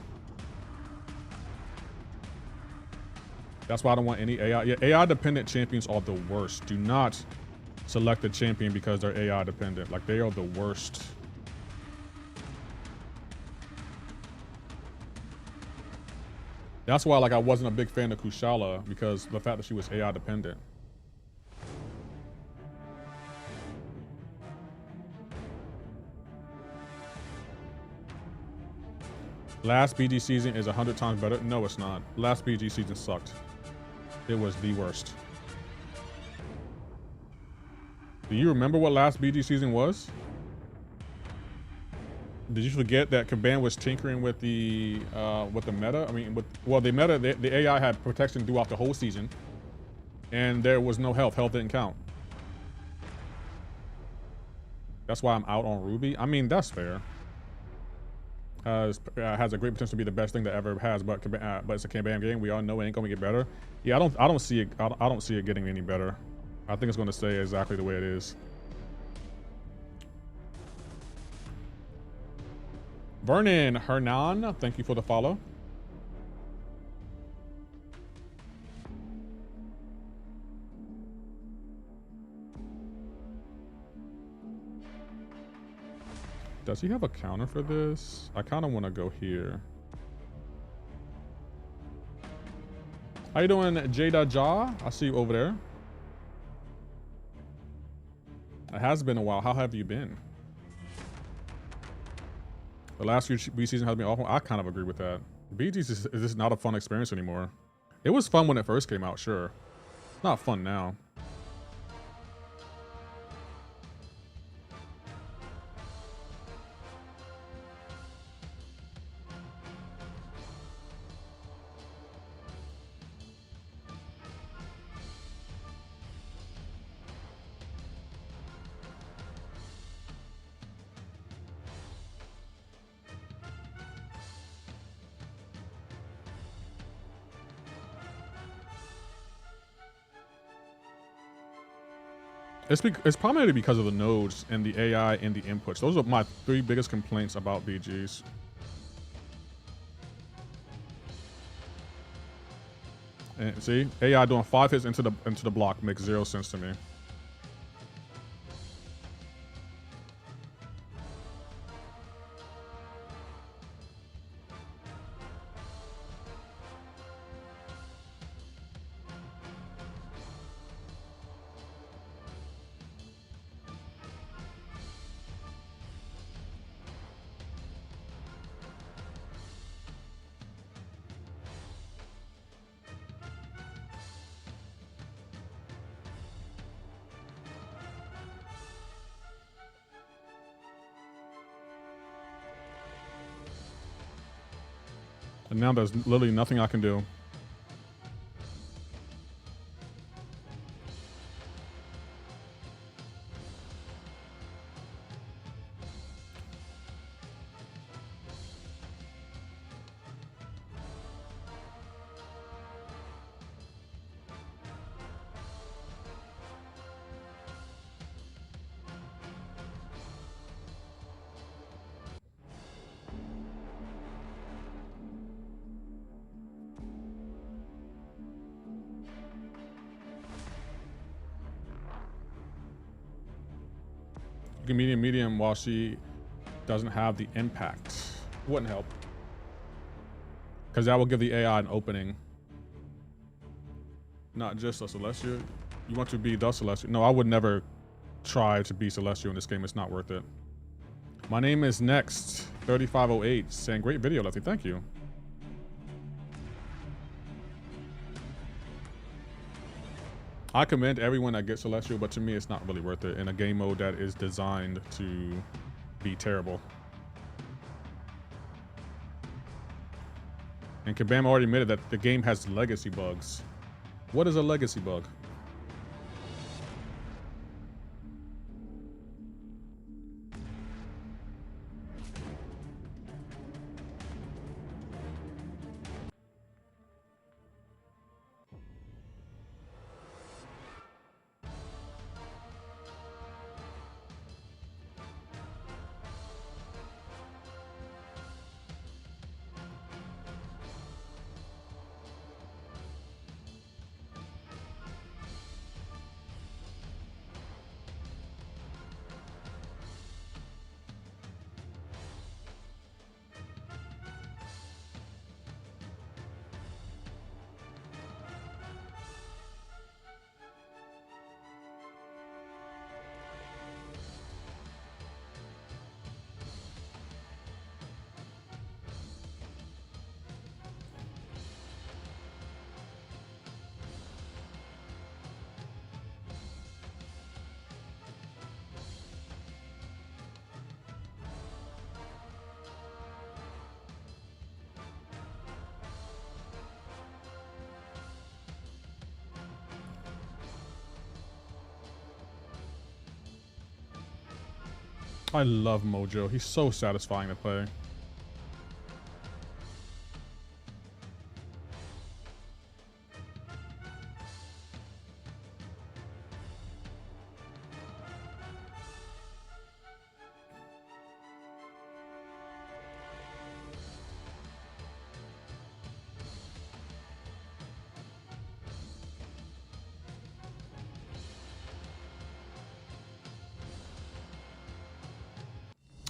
That's why I don't want any AI. Yeah, AI dependent champions are the worst. Do not select a champion because they're AI dependent. Like, they are the worst. That's why, like, I wasn't a big fan of Kushala, because the fact that she was AI dependent. Last BG season is 100 times better. No, it's not. Last BG season sucked. It was the worst. Do you remember what last BG season was? Did you forget that Kabam was tinkering with the meta? I mean, the meta, the AI had protection throughout the whole season, and there was no health. Health didn't count. That's why I'm out on Ruby. I mean, that's fair. Has a great potential to be the best thing that ever has, but it's a Kabam game. We all know it ain't gonna get better. Yeah, I don't see it. I don't see it getting any better. I think it's gonna stay exactly the way it is. Vernon Hernan, thank you for the follow. Does he have a counter for this? I kind of want to go here. How you doing, Jada Ja? I see you over there. It has been a while. How have you been? The last few B season has been awful. I kind of agree with that. BG's is just not a fun experience anymore. It was fun when it first came out, sure. It's not fun now. It's primarily because of the nodes and the AI and the inputs. Those are my 3 biggest complaints about BGs. And see, AI doing 5 hits into the block makes 0 sense to me. And now there's literally nothing I can do. You can medium while she doesn't have the impact. Wouldn't help. Because that will give the AI an opening. Not just a Celestial. You want to be the Celestial. No, I would never try to be Celestial in this game. It's not worth it. My name is Next 3508 saying great video, Lefty. Thank you. I commend everyone that gets Celestial, but to me, it's not really worth it in a game mode that is designed to be terrible. And Kabam already admitted that the game has legacy bugs. What is a legacy bug? I love Mojo. He's so satisfying to play.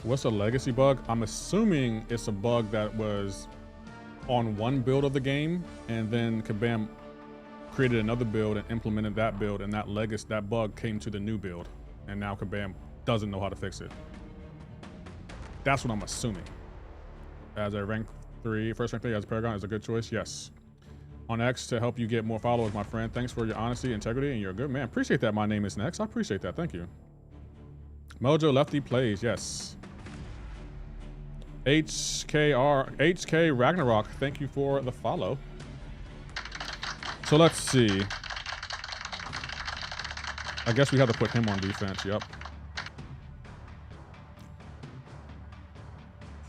What's a legacy bug? I'm assuming it's a bug that was on one build of the game, and then Kabam created another build and implemented that build, and that bug came to the new build, and now Kabam doesn't know how to fix it. That's what I'm assuming. As a first rank 3 as a Paragon is a good choice. Yes. On X to help you get more followers, my friend. Thanks for your honesty, integrity, and you're a good man. Appreciate that. My name is Next. I appreciate that. Thank you. Mojo Lefty plays. Yes. HK Ragnarok, thank you for the follow. So let's see. I guess we have to put him on defense. Yep.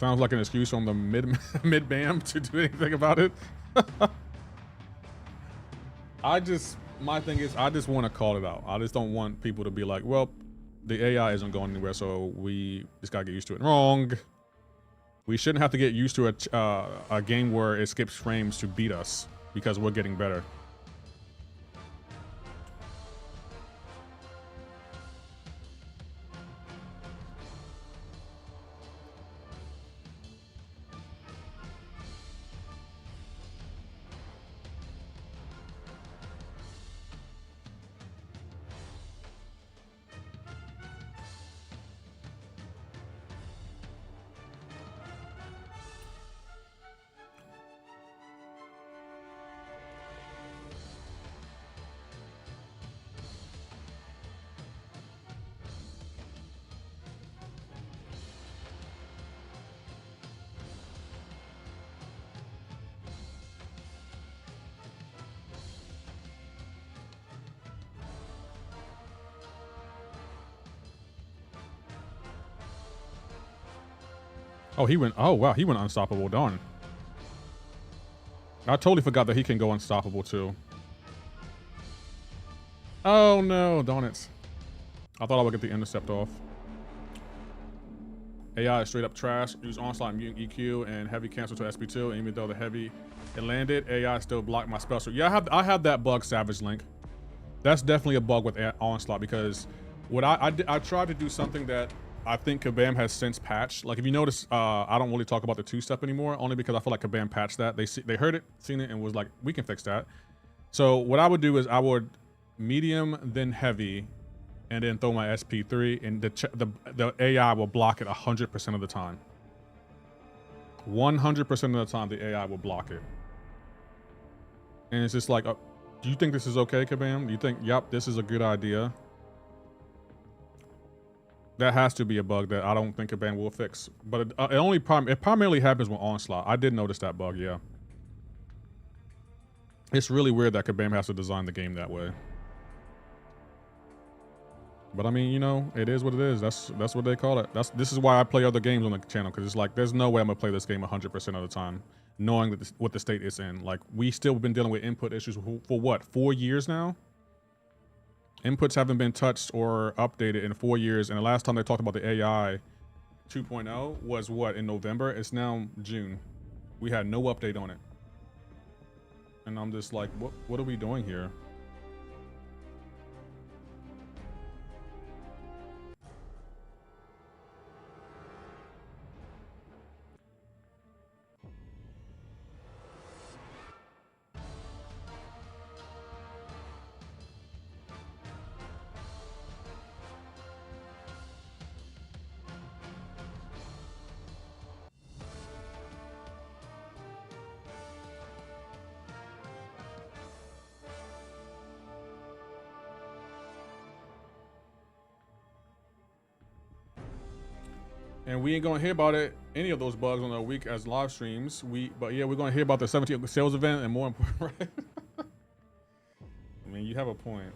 Sounds like an excuse from the mid-bam to do anything about it. my thing is I just want to call it out. I just don't want people to be like, well, the AI isn't going anywhere, so we just gotta get used to it. Wrong. We shouldn't have to get used to a game where it skips frames to beat us because we're getting better. Oh, he went. Oh, wow. He went unstoppable. Darn. I totally forgot that he can go unstoppable too. Oh, no. Darn it. I thought I would get the intercept off. AI is straight up trash. Use onslaught, mutant EQ, and heavy cancel to SP2. And even though the heavy it landed, AI still blocked my spell. So yeah, I have that bug, Savage Link. That's definitely a bug with onslaught because what I tried to do something that I think Kabam has since patched. Like if you notice, I don't really talk about the two-step anymore, only because I feel like Kabam patched that. They heard it, seen it, and was like, we can fix that. So what I would do is I would medium, then heavy, and then throw my SP3, and the AI will block it 100% of the time. 100% of the time, the AI will block it. And it's just like, do you think this is okay, Kabam? Do you think, yep, this is a good idea? That has to be a bug that I don't think Kabam will fix. But it primarily happens with onslaught. I did notice that bug, yeah. It's really weird that Kabam has to design the game that way. But I mean, you know, it is what it is. That's what they call it. This is why I play other games on the channel, because it's like there's no way I'm gonna play this game 100% of the time, knowing that what the state is in. Like we still been dealing with input issues for what, 4 years now? Inputs haven't been touched or updated in 4 years, and the last time they talked about the AI 2.0 was what, in November? It's now June. We had no update on it. And I'm just like, what are we doing here? And we ain't gonna hear about any of those bugs on our week as live streams. But yeah, we're gonna hear about the 17th sales event and more important, right? I mean, you have a point.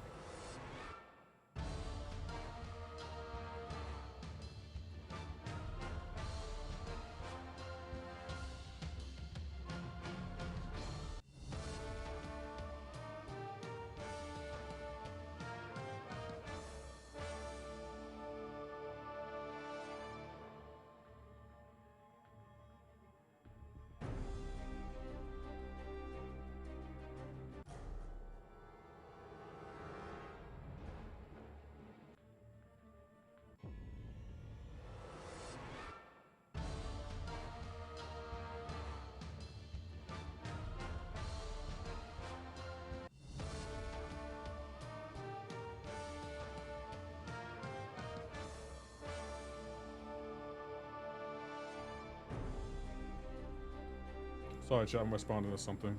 Sorry, chat, I'm responding to something.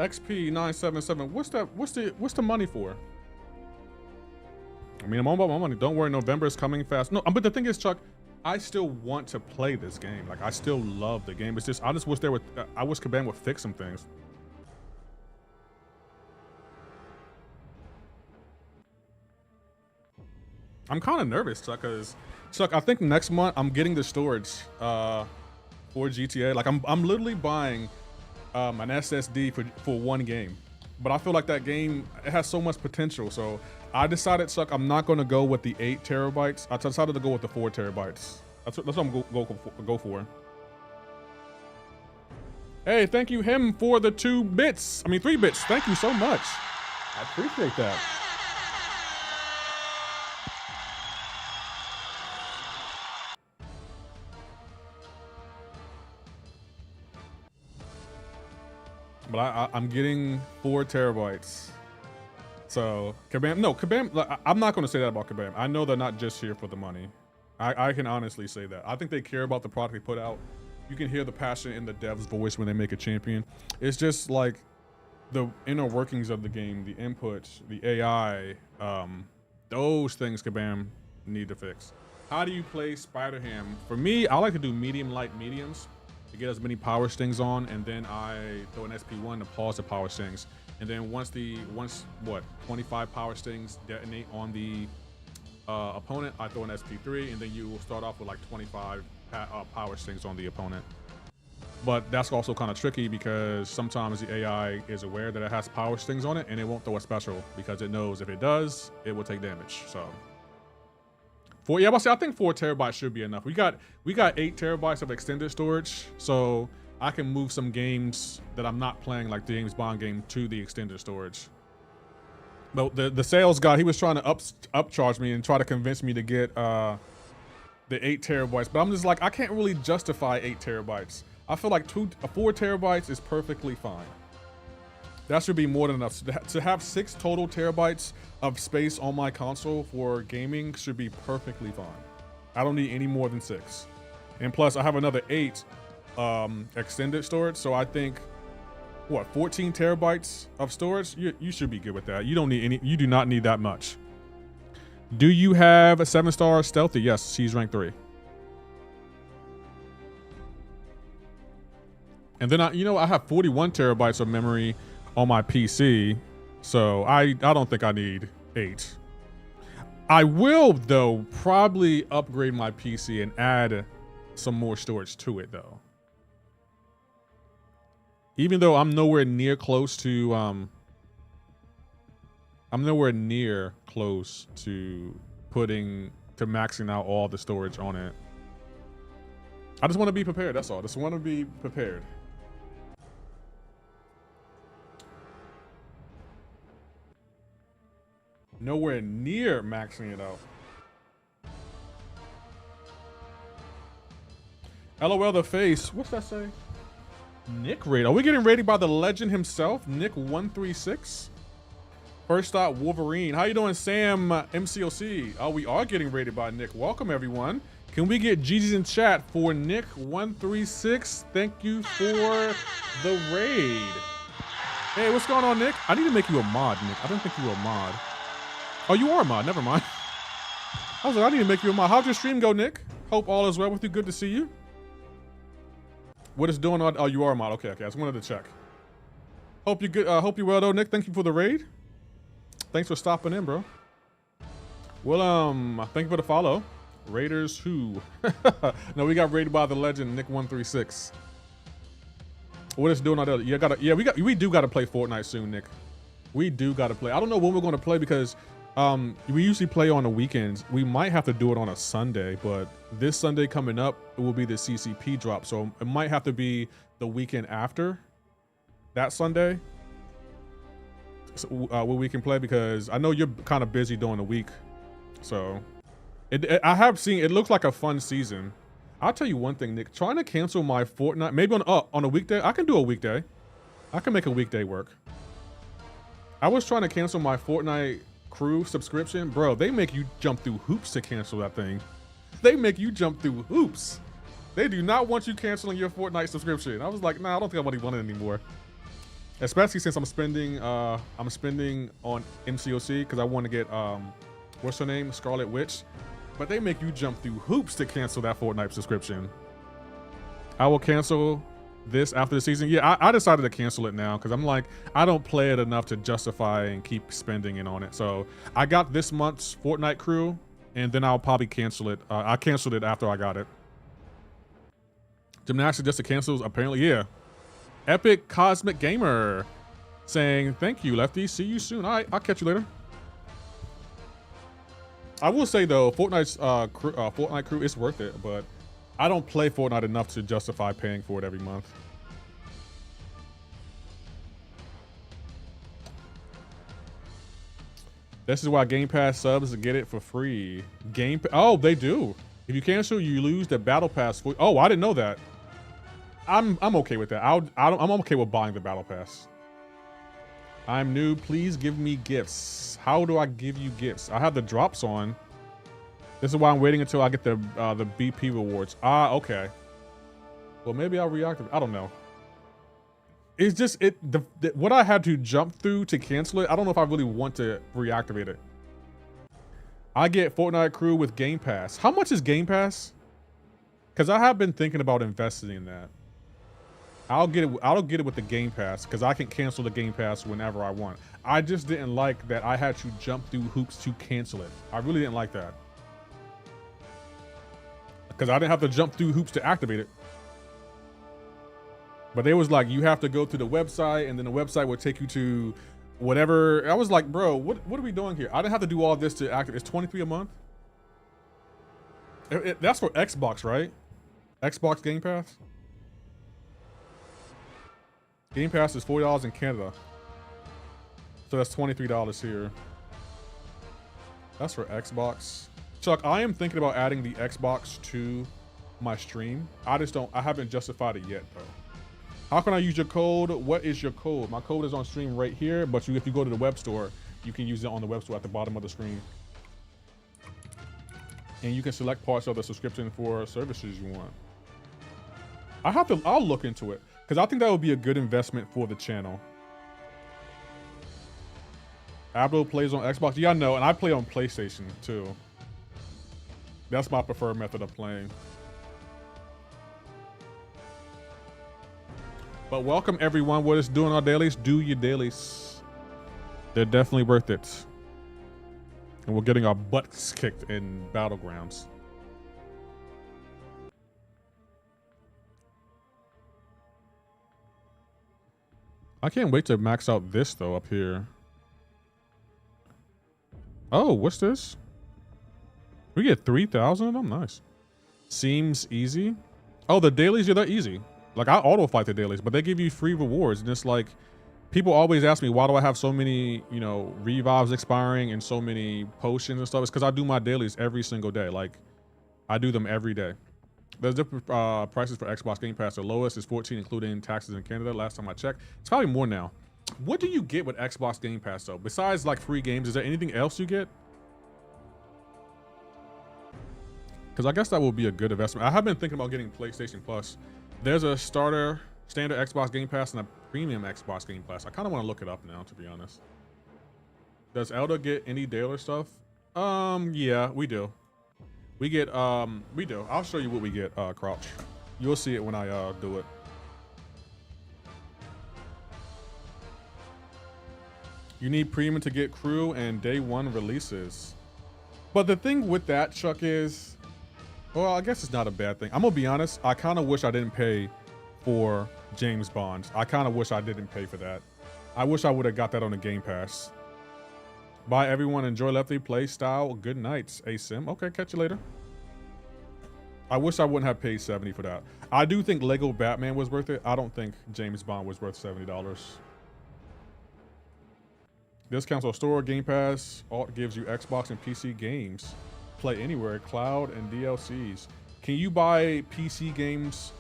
XP977, what's the money for? I mean, I'm all about my money. Don't worry, November is coming fast. No, but the thing is, Chuck, I still want to play this game. Like, I still love the game. It's just, I just wish I wish Kabam would fix some things. I'm kind of nervous, Chuck, because, Chuck, I think next month I'm getting the storage, for GTA. Like I'm literally buying an SSD for one game. but I feel like that game, it has so much potential. So I decided, Suck, I'm not going to go with the 8 terabytes. I decided to go with the 4 terabytes. That's what I'm go for. Hey, thank you, him, for the 3 bits. Thank you so much. I appreciate that. But I'm getting 4 terabytes. So Kabam, I'm not going to say that about Kabam. I know they're not just here for the money. I can honestly say that. I think they care about the product they put out. You can hear the passion in the dev's voice when they make a champion. It's just like the inner workings of the game, the inputs, the AI, those things Kabam need to fix. How do you play Spider-Ham? For me, I like to do medium, light, mediums to get as many power stings on, and then I throw an SP1 to pause the power stings. And then once 25 power stings detonate on the opponent, I throw an SP3, and then you will start off with like 25 power stings on the opponent. But that's also kind of tricky because sometimes the AI is aware that it has power stings on it, and it won't throw a special because it knows if it does, it will take damage. So I think 4 terabytes should be enough. We got 8 terabytes of extended storage, so I can move some games that I'm not playing, like the James Bond game, to the extended storage. But the sales guy, he was trying to upcharge me and try to convince me to get the 8 terabytes, but I'm just like, I can't really justify 8 terabytes. I feel like 4 terabytes is perfectly fine. That should be more than enough. To have 6 total terabytes of space on my console for gaming should be perfectly fine. I don't need any more than 6. And plus I have another 8 extended storage, so I think 14 terabytes of storage, you should be good with that. You do not need that much. Do you have a 7-star stealthy? Yes, she's rank 3. And then I have 41 terabytes of memory on my PC, so I don't think I need 8. I will though probably upgrade my PC and add some more storage to it though. Even though I'm nowhere near close to maxing out all the storage on it. I just want to be prepared, that's all. Just want to be prepared. Nowhere near maxing it out. LOL the face. What's that say? Nick raid. Are we getting raided by the legend himself? Nick 136. First stop Wolverine. How you doing, Sam? MCoC. Oh, we are getting raided by Nick. Welcome everyone. Can we get GG's in chat for Nick 136? Thank you for the raid. Hey, what's going on, Nick? I need to make you a mod, Nick. I didn't think you were a mod. Oh, you are a mod. Never mind. I was like, I need to make you a mod. How'd your stream go, Nick? Hope all is well with you. Good to see you. What is doing on? Oh, you are a mod. Okay. I just wanted to check. Hope you good. Hope you well though, Nick. Thank you for the raid. Thanks for stopping in, bro. Well, thank you for the follow. Raiders who? No, we got raided by the legend Nick 136. What is doing on that? We do gotta play Fortnite soon, Nick. We do gotta play. I don't know when we're gonna play because we usually play on the weekends. We might have to do it on a Sunday, but this Sunday coming up, it will be the CCP drop. So it might have to be the weekend after that Sunday. So, where we can play, because I know you're kind of busy during the week. So I have seen, it looks like a fun season. I'll tell you one thing, Nick, trying to cancel my Fortnite, maybe on a weekday. I can do a weekday. I can make a weekday work. I was trying to cancel my Fortnite crew subscription. Bro, they make you jump through hoops to cancel that thing. They make you jump through hoops. They do not want you canceling your Fortnite subscription. I was like, nah, I don't think I want it anymore. Especially since I'm spending on MCoC because I want to get what's her name, Scarlet Witch. But they make you jump through hoops to cancel that Fortnite subscription. I will cancel this after the season. Yeah, I decided to cancel it now because I'm like, I don't play it enough to justify and keep spending it on it. So I got this month's Fortnite crew, and then I'll probably cancel it. I canceled it after I got it. Gymnastics just to cancel, apparently, yeah. Epic Cosmic Gamer. saying, thank you, Lefty. See you soon. All right, I'll catch you later. I will say though, Fortnite's Fortnite crew is worth it, but I don't play Fortnite enough to justify paying for it every month. This is why Game Pass subs get it for free. Oh, they do. If you cancel, you lose the Battle Pass. Oh, I didn't know that. I'm okay with that. I'm okay with buying the Battle Pass. I'm new. Please give me gifts. How do I give you gifts? I have the drops on. This is why I'm waiting until I get the BP rewards. Ah, okay. Well, maybe I'll reactivate. I don't know. It's just what I had to jump through to cancel it. I don't know if I really want to reactivate it. I get Fortnite crew with Game Pass. How much is Game Pass? Because I have been thinking about investing in that. I'll get it with the Game Pass because I can cancel the Game Pass whenever I want. I just didn't like that I had to jump through hoops to cancel it. I really didn't like that. Because I didn't have to jump through hoops to activate it. But they was like, you have to go to the website and then the website would take you to whatever. I was like, bro, what are we doing here? I didn't have to do all this to activate. It's $23 a month. That's for Xbox, right? Xbox Game Pass? Game Pass is $40 in Canada. So that's $23 here. That's for Xbox. Chuck, I am thinking about adding the Xbox to my stream. I haven't justified it yet though. How can I use your code? What is your code? My code is on stream right here, but if you go to the web store, you can use it on the web store at the bottom of the screen. And you can select parts of the subscription for services you want. I'll look into it because I think that would be a good investment for the channel. Abdo plays on Xbox. Yeah, I know, and I play on PlayStation too. That's my preferred method of playing. But welcome everyone. What is doing our dailies? Do your dailies. They're definitely worth it. And we're getting our butts kicked in Battlegrounds. I can't wait to max out this though up here. Oh, what's this? We get 3,000 of them? Nice. Seems easy. Oh, the dailies, yeah, they're easy. Like I auto fight the dailies, but they give you free rewards. And it's like, people always ask me, why do I have so many, you know, revives expiring and so many potions and stuff? It's because I do my dailies every single day. Like I do them every day. There's different prices for Xbox Game Pass. The lowest is 14, including taxes in Canada. Last time I checked, it's probably more now. What do you get with Xbox Game Pass though? Besides like free games, is there anything else you get? Because I guess that would be a good investment. I have been thinking about getting PlayStation Plus. There's a standard Xbox Game Pass and a premium Xbox Game Pass. I kind of want to look it up now, to be honest. Does Elda get any daily stuff? Yeah, we do. We get, we do. I'll show you what we get, Crouch. You'll see it when I, do it. You need premium to get crew and day one releases. But the thing with that, Chuck, is, well, I guess it's not a bad thing. I'm gonna be honest. I kind of wish I didn't pay for James Bond. I kind of wish I didn't pay for that. I wish I would have got that on the Game Pass. Bye, everyone. Enjoy Lefty play style. Good nights, ASIM. Okay, catch you later. I wish I wouldn't have paid $70 for that. I do think Lego Batman was worth it. I don't think James Bond was worth $70. Discounts on store, Game Pass. Alt gives you Xbox and PC games. Play anywhere, cloud and DLCs. Can you buy PC games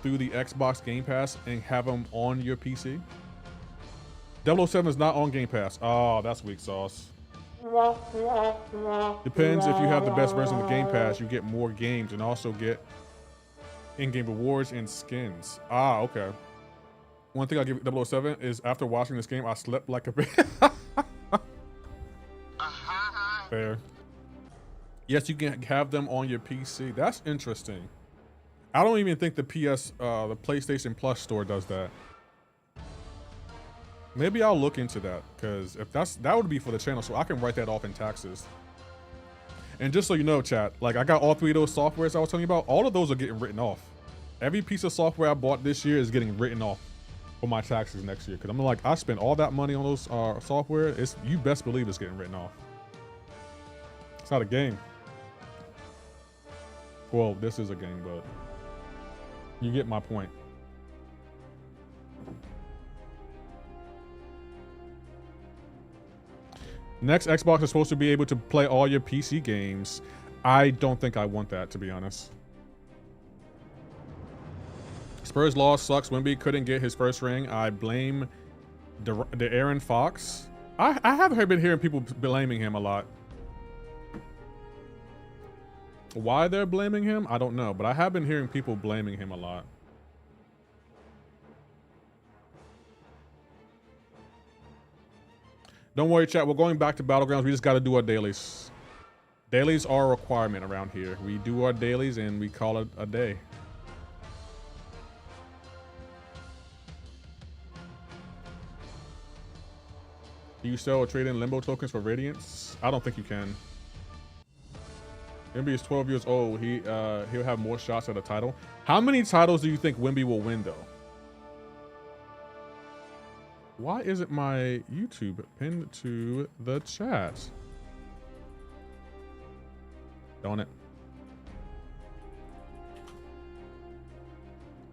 through the Xbox Game Pass and have them on your PC? 007 is not on Game Pass. Oh, that's weak sauce. Depends. If you have the best version of the Game Pass, you get more games and also get in-game rewards and skins. Ah, okay. One thing I give 007 is after watching this game, I slept like a baby. Fair. Yes, you can have them on your PC. That's interesting. I don't even think the the PlayStation Plus store does that. Maybe I'll look into that, because if that would be for the channel, so I can write that off in taxes. And just so you know, chat, like I got all three of those softwares I was telling you about. All of those are getting written off. Every piece of software I bought this year is getting written off. for my taxes next year, because I'm like, I spent all that money on those software. It's, you best believe it's getting written off. It's not a game. Well, this is a game, but you get my point. Next, Xbox is supposed to be able to play all your PC games. I don't think I want that, to be honest. Spurs loss sucks. Wemby couldn't get his first ring. I blame the Aaron Fox. I have been hearing people blaming him a lot. Why they're blaming him, I don't know, but I have been hearing people blaming him a lot. Don't worry, chat. We're going back to Battlegrounds. We just got to do our dailies. Dailies are a requirement around here. We do our dailies and we call it a day. Do you sell or trade in Limbo tokens for Radiance? I don't think you can. Wemby is 12 years old. He'll have more shots at a title. How many titles do you think Wemby will win, though? Why isn't my YouTube pinned to the chat? Darn it.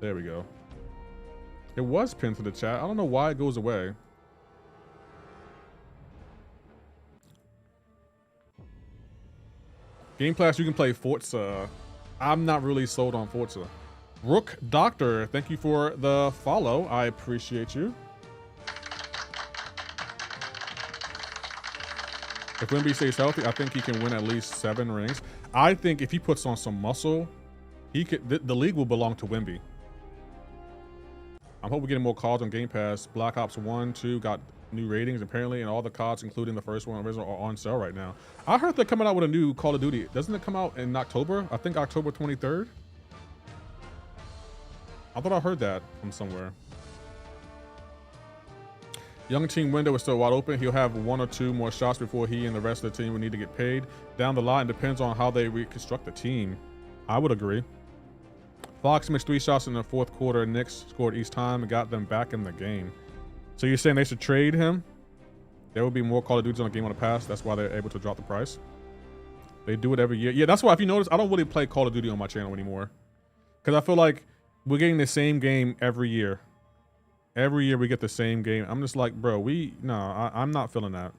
There we go. It was pinned to the chat. I don't know why it goes away. Game Pass, you can play Forza. I'm not really sold on Forza. Rook Doctor, thank you for the follow. I appreciate you. If Wemby stays healthy, I think he can win at least 7 rings. I think if he puts on some muscle, he could. The league will belong to Wemby. I'm hoping we're getting more CODs on Game Pass. Black Ops 1, 2 got new ratings apparently, and all the CODs, including the first one, original, are on sale right now. I heard they're coming out with a new Call of Duty. Doesn't it come out in October? I think October 23rd. I thought I heard that from somewhere. Young team window is still wide open. He'll have 1 or 2 more shots before he and the rest of the team will need to get paid. Down the line, depends on how they reconstruct the team. I would agree. Fox missed 3 shots in the 4th quarter. Knicks scored each time and got them back in the game. So you're saying they should trade him? There will be more Call of Duty on the Game on the Pass. That's why they're able to drop the price. They do it every year. Yeah, that's why, if you notice, I don't really play Call of Duty on my channel anymore. Because I feel like we're getting the same game every year. Every year we get the same game. I'm just like, bro, I'm not feeling that.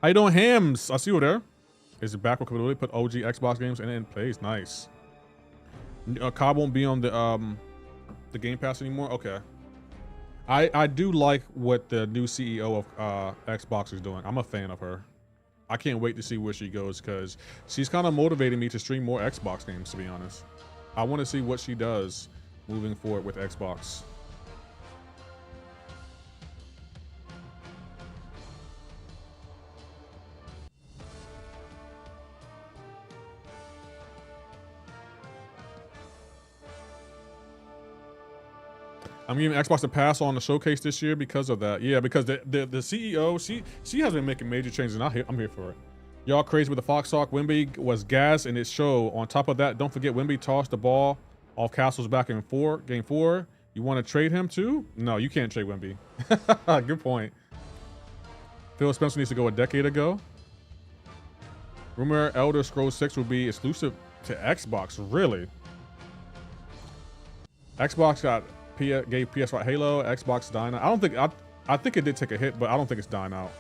How you doing, Hams? I see you there. Is it backward compatibility? Put OG Xbox games and then plays. Nice. COD won't be on the Game Pass anymore. Okay. I do like what the new CEO of Xbox is doing. I'm a fan of her. I can't wait to see where she goes, because she's kind of motivating me to stream more Xbox games, to be honest. I want to see what she does moving forward with Xbox. I'm giving Xbox a pass on the showcase this year because of that. Yeah, because the CEO, she has been making major changes, and I'm here for it. Y'all crazy with the Fox talk. Wemby was gas in its show. On top of that, don't forget Wemby tossed the ball off Castles back in game 4. You want to trade him too? No, you can't trade Wemby. Good point. Phil Spencer needs to go a decade ago. Rumor Elder Scrolls 6 will be exclusive to Xbox. Really? Xbox gave PS5 Halo, Xbox dying out. I think it did take a hit, but I don't think it's dying out.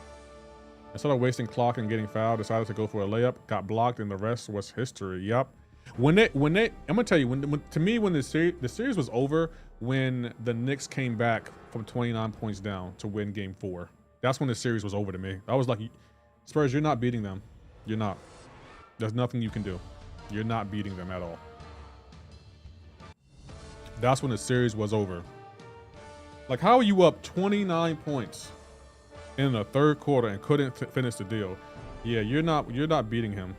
Instead of wasting clock and getting fouled, decided to go for a layup, got blocked, and the rest was history. Yep. I'm gonna tell you, when the series was over, when the Knicks came back from 29 points down to win game 4. That's when the series was over to me. I was like, Spurs, you're not beating them. You're not. There's nothing you can do. You're not beating them at all. That's when the series was over. Like, how are you up 29 points in the 3rd quarter and couldn't finish the deal? Yeah, you're not beating him.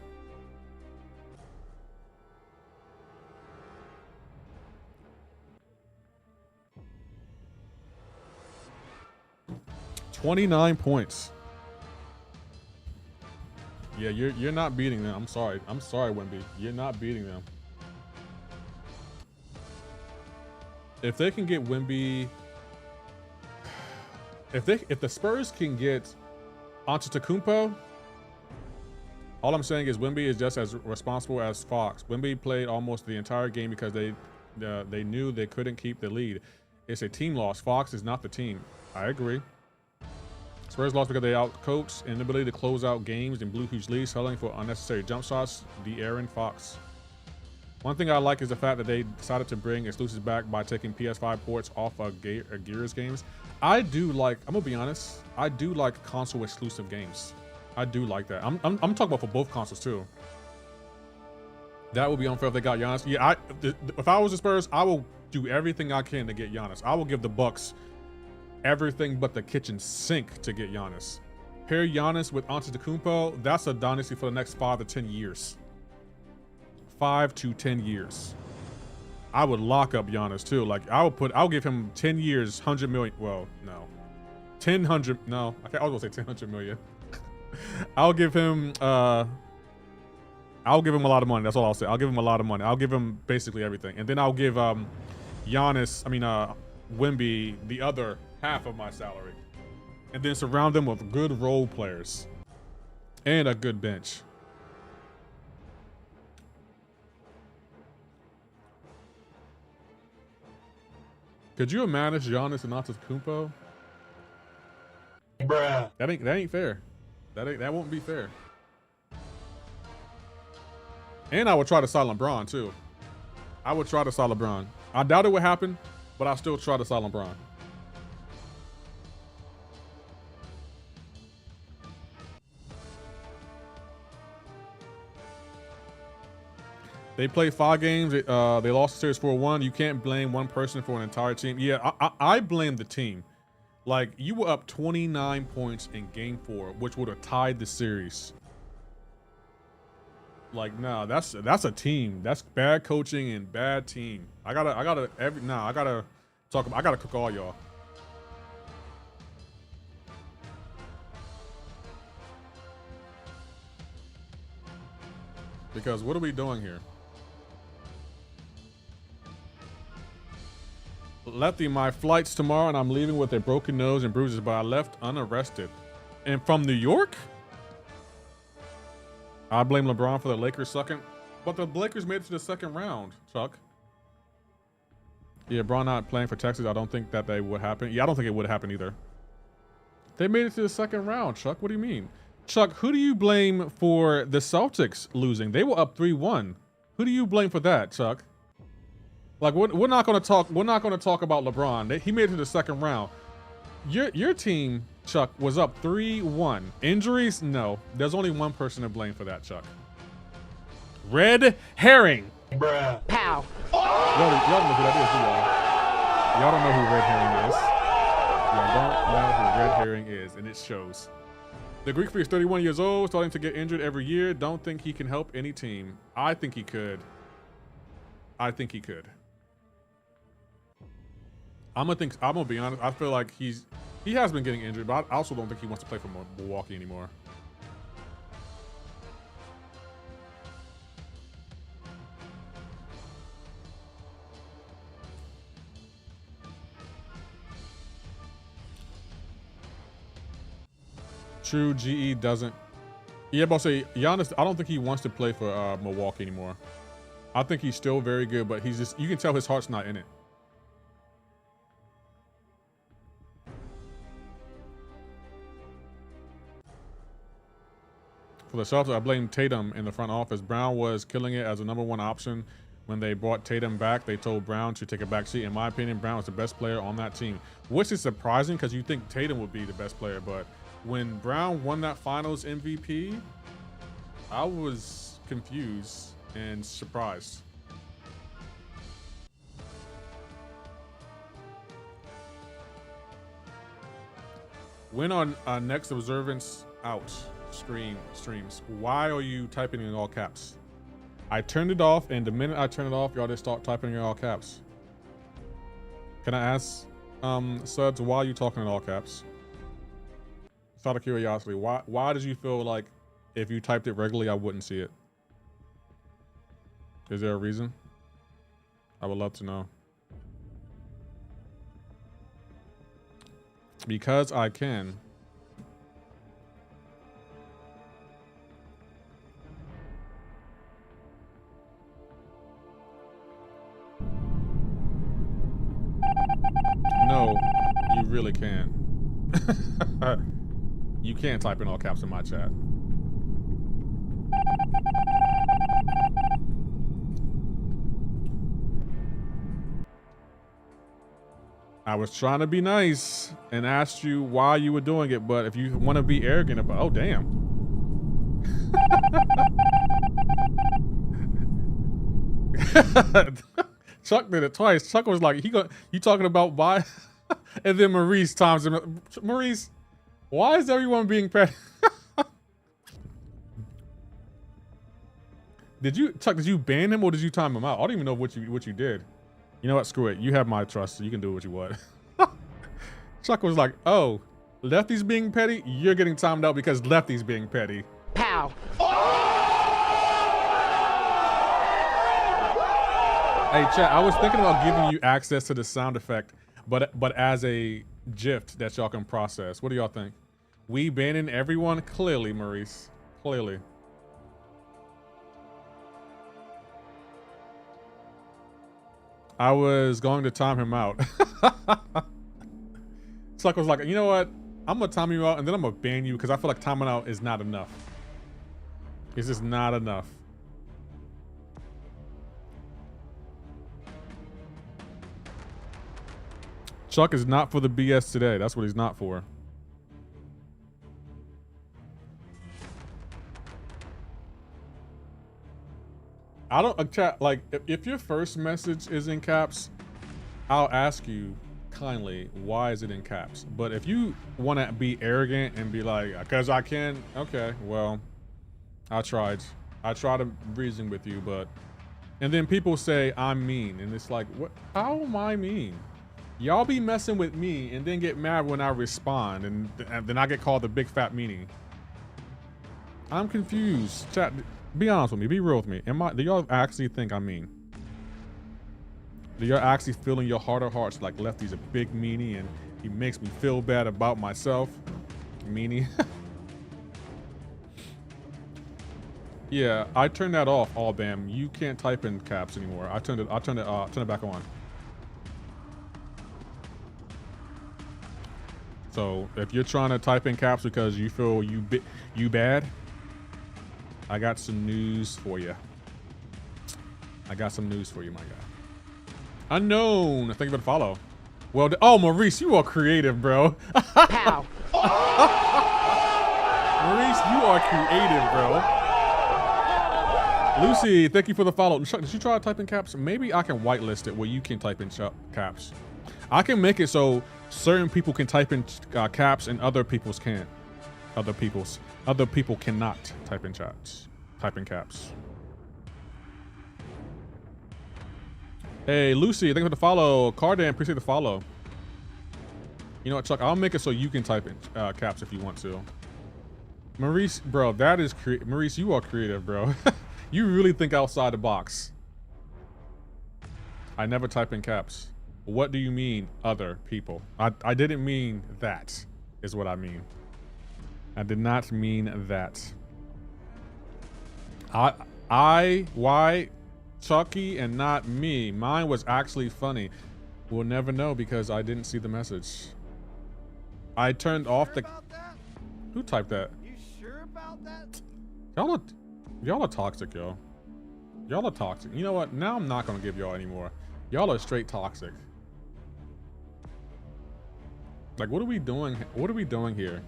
$29 points. Yeah, you're not beating them. I'm sorry, Wemby. You're not beating them. If they can get Wemby, if the Spurs can get Antetokounmpo, all I'm saying is Wemby is just as responsible as Fox. Wemby played almost the entire game because they knew they couldn't keep the lead. It's a team loss. Fox is not the team. I agree. Spurs lost because they outcoached, inability to close out games, and blew huge leads, settling for unnecessary jump shots. De'Aaron Fox. One thing I like is the fact that they decided to bring exclusives back by taking PS5 ports off of Gears games. I do like, I'm gonna be honest, I do like console exclusive games. I do like that. I'm talking about for both consoles too. That would be unfair if they got Giannis. Yeah, if I was the Spurs, I will do everything I can to get Giannis. I will give the Bucks everything but the kitchen sink to get Giannis. Pair Giannis with Antetokounmpo, that's a dynasty for the next 5 to 10 years. 5 to 10 years. I would lock up Giannis too. Like I'll give him 10 years, 100 million. Well, no. 100, no. I was gonna say 100 million. I'll give him a lot of money. That's all I'll say. I'll give him a lot of money. I'll give him basically everything. And then I'll give Wemby the other half of my salary. And then surround them with good role players and a good bench. Could you imagine Giannis and Antetokounmpo? Bruh. That ain't fair. That won't be fair. And I would try to sign LeBron too. I would try to sign LeBron. I doubt it would happen, but I'll still try to sign LeBron. They played 5 games. They lost the series 4-1. You can't blame one person for an entire team. Yeah, I blame the team. Like, you were up 29 points in game 4, which would have tied the series. Like, nah, that's a team. That's bad coaching and bad team. I gotta cook all y'all. Because what are we doing here? Lefty, my flight's tomorrow and I'm leaving with a broken nose and bruises, but I left unarrested. And from New York? I blame LeBron for the Lakers sucking, but the Lakers made it to the second round, Chuck. Yeah, LeBron not playing for Texas, I don't think that they would happen. Yeah, I don't think it would happen either. They made it to the second round, Chuck. What do you mean? Chuck, who do you blame for the Celtics losing? They were up 3-1. Who do you blame for that, Chuck? Like, we're not going to talk about LeBron. He made it to the second round. Your team, Chuck, was up 3-1. Injuries? No. There's only one person to blame for that, Chuck. Red herring. Bruh. Pow. Y'all don't know who that is, do y'all? Y'all don't know who red herring is. Y'all don't know who red herring is, and it shows. The Greek Freak is 31 years old, starting to get injured every year. Don't think he can help any team. I think he could. I think he could. I'm gonna be honest. I feel like he has been getting injured, but I also don't think he wants to play for Milwaukee anymore. True, GE doesn't. Yeah, but I'll say Giannis, I don't think he wants to play for Milwaukee anymore. I think he's still very good, but he's just, you can tell his heart's not in it. For the Celtics, I blame Tatum in the front office. Brown was killing it as a #1 option. When they brought Tatum back, they told Brown to take a back seat. In my opinion, Brown was the best player on that team, which is surprising because you think Tatum would be the best player. But when Brown won that finals MVP, I was confused and surprised. When on next observance out streams, why are you typing in all caps? I turned it off, and the minute I turn it off, y'all just start typing in all caps. Can I ask Suds, why are you talking in all caps? Just out of curiosity, why did you feel like if you typed it regularly, I wouldn't see it? Is there a reason? I would love to know. Because I can. No, you really can't. You can't type in all caps in my chat. I was trying to be nice and asked you why you were doing it, but if you want to be arrogant about, oh damn. Chuck did it twice. Chuck was like, you talking about why? And then Maurice times him. Maurice, why is everyone being petty? Chuck, did you ban him or did you time him out? I don't even know what you did. You know what? Screw it. You have my trust, so you can do what you want. Chuck was like, oh, Lefty's being petty? You're getting timed out because Lefty's being petty. Pow. Hey, chat, I was thinking about giving you access to the sound effect, but as a GIF that y'all can process. What do y'all think? We banning everyone? Clearly, Maurice. Clearly. I was going to time him out. Chuck was like, you know what? I'm gonna time you out and then I'm gonna ban you because I feel like timing out is not enough. It's just not enough. Chuck is not for the BS today. That's what he's not for. I don't chat like if your first message is in caps, I'll ask you kindly why is it in caps. But if you want to be arrogant and be like, because I can, okay, well, I tried to reason with you, but and then people say I'm mean, and it's like, what? How am I mean? Y'all be messing with me and then get mad when I respond, and then I get called the big fat meanie. I'm confused. Chat, be honest with me. Be real with me. Do y'all actually think I'm mean? Do y'all actually feel in your heart of hearts like Lefty's a big meanie and he makes me feel bad about myself? Meanie. Yeah, I turned that off. All bam. You can't type in caps anymore. I turned it back on. So if you're trying to type in caps because you feel you bad, I got some news for you. I got some news for you, my guy. Unknown. Thank you for the follow. Well, oh, Maurice, you are creative, bro. Pow. Maurice, you are creative, bro. Lucy, thank you for the follow. Did you try to type in caps? Maybe I can whitelist it where you can type in caps. I can make it so certain people can type in caps and other people's can't. Other people cannot type in chats. Type in caps. Hey, Lucy, thank you for the follow. Cardan, appreciate the follow. You know what, Chuck? I'll make it so you can type in caps if you want to. Maurice, bro, that is Maurice, you are creative, bro. You really think outside the box. I never type in caps. What do you mean, other people? I didn't mean that, is what I mean. I did not mean that. Why Chucky and not me? Mine was actually funny. We'll never know because I didn't see the message. I turned off the... Who typed that? You sure about that? Y'all are toxic, yo. Y'all are toxic. You know what? Now I'm not gonna give y'all anymore. Y'all are straight toxic. Like, what are we doing? What are we doing here?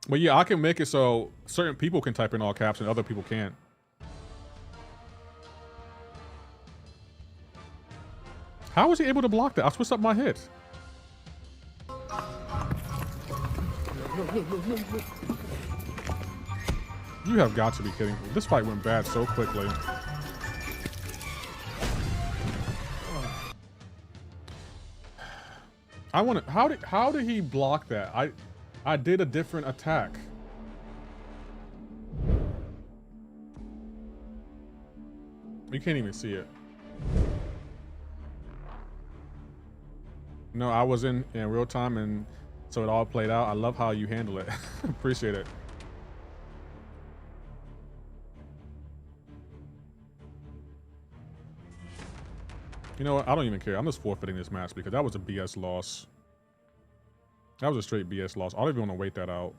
But yeah, I can make it so certain people can type in all caps and other people can't. How was he able to block that? I switched up my hit. You have got to be kidding me. This fight went bad so quickly. I want to. How did he block that? I did a different attack. You can't even see it. No, I was in real time, and so it all played out. I love how you handle it. Appreciate it. You know what? I don't even care. I'm just forfeiting this match because that was a BS loss. That was a straight BS loss. I don't even want to wait that out.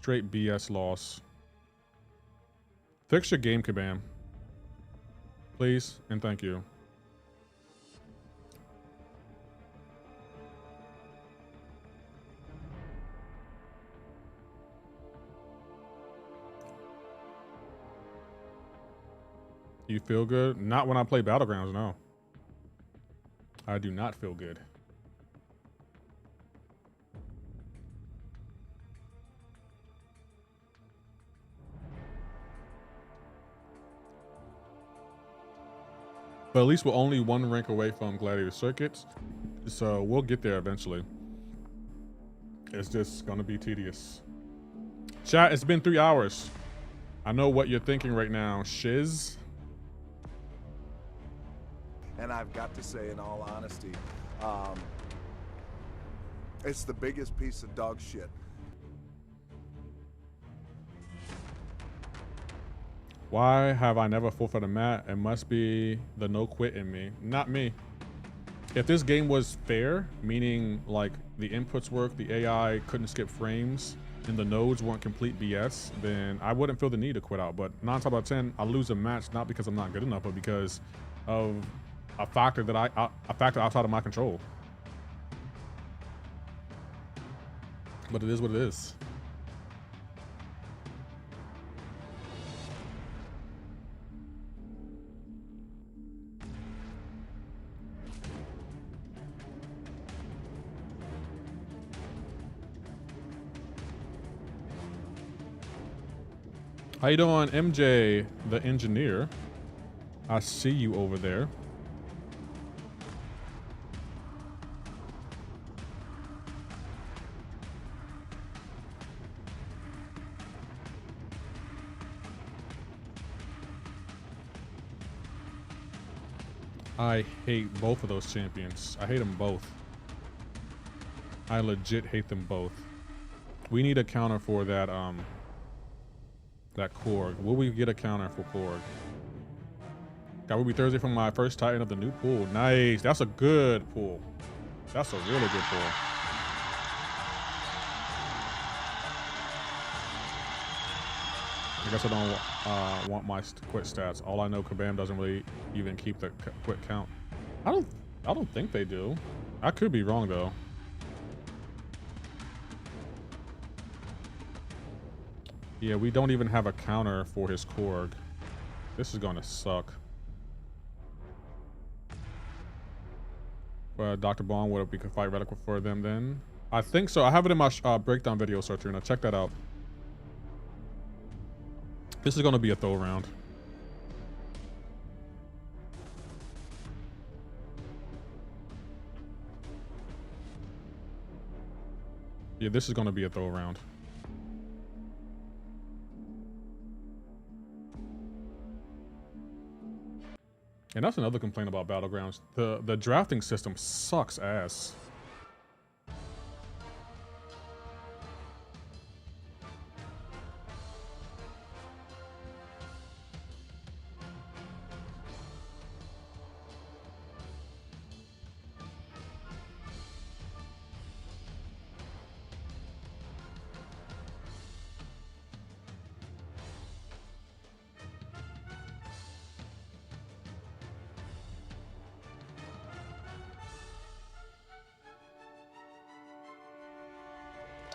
Straight BS loss. Fix your game, Kabam. Please and thank you. You feel good? Not when I play Battlegrounds, no. I do not feel good. But at least we're only one rank away from Gladiator circuits, so we'll get there eventually. It's just gonna be tedious. Chat, it's been 3 hours. I know what you're thinking right now, shiz. And I've got to say, in all honesty, it's the biggest piece of dog shit. Why have I never forfeited a mat? It must be the no quit in me. Not me. If this game was fair, meaning like the inputs work, the AI couldn't skip frames, and the nodes weren't complete BS, then I wouldn't feel the need to quit out. But 9 times out of 10, I lose a match not because I'm not good enough, but because of a factor that a factor outside of my control. But it is what it is. How you doing, MJ, the engineer? I see you over there. I hate both of those champions. I hate them both. I legit hate them both. We need a counter for that, that Korg. Will we get a counter for Korg? That will be Thursday from my first Titan of the new pool. Nice. That's a good pool. That's a really good pool. I guess I don't want my quit stats. All I know, Kabam doesn't really even keep the quit count. I don't think they do. I could be wrong though. Yeah, we don't even have a counter for his Korg. This is gonna suck. Dr. Bond, what if we could fight Radical for them then? I think so. I have it in my breakdown video searcher, and I check that out. This is gonna be a throw round. Yeah, this is gonna be a throw round. And that's another complaint about Battlegrounds. The drafting system sucks ass.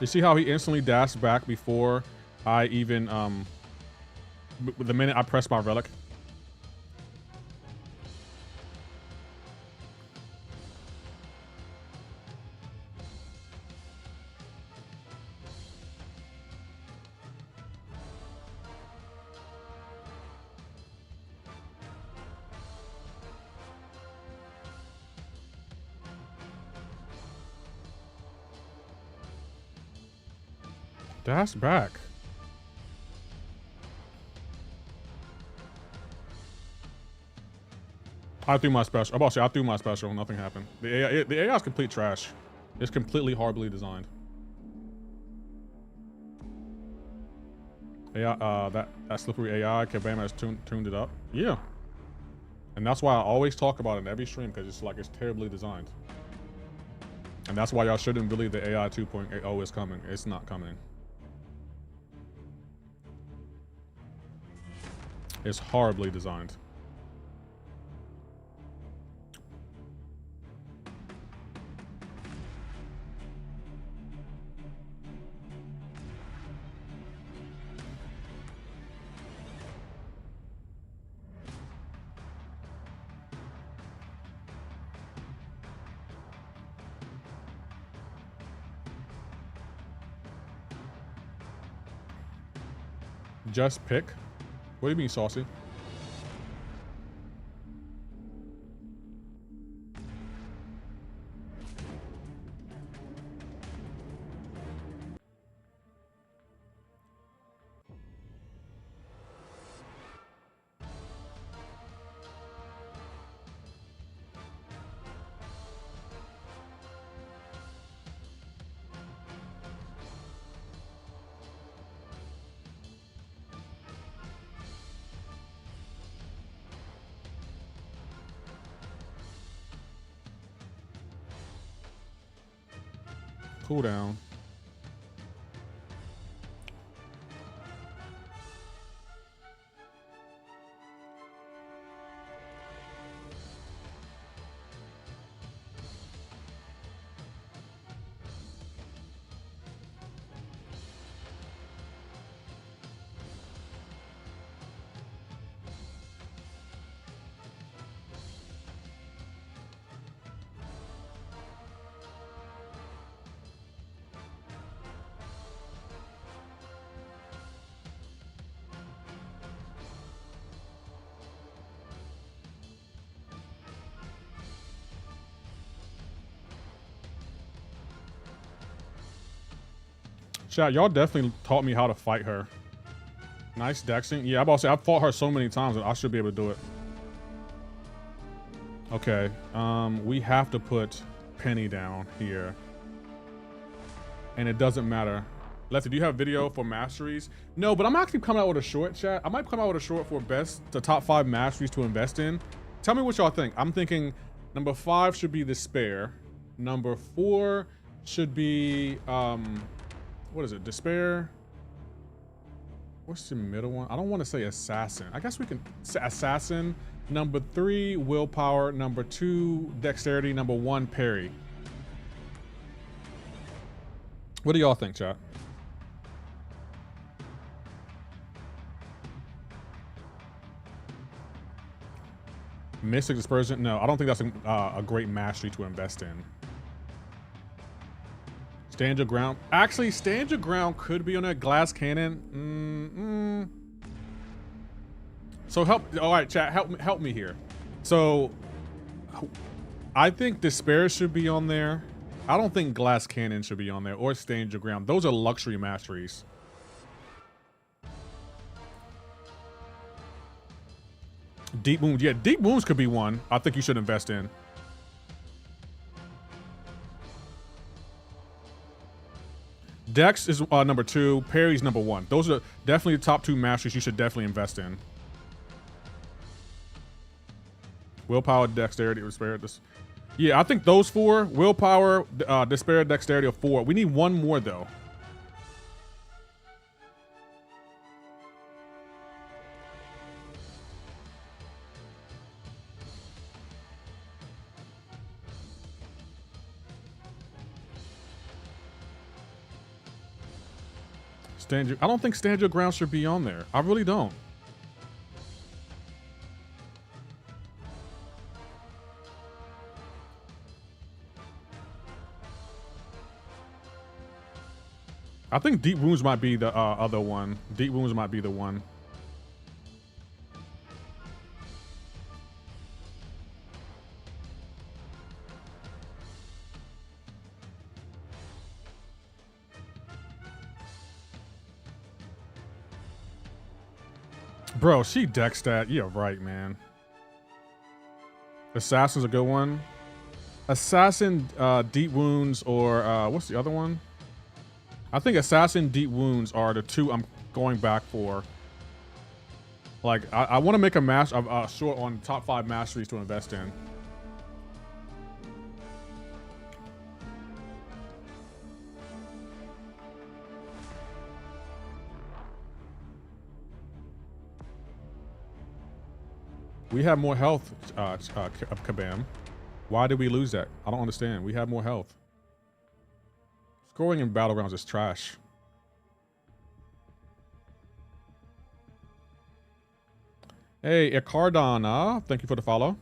You see how he instantly dashed back before I even, the minute I pressed my relic? Dash back. I threw my special. I'm about to say I threw my special. Nothing happened. The AI is complete trash. It's completely horribly designed. AI, that slippery AI, Kabam has tuned it up. Yeah. And that's why I always talk about it in every stream, because it's like it's terribly designed. And that's why y'all shouldn't believe the AI 2.0 is coming. It's not coming. It's horribly designed. Just pick? What do you mean, saucy? Cool down. Chat, y'all definitely taught me how to fight her. Nice dexing. Yeah, I'm about to say, I've fought her so many times that I should be able to do it. Okay, we have to put Penny down here. And it doesn't matter. Lefty, do you have video for masteries? No, but I'm actually coming out with a short, chat. I might come out with a short for the top 5 masteries to invest in. Tell me what y'all think. I'm thinking number 5 should be the Despair. Number 4 should be, what is it? Despair. What's the middle one? I don't want to say Assassin. I guess we can say Assassin. Number 3, Willpower. Number 2, Dexterity. Number 1, Parry. What do y'all think, chat? Mystic Dispersion? No, I don't think that's a great mastery to invest in. Stand your ground. Actually, stand your ground could be on a glass cannon. So all right, chat, help me here. So I think Despair should be on there. I don't think glass cannon should be on there, or stand your ground. Those are luxury masteries. Deep wounds, yeah, deep wounds could be one I think you should invest in. Dex is number 2. Parry's number 1. Those are definitely the top 2 masteries you should definitely invest in. Willpower, Dexterity, Despair. Yeah, I think those 4. Willpower, Despair, Dexterity are 4. We need one more though. I don't think Stand Your Ground should be on there. I really don't. I think Deep Wounds might be the other one. Deep Wounds might be the one. Bro, she deck stat. Yeah, right, man. Assassin's a good one. Assassin, Deep Wounds, or what's the other one? I think Assassin, Deep Wounds are the two I'm going back for. Like, I want to make a short on top 5 masteries to invest in. We have more health, Kabam. Why did we lose that? I don't understand. We have more health. Scoring in Battlegrounds is trash. Hey, Icardana, thank you for the follow.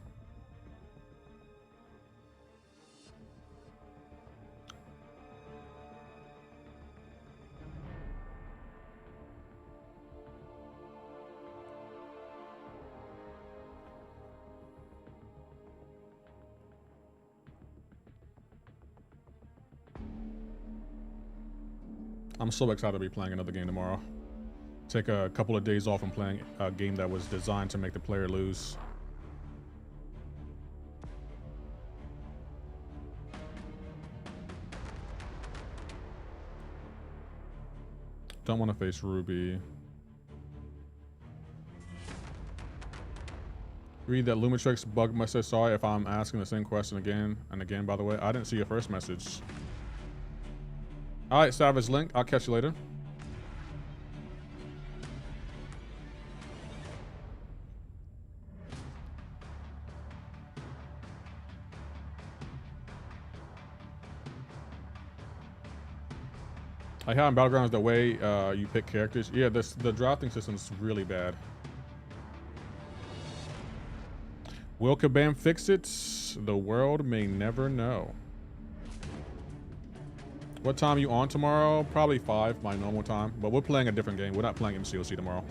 I'm so excited to be playing another game tomorrow. Take a couple of days off from playing a game that was designed to make the player lose. Don't want to face Ruby. Read that Lumitrix bug message. Sorry if I'm asking the same question again and again, by the way. I didn't see your first message. Alright, Savage Link. I'll catch you later. I hear in Battlegrounds the way you pick characters. Yeah, the drafting system is really bad. Will Kabam fix it? The world may never know. What time are you on tomorrow? Probably 5, my normal time. But we're playing a different game. We're not playing MCoC tomorrow.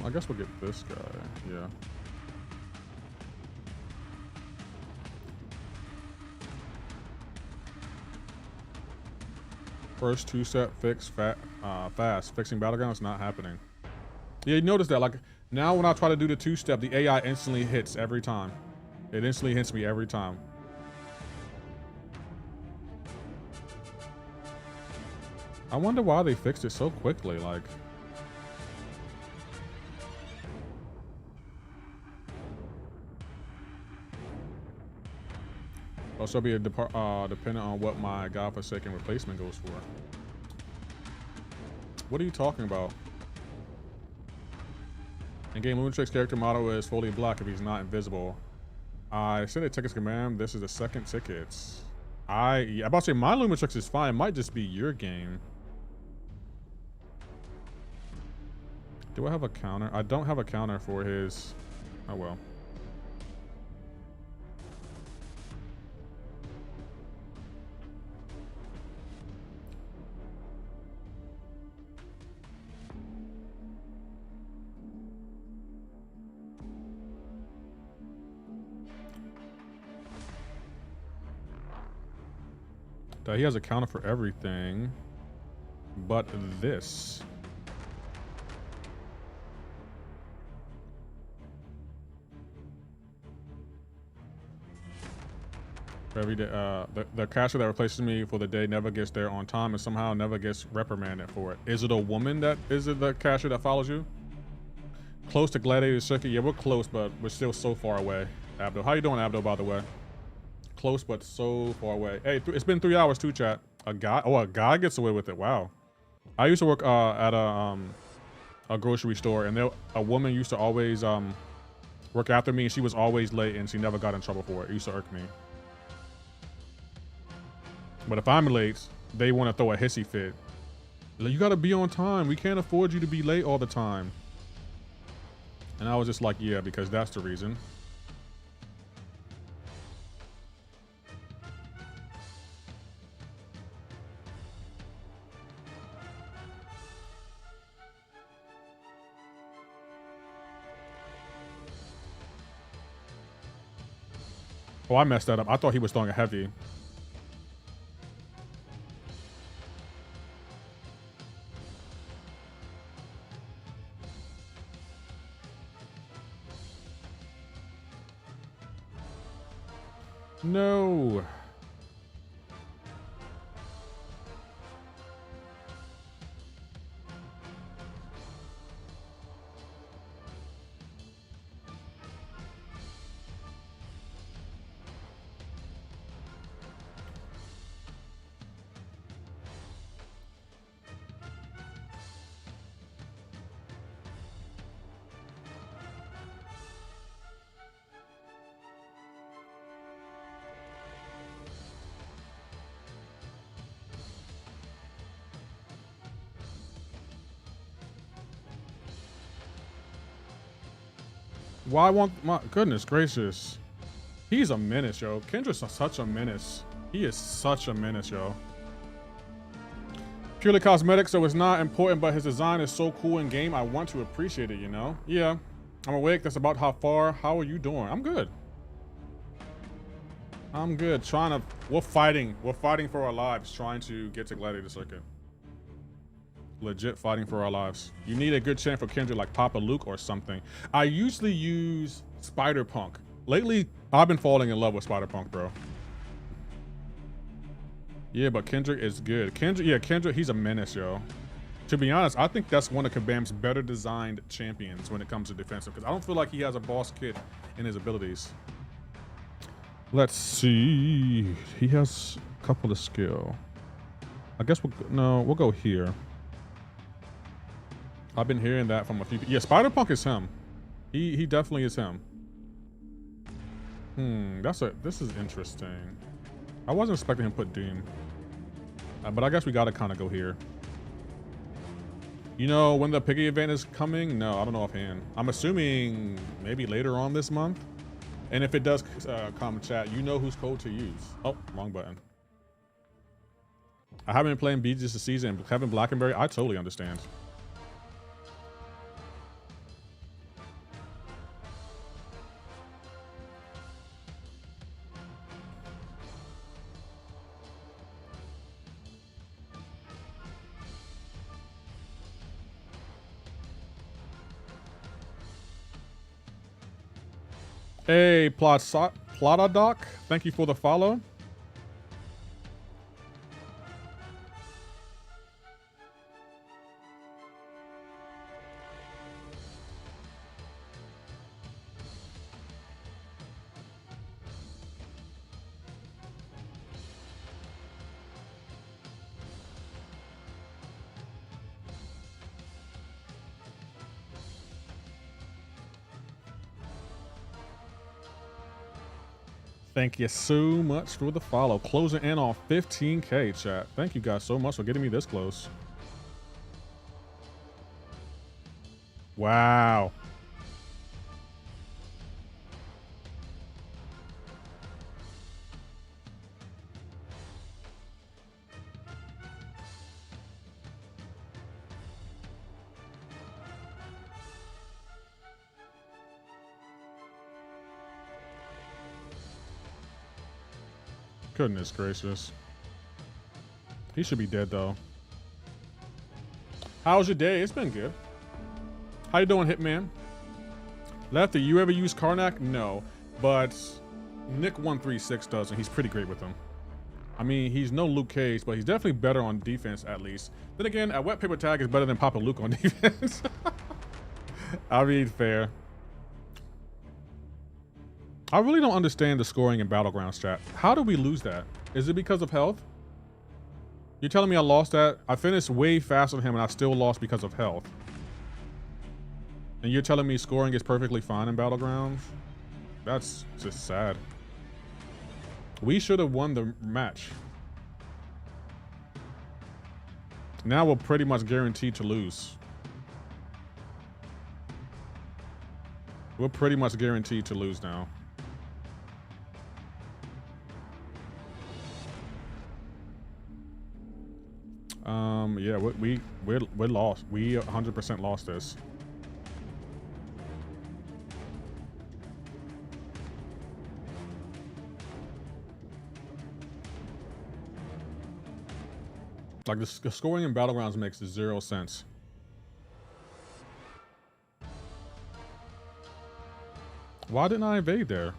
I guess we'll get this guy. Yeah. First 2-step fix fast. Fixing Battlegrounds not happening. Yeah, you notice that. Like, now when I try to do the 2-step, the AI instantly hits every time. It instantly hits me every time. I wonder why they fixed it so quickly. Like, also be dependent on what my godforsaken replacement goes for. What are you talking about? In game, Lumitrix character model is fully black if he's not invisible. I sent a tickets command. This is the second ticket. I'm about to say my Lumitrix is fine. It might just be your game. Do I have a counter? I don't have a counter for his. Oh well. He has a counter for everything but this. For every day, the caster that replaces me for the day never gets there on time and somehow never gets reprimanded for it. Is it a woman that is it the caster that follows you? Close to Gladiator circuit? Yeah, we're close, but we're still so far away. Abdo, how you doing, Abdo? By the way. Close, but so far away. Hey, it's been 3 hours too, chat. A guy gets away with it. Wow. I used to work at a grocery store, and a woman used to always work after me, and she was always late, and she never got in trouble for it. It used to irk me. But if I'm late, they want to throw a hissy fit. Like, you got to be on time. We can't afford you to be late all the time. And I was just like, yeah, because that's the reason. Oh, I messed that up. I thought he was throwing a heavy. No. Why won't my goodness gracious? He's a menace, yo. Kendra's such a menace. He is such a menace, yo. Purely cosmetic, so it's not important, but his design is so cool in game. I want to appreciate it, you know? Yeah. I'm awake. That's about how far. How are you doing? I'm good. I'm good. We're fighting. We're fighting for our lives, trying to get to Gladiator Circuit. Legit fighting for our lives. You need a good champ for Kendra like Papa Luke or something. I usually use Spider-Punk. Lately, I've been falling in love with Spider-Punk, bro. Yeah, but Kendrick is good. Kendrick, he's a menace, yo. To be honest, I think that's one of Kabam's better designed champions when it comes to defensive, because I don't feel like he has a boss kit in his abilities. Let's see. He has a couple of skill. I guess we'll go here. I've been hearing that from a few people. Yeah, Spider-Punk is him. He definitely is him. This is interesting. I wasn't expecting him to put Doom. But I guess we gotta kind of go here. You know when the Piggy event is coming? No, I don't know offhand. I'm assuming maybe later on this month. And if it does come, chat, you know whose code to use. Oh, wrong button. I haven't been playing Beats this season. Kevin Blackenberry, I totally understand. Hey, Platadoc, thank you for the follow. Thank you so much for the follow. Closing in on 15K, chat. Thank you guys so much for getting me this close. Wow. Goodness gracious. He should be dead though. How's your day? It's been good. How you doing, Hitman? Lefty, you ever use Karnak? No, but Nick136 does, and he's pretty great with him. I mean, he's no Luke Cage, but he's definitely better on defense at least. Then again, a wet paper tag is better than Papa Luke on defense. I mean, fair. I really don't understand the scoring in Battlegrounds, chat. How did we lose that? Is it because of health? You're telling me I lost that? I finished way faster than him and I still lost because of health. And you're telling me scoring is perfectly fine in Battlegrounds? That's just sad. We should have won the match. Now we're pretty much guaranteed to lose. We're pretty much guaranteed to lose now. Yeah, we're lost. We 100% lost this. Like the scoring in Battlegrounds makes 0 sense. Why didn't I invade there?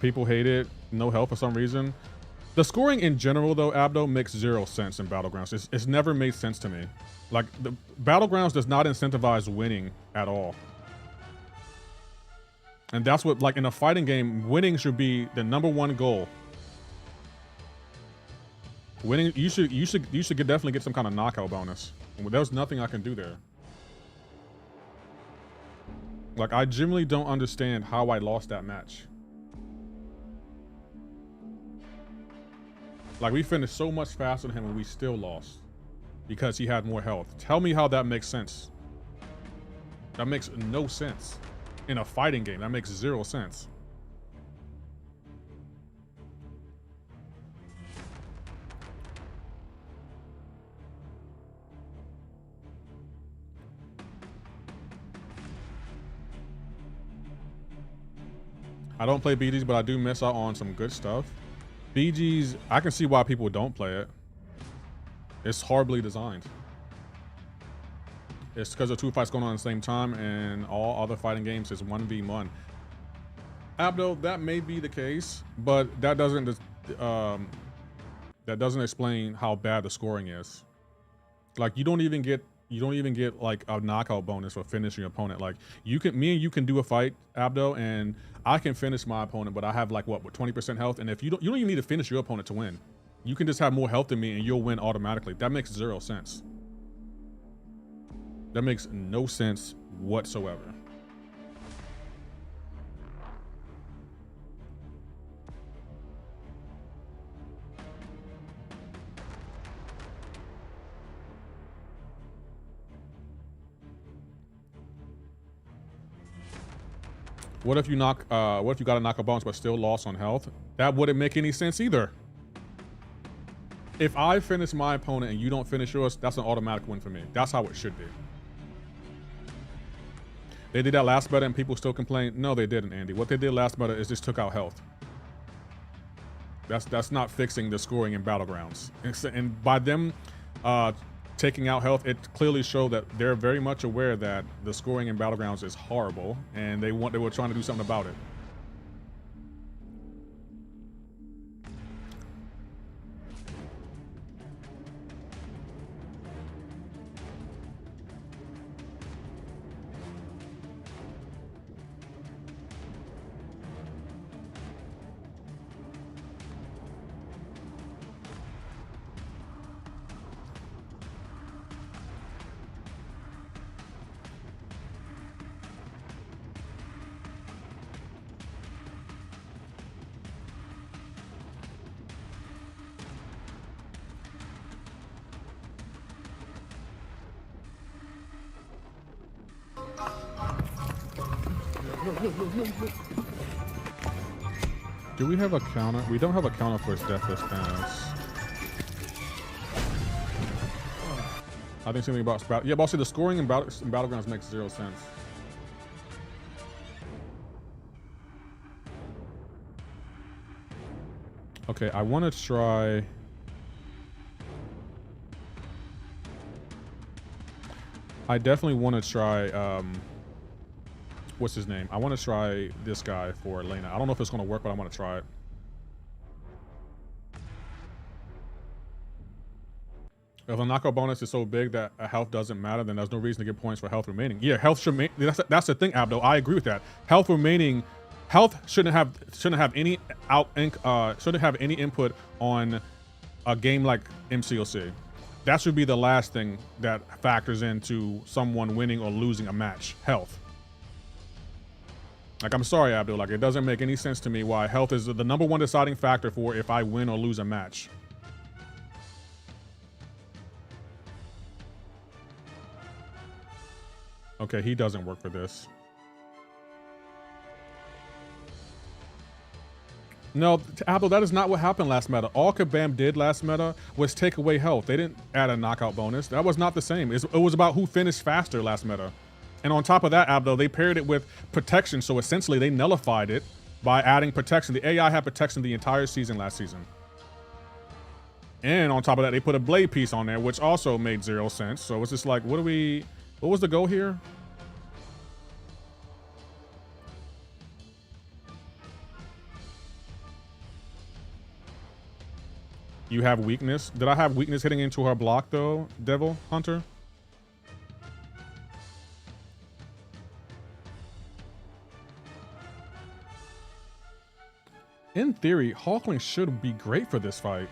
People hate it. No health for some reason. The scoring in general, though, Abdo, makes 0 sense in Battlegrounds. It's never made sense to me. Like, the Battlegrounds does not incentivize winning at all. And that's what, like, in a fighting game, winning should be the #1 goal. Winning, you should definitely get some kind of knockout bonus. There's nothing I can do there. Like, I genuinely don't understand how I lost that match. Like, we finished so much faster than him and we still lost because he had more health. Tell me how that makes sense. That makes no sense. In a fighting game, that makes 0 sense. I don't play BGs, but I do miss out on some good stuff. BGs, I can see why people don't play it. It's horribly designed. It's because the 2 fights going on at the same time, and all other fighting games is 1v1. Abdo, that may be the case, but that doesn't explain how bad the scoring is. Like, you don't even get like a knockout bonus for finishing your opponent. Like, me and you can do a fight, Abdo, and I can finish my opponent, but I have like what 20% health, and if you don't even need to finish your opponent to win. You can just have more health than me and you'll win automatically. That makes 0 sense. That makes no sense whatsoever. What if you got a knockout bonus but still lost on health? That wouldn't make any sense either. If I finish my opponent and you don't finish yours, that's an automatic win for me. That's how it should be. They did that last meta and people still complain. No, they didn't, Andy. What they did last meta is just took out health. That's not fixing the scoring in Battlegrounds. And by them taking out health, it clearly showed that they're very much aware that the scoring in Battlegrounds is horrible, and they were trying to do something about it. Do we have a counter? We don't have a counter for his deathless dance. I think something about Sprout. Yeah, but also the scoring in Battlegrounds makes 0 sense. Okay, I want to try. I definitely want to try. What's his name? I want to try this guy for Elena. I don't know if it's going to work, but I want to try it. If the knockout bonus is so big that health doesn't matter, then there's no reason to get points for health remaining. Yeah, health should remain. That's the thing, Abdo. I agree with that. Health remaining, health shouldn't have any input on a game like MCoC. That should be the last thing that factors into someone winning or losing a match. Health. Like, I'm sorry, Abdul. Like, it doesn't make any sense to me why health is the #1 deciding factor for if I win or lose a match. Okay, he doesn't work for this. No, Abdul, that is not what happened last meta. All Kabam did last meta was take away health. They didn't add a knockout bonus. That was not the same. It was about who finished faster last meta. And on top of that, Abdul, they paired it with protection. So essentially they nullified it by adding protection. The AI had protection the entire season last season. And on top of that, they put a blade piece on there, which also made 0 sense. So it's just like, what was the goal here? You have weakness. Did I have weakness hitting into her block though, Devil Hunter? In theory, Hulkling should be great for this fight.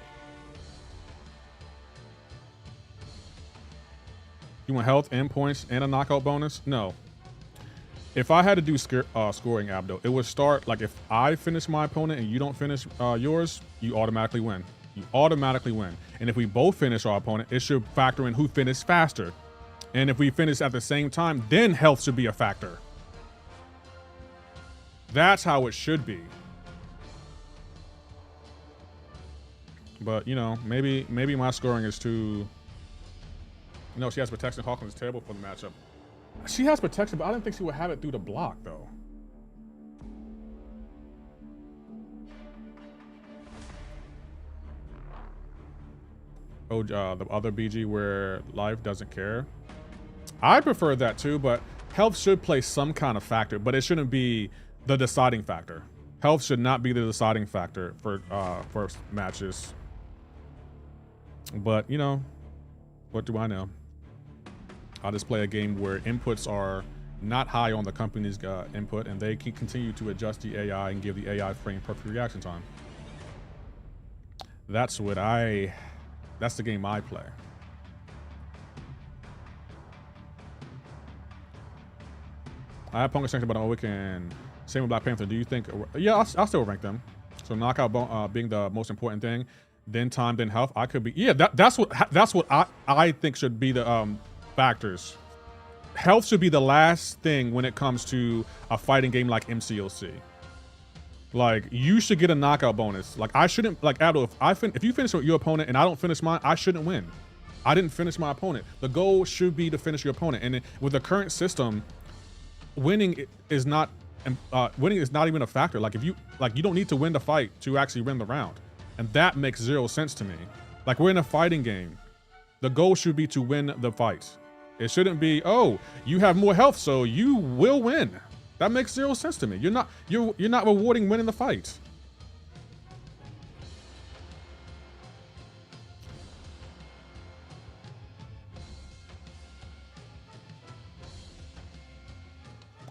You want health and points and a knockout bonus? No. If I had to do scoring, Abdo, it would start like if I finish my opponent and you don't finish yours, you automatically win. You automatically win. And if we both finish our opponent, it should factor in who finished faster. And if we finish at the same time, then health should be a factor. That's how it should be. But, you know, maybe my scoring is too... No, she has protection. Hawkins is terrible for the matchup. She has protection, but I didn't think she would have it through the block, though. Oh, the other BG where life doesn't care. I prefer that too, but health should play some kind of factor, but it shouldn't be the deciding factor. Health should not be the deciding factor for first matches. But, you know, what do I know? I'll just play a game where inputs are not high on the company's input, and they can continue to adjust the AI and give the AI frame perfect reaction time. That's the game I play. I have Punk Sanctum, but I'm and same with Black Panther. Do you think? Yeah, I'll still rank them. So knockout being the most important thing, then time, then health. I could be. Yeah, that's what I think should be the factors. Health should be the last thing when it comes to a fighting game like MCoC. Like, you should get a knockout bonus. Like, I shouldn't, like, Abdul, if you finish with your opponent and I don't finish mine, I shouldn't win. I didn't finish my opponent. The goal should be to finish your opponent. And with the current system, winning is not even a factor. Like, you don't need to win the fight to actually win the round. And that makes 0 sense to me. Like, we're in a fighting game. The goal should be to win the fight. It shouldn't be, oh, you have more health, so you will win. That makes 0 sense to me. You're not rewarding winning the fight.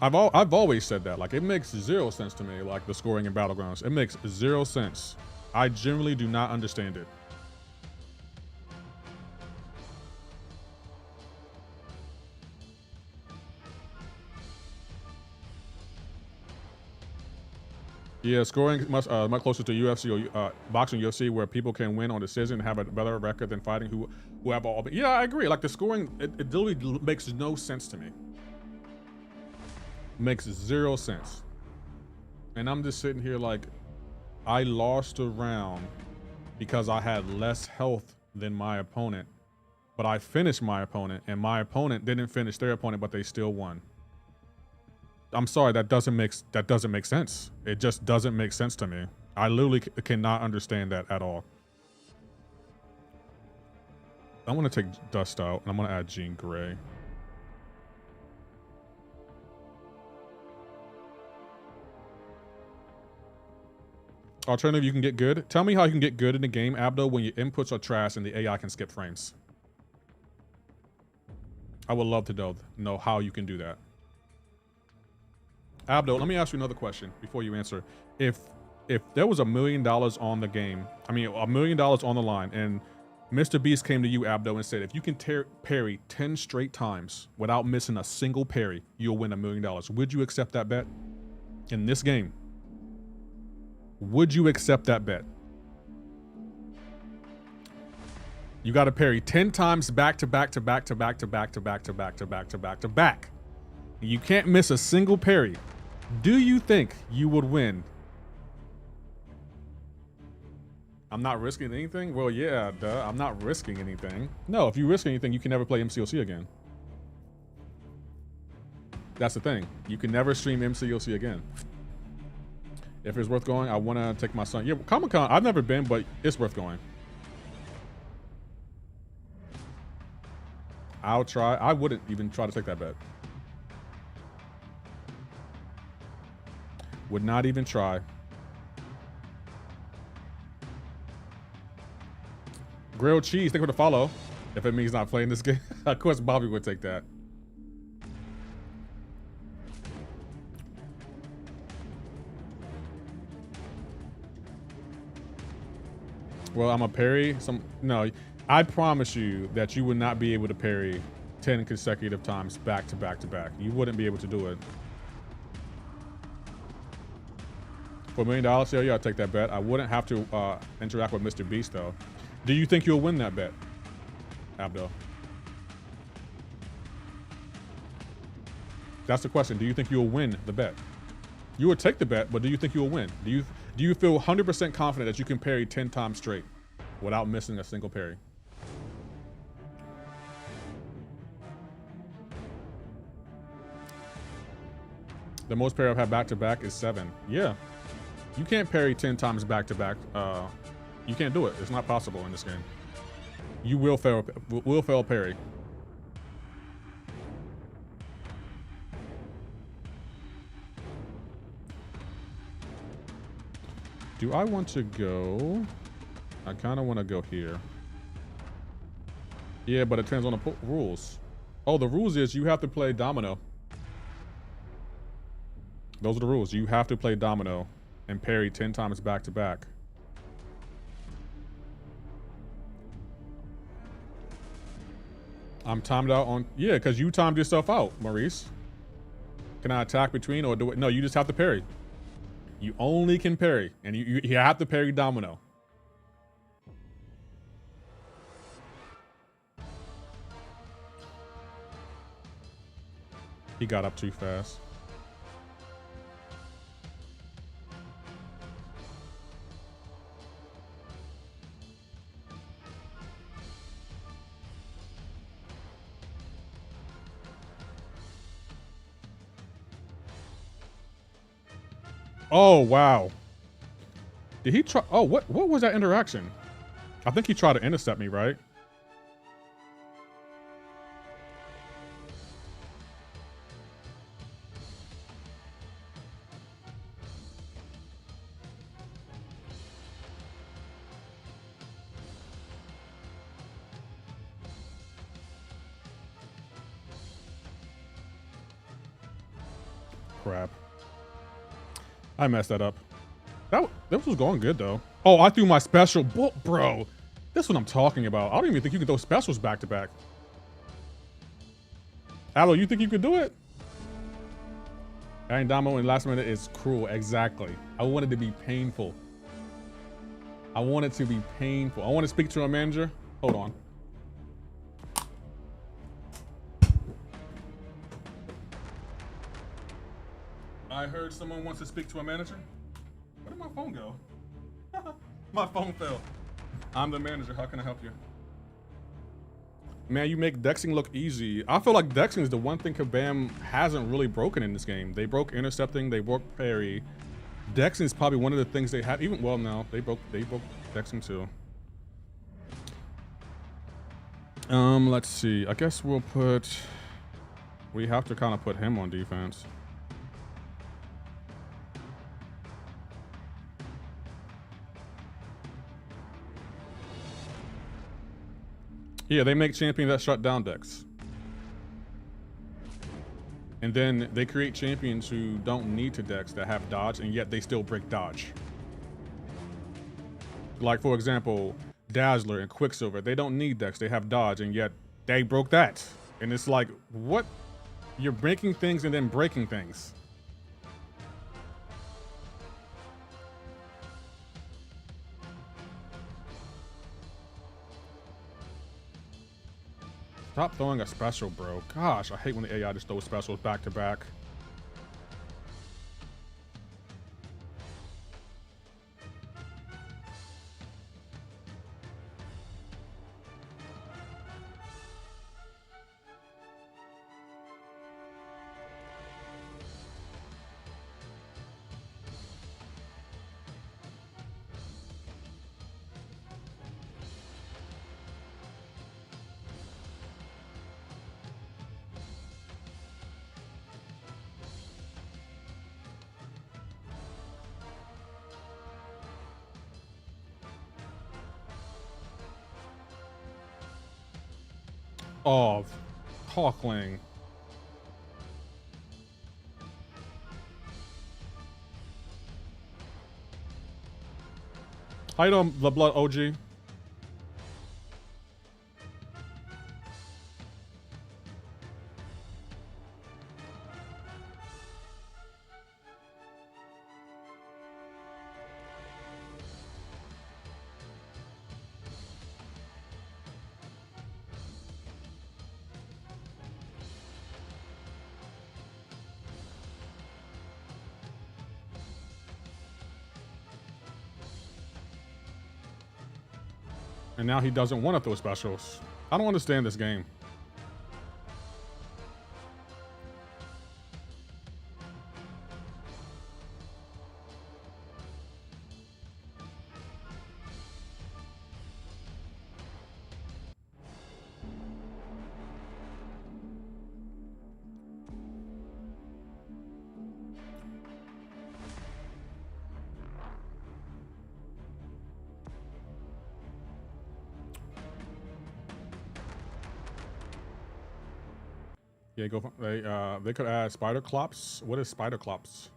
I've always said that. Like, it makes 0 sense to me, like the scoring in Battlegrounds. It makes 0 sense. I generally do not understand it. Yeah, scoring much closer to UFC or boxing UFC, where people can win on decision and have a better record than fighting who have all. Yeah, I agree. Like, the scoring, it literally makes no sense to me. Makes 0 sense. And I'm just sitting here like, I lost a round because I had less health than my opponent, but I finished my opponent, and my opponent didn't finish their opponent, but they still won. I'm sorry, that doesn't make sense. It just doesn't make sense to me. I literally cannot understand that at all. I'm gonna take Dust out, and I'm gonna add Jean Grey. Alternative, you can get good. Tell me how you can get good in the game, Abdo, when your inputs are trash and the AI can skip frames. I would love to know how you can do that. Abdo, let me ask you another question before you answer. If there was $1 million on the game, I mean $1 million on the line, and Mr. Beast came to you, Abdo, and said, if you can parry 10 straight times without missing a single parry, you'll win $1 million. Would you accept that bet in this game? Would you accept that bet? You got to parry 10 times back to back to back to back to back to back to back to back to back to back. You can't miss a single parry. Do you think you would win I'm not risking anything? Well, yeah, duh. I'm not risking anything. No, if you risk anything, you can never play MCoC again. That's the thing. You can never stream MCoC again. If it's worth going, I want to take my son. Yeah, Comic-Con, I've never been, but it's worth going. I'll try. I wouldn't even try to take that bet. Would not even try. Grilled cheese, thank you for the follow. If it means not playing this game. Of course, Bobby would take that. Well, I'm a parry some. No, I promise you that you would not be able to parry 10 consecutive times back to back to back. You wouldn't be able to do it. For $1 million, yeah, I'll take that bet. I wouldn't have to interact with Mr. Beast though. Do you think you'll win that bet, Abdo? That's the question. Do you think you'll win the bet? You would take the bet, but do you think you'll win? Do you feel 100% confident that you can parry 10 times straight without missing a single parry? The most parry I've had back to back is 7. Yeah. You can't parry 10 times back to back. You can't do it. It's not possible in this game. You will fail parry. Do I want to go? I kind of want to go here. Yeah, but it depends on the rules. Oh, the rules is you have to play domino. Those are the rules. You have to play domino and parry 10 times back to back. I'm timed out on, yeah, because you timed yourself out, Maurice. Can I attack between or do it? No, you just have to parry. You only can parry, and you have to parry domino. He got up too fast. Oh, wow. Did he try? Oh, what was that interaction? I think he tried to intercept me, right? Crap. I messed that up. That was going good though. Oh, I threw my special, bro. That's what I'm talking about. I don't even think you can throw specials back to back. Aloe, you think you could do it? Adding Damo in last minute is cruel. Exactly. I want it to be painful. I want it to be painful. I want to speak to a manager. Hold on. I heard someone wants to speak to a manager. Where did my phone go? My phone fell. I'm the manager. How can I help you? Man, you make dexing look easy. I feel like dexing is the one thing Kabam hasn't really broken in this game. They broke intercepting. They broke parry. Dexing is probably one of the things they have. Even well, no, they broke dexing too. Let's see. I guess we'll put. We have to kind of put him on defense. Yeah, they make champions that shut down decks. And then they create champions who don't need to dex that have dodge, and yet they still break dodge. Like, for example, Dazzler and Quicksilver, they don't need dex, they have dodge, and yet they broke that. And it's like, what? You're breaking things and then breaking things. Stop throwing a special, bro. Gosh, I hate when the AI just throws specials back to back. off. Hawkling. How you doing, the Blood OG? And now he doesn't want to throw specials. I don't understand this game. Yeah, go. They could add spider clops. What is spider clops?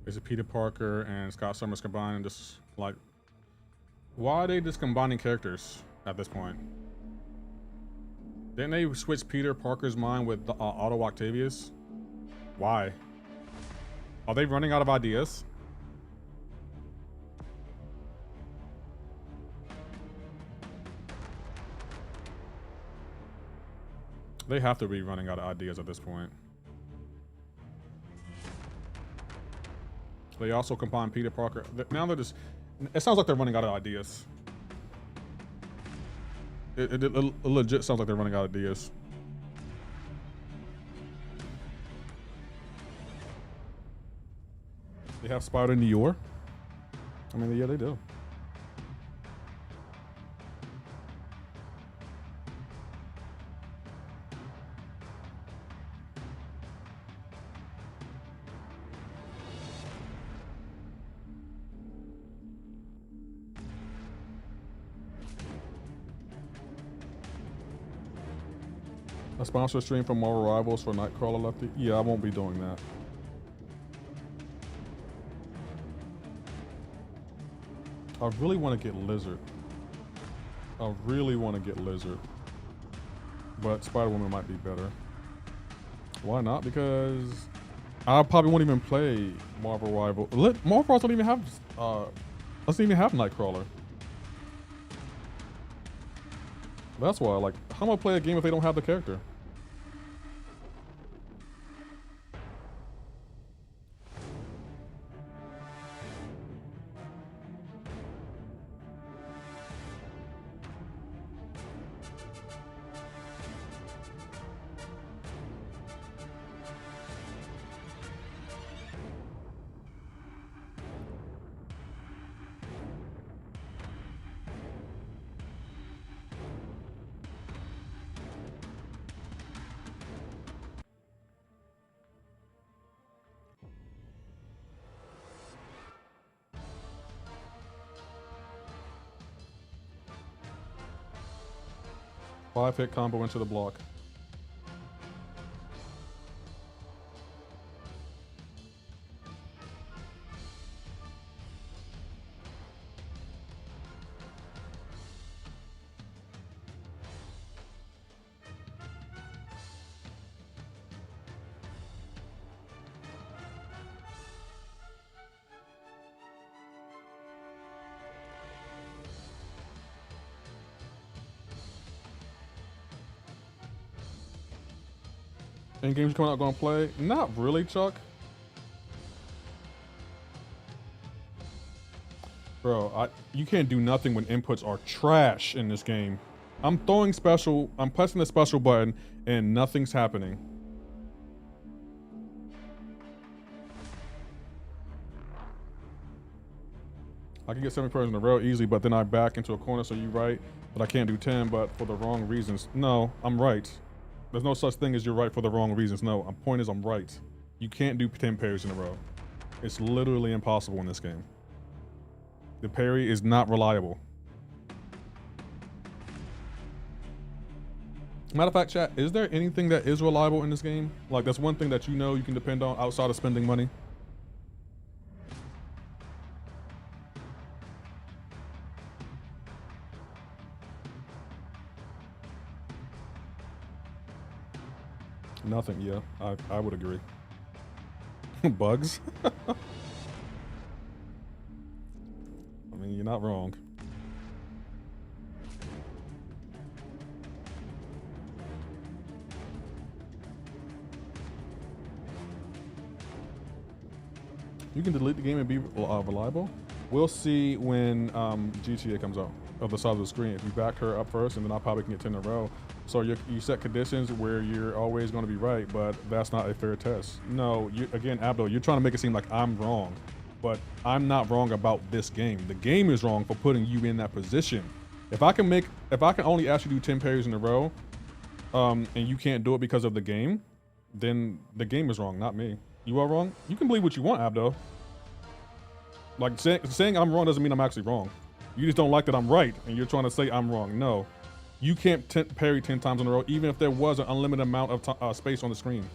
Is it Peter Parker and Scott Summers combined and just like, why are they just combining characters at this point? Didn't they switch Peter Parker's mind with Otto Octavius? Why? Are they running out of ideas? They have to be running out of ideas at this point. They also combine Peter Parker. Now they're just, it sounds like they're running out of ideas. It legit sounds like they're running out of ideas. They have Spider Noir. I mean, yeah, they do. A sponsor stream for more Rivals for Nightcrawler Lefty? Yeah, I won't be doing that. I really want to get Lizard. I really want to get Lizard. But Spider-Woman might be better. Why not? Because I probably won't even play Marvel Rival. Marvel Rivals don't even have doesn't even have Nightcrawler. That's why, like, how am I gonna play a game if they don't have the character? Five-hit combo into the block. Any games coming out gonna play? Not really, Chuck. Bro, you can't do nothing when inputs are trash in this game. I'm throwing special, I'm pressing the special button and nothing's happening. I can get 7 parries in a row easily, but then I back into a corner, so you're right, but I can't do 10, but for the wrong reasons. No, I'm right. There's no such thing as you're right for the wrong reasons. No, the point is I'm right. You can't do 10 parries in a row. It's literally impossible in this game. The parry is not reliable. Matter of fact, chat, is there anything that is reliable in this game? Like, that's one thing that you know you can depend on outside of spending money? Nothing, yeah, I would agree. Bugs? I mean, you're not wrong. You can delete the game and be reliable. We'll see when GTA comes out of the side of the screen. If you back her up first, and then I probably can get 10 in a row. So you set conditions where you're always going to be right, but that's not a fair test. No, again, Abdo, you're trying to make it seem like I'm wrong, but I'm not wrong about this game. The game is wrong for putting you in that position. If I can only ask you to do 10 parries in a row, and you can't do it because of the game, then the game is wrong, not me. You are wrong. You can believe what you want, Abdo. Like saying I'm wrong doesn't mean I'm actually wrong. You just don't like that I'm right, and you're trying to say I'm wrong. No. You can't parry 10 times in a row, even if there was an unlimited amount of space on the screen.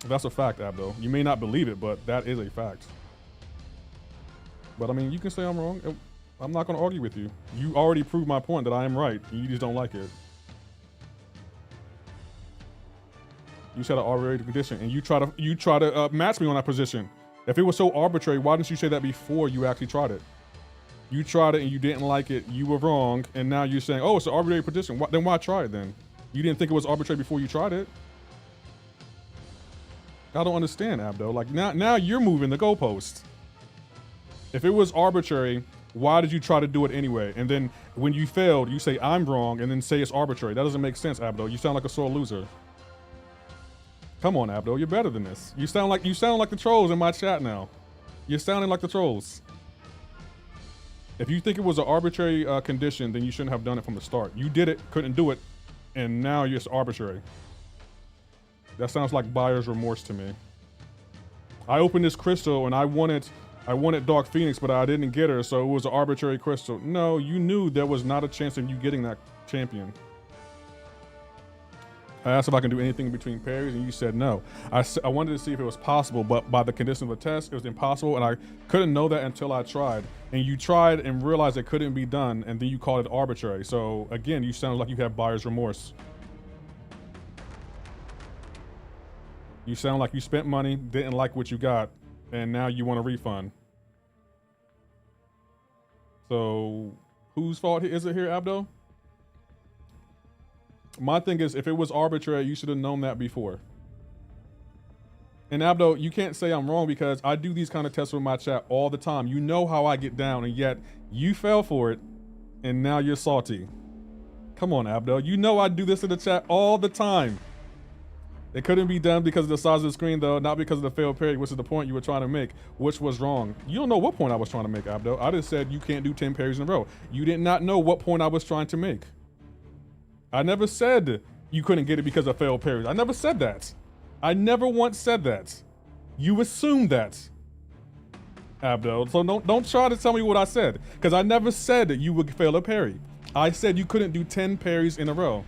That's a fact, Abdo. You may not believe it, but that is a fact. But I mean, you can say I'm wrong. I'm not going to argue with you. You already proved my point that I am right, and you just don't like it. You said an arbitrary condition, and you try to match me on that position. If it was so arbitrary, why didn't you say that before you actually tried it? You tried it and you didn't like it. You were wrong, and now you're saying, "Oh, it's an arbitrary position." Then why try it then? You didn't think it was arbitrary before you tried it. I don't understand, Abdo. Like now you're moving the goalpost. If it was arbitrary, why did you try to do it anyway? And then when you failed, you say I'm wrong, and then say it's arbitrary. That doesn't make sense, Abdo. You sound like a sore loser. Come on, Abdo. You're better than this. You sound like the trolls in my chat now. You're sounding like the trolls. If you think it was an arbitrary condition, then you shouldn't have done it from the start. You did it, couldn't do it, and now it's arbitrary. That sounds like buyer's remorse to me. I opened this crystal and I wanted Dark Phoenix, but I didn't get her, so it was an arbitrary crystal. No, you knew there was not a chance of you getting that champion. I asked if I can do anything between parries, and you said no. I wanted to see if it was possible, but by the condition of the test, it was impossible, and I couldn't know that until I tried. And you tried and realized it couldn't be done, and then you called it arbitrary. So again, you sound like you have buyer's remorse. You sound like you spent money, didn't like what you got, and now you want a refund. So whose fault is it here, Abdo? My thing is, if it was arbitrary, you should have known that before. And Abdo, you can't say I'm wrong because I do these kind of tests with my chat all the time. You know how I get down, and yet you fell for it, and now you're salty. Come on, Abdo. You know I do this in the chat all the time. It couldn't be done because of the size of the screen, though, not because of the failed parry, which is the point you were trying to make, which was wrong. You don't know what point I was trying to make, Abdo. I just said you can't do 10 parries in a row. You did not know what point I was trying to make. I never said you couldn't get it because of failed parries. I never said that. I never once said that. You assumed that, Abdo. So don't try to tell me what I said, because I never said that you would fail a parry. I said you couldn't do 10 parries in a row.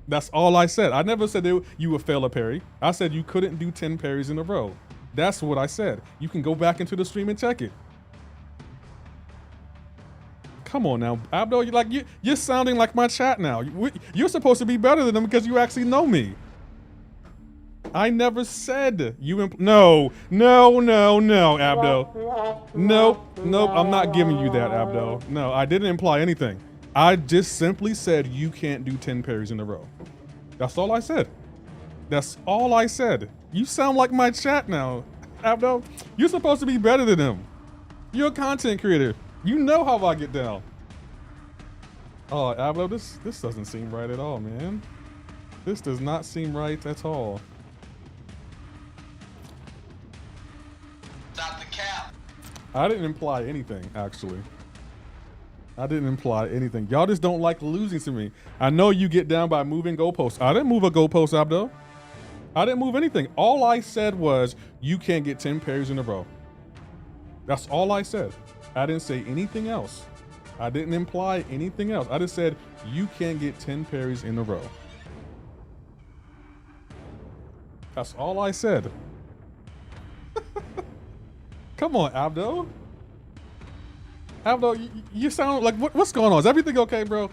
That's all I said. I never said that you would fail a parry. I said you couldn't do 10 parries in a row. That's what I said. You can go back into the stream and check it. Come on now, Abdo, you're sounding like my chat now. You're supposed to be better than them because you actually know me. I never said you no, Abdo. Nope, I'm not giving you that, Abdo. No, I didn't imply anything. I just simply said you can't do 10 parries in a row. That's all I said. That's all I said. You sound like my chat now, Abdo. You're supposed to be better than him. You're a content creator. You know how I get down. Oh, Ablo, this doesn't seem right at all, man. This does not seem right at all. Stop the cap. I didn't imply anything, actually. I didn't imply anything. Y'all just don't like losing to me. I know you get down by moving goalposts. I didn't move a goalpost, Abdo. I didn't move anything. All I said was you can't get 10 parries in a row. That's all I said. I didn't say anything else. I didn't imply anything else. I just said you can't get 10 parries in a row. That's all I said. Come on, Abdo. Abdo, you sound like, what's going on? Is everything okay, bro?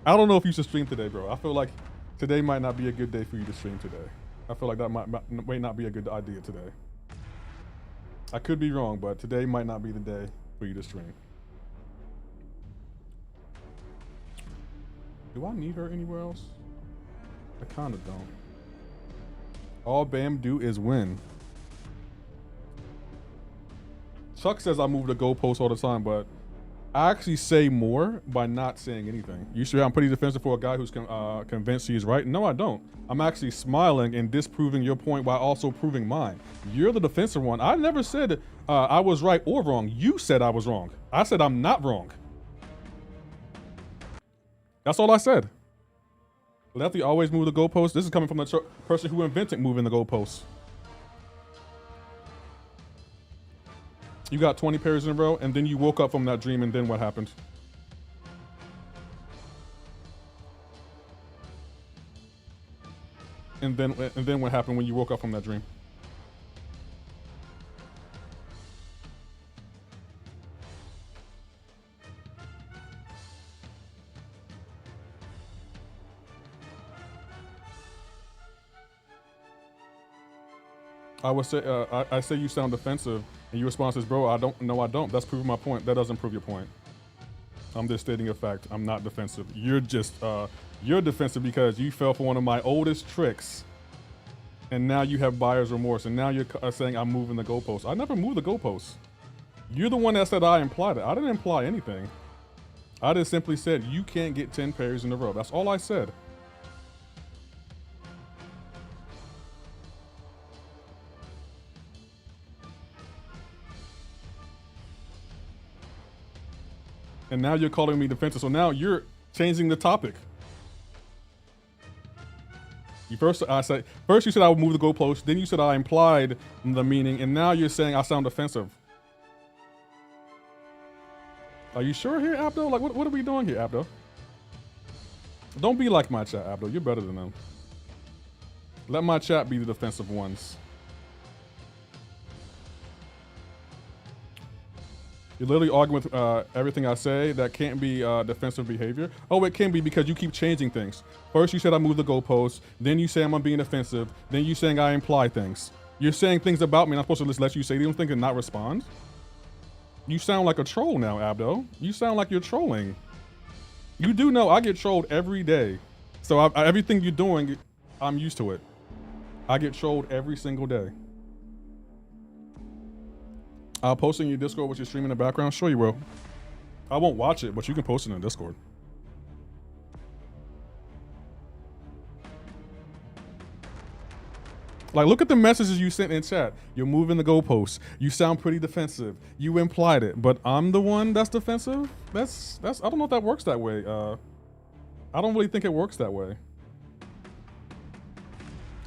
I don't know if you should stream today, bro. I feel like today might not be a good day for you to stream today. I feel like that might not be a good idea today. I could be wrong, but today might not be the day for you to stream. Do I need her anywhere else? I kind of don't. All Bam do is win. Chuck says I move the goalpost all the time, but I actually say more by not saying anything. You sure I'm pretty defensive for a guy who's convinced he's right? No, I don't. I'm actually smiling and disproving your point while also proving mine. You're the defensive one. I never said I was right or wrong. You said I was wrong. I said I'm not wrong. That's all I said. Lefty always move the goalpost. This is coming from the person who invented moving the goalposts. You got 20 parries in a row, and then you woke up from that dream, and then what happened? And then what happened when you woke up from that dream? I would say, I say you sound defensive, and your response is, bro, I don't. No, I don't. That's proving my point. That doesn't prove your point. I'm just stating a fact. I'm not defensive. You're just, you're defensive because you fell for one of my oldest tricks, and now you have buyer's remorse, and now you're saying I'm moving the goalposts. I never moved the goalposts. You're the one that said I implied it. I didn't imply anything. I just simply said you can't get 10 parries in a row. That's all I said. And now you're calling me defensive. So now you're changing the topic. First you said I would move the goalpost. Then you said I implied the meaning. And now you're saying I sound offensive. Are you sure here, Abdo? Like, what are we doing here, Abdo? Don't be like my chat, Abdo. You're better than them. Let my chat be the defensive ones. You're literally arguing with everything I say. That can't be defensive behavior. Oh, it can be because you keep changing things. First you said I moved the goalposts. Then you say I'm being offensive. Then you saying I imply things. You're saying things about me and I'm supposed to just let you say these things and not respond? You sound like a troll now, Abdo. You sound like you're trolling. You do know I get trolled every day. So everything you're doing, I'm used to it. I get trolled every single day. I'll post in your Discord what you're streaming in the background. Sure you will. I won't watch it, but you can post it in Discord. Like, look at the messages you sent in chat. You're moving the goalposts. You sound pretty defensive. You implied it, but I'm the one that's defensive? That's I don't know if that works that way. I don't really think it works that way.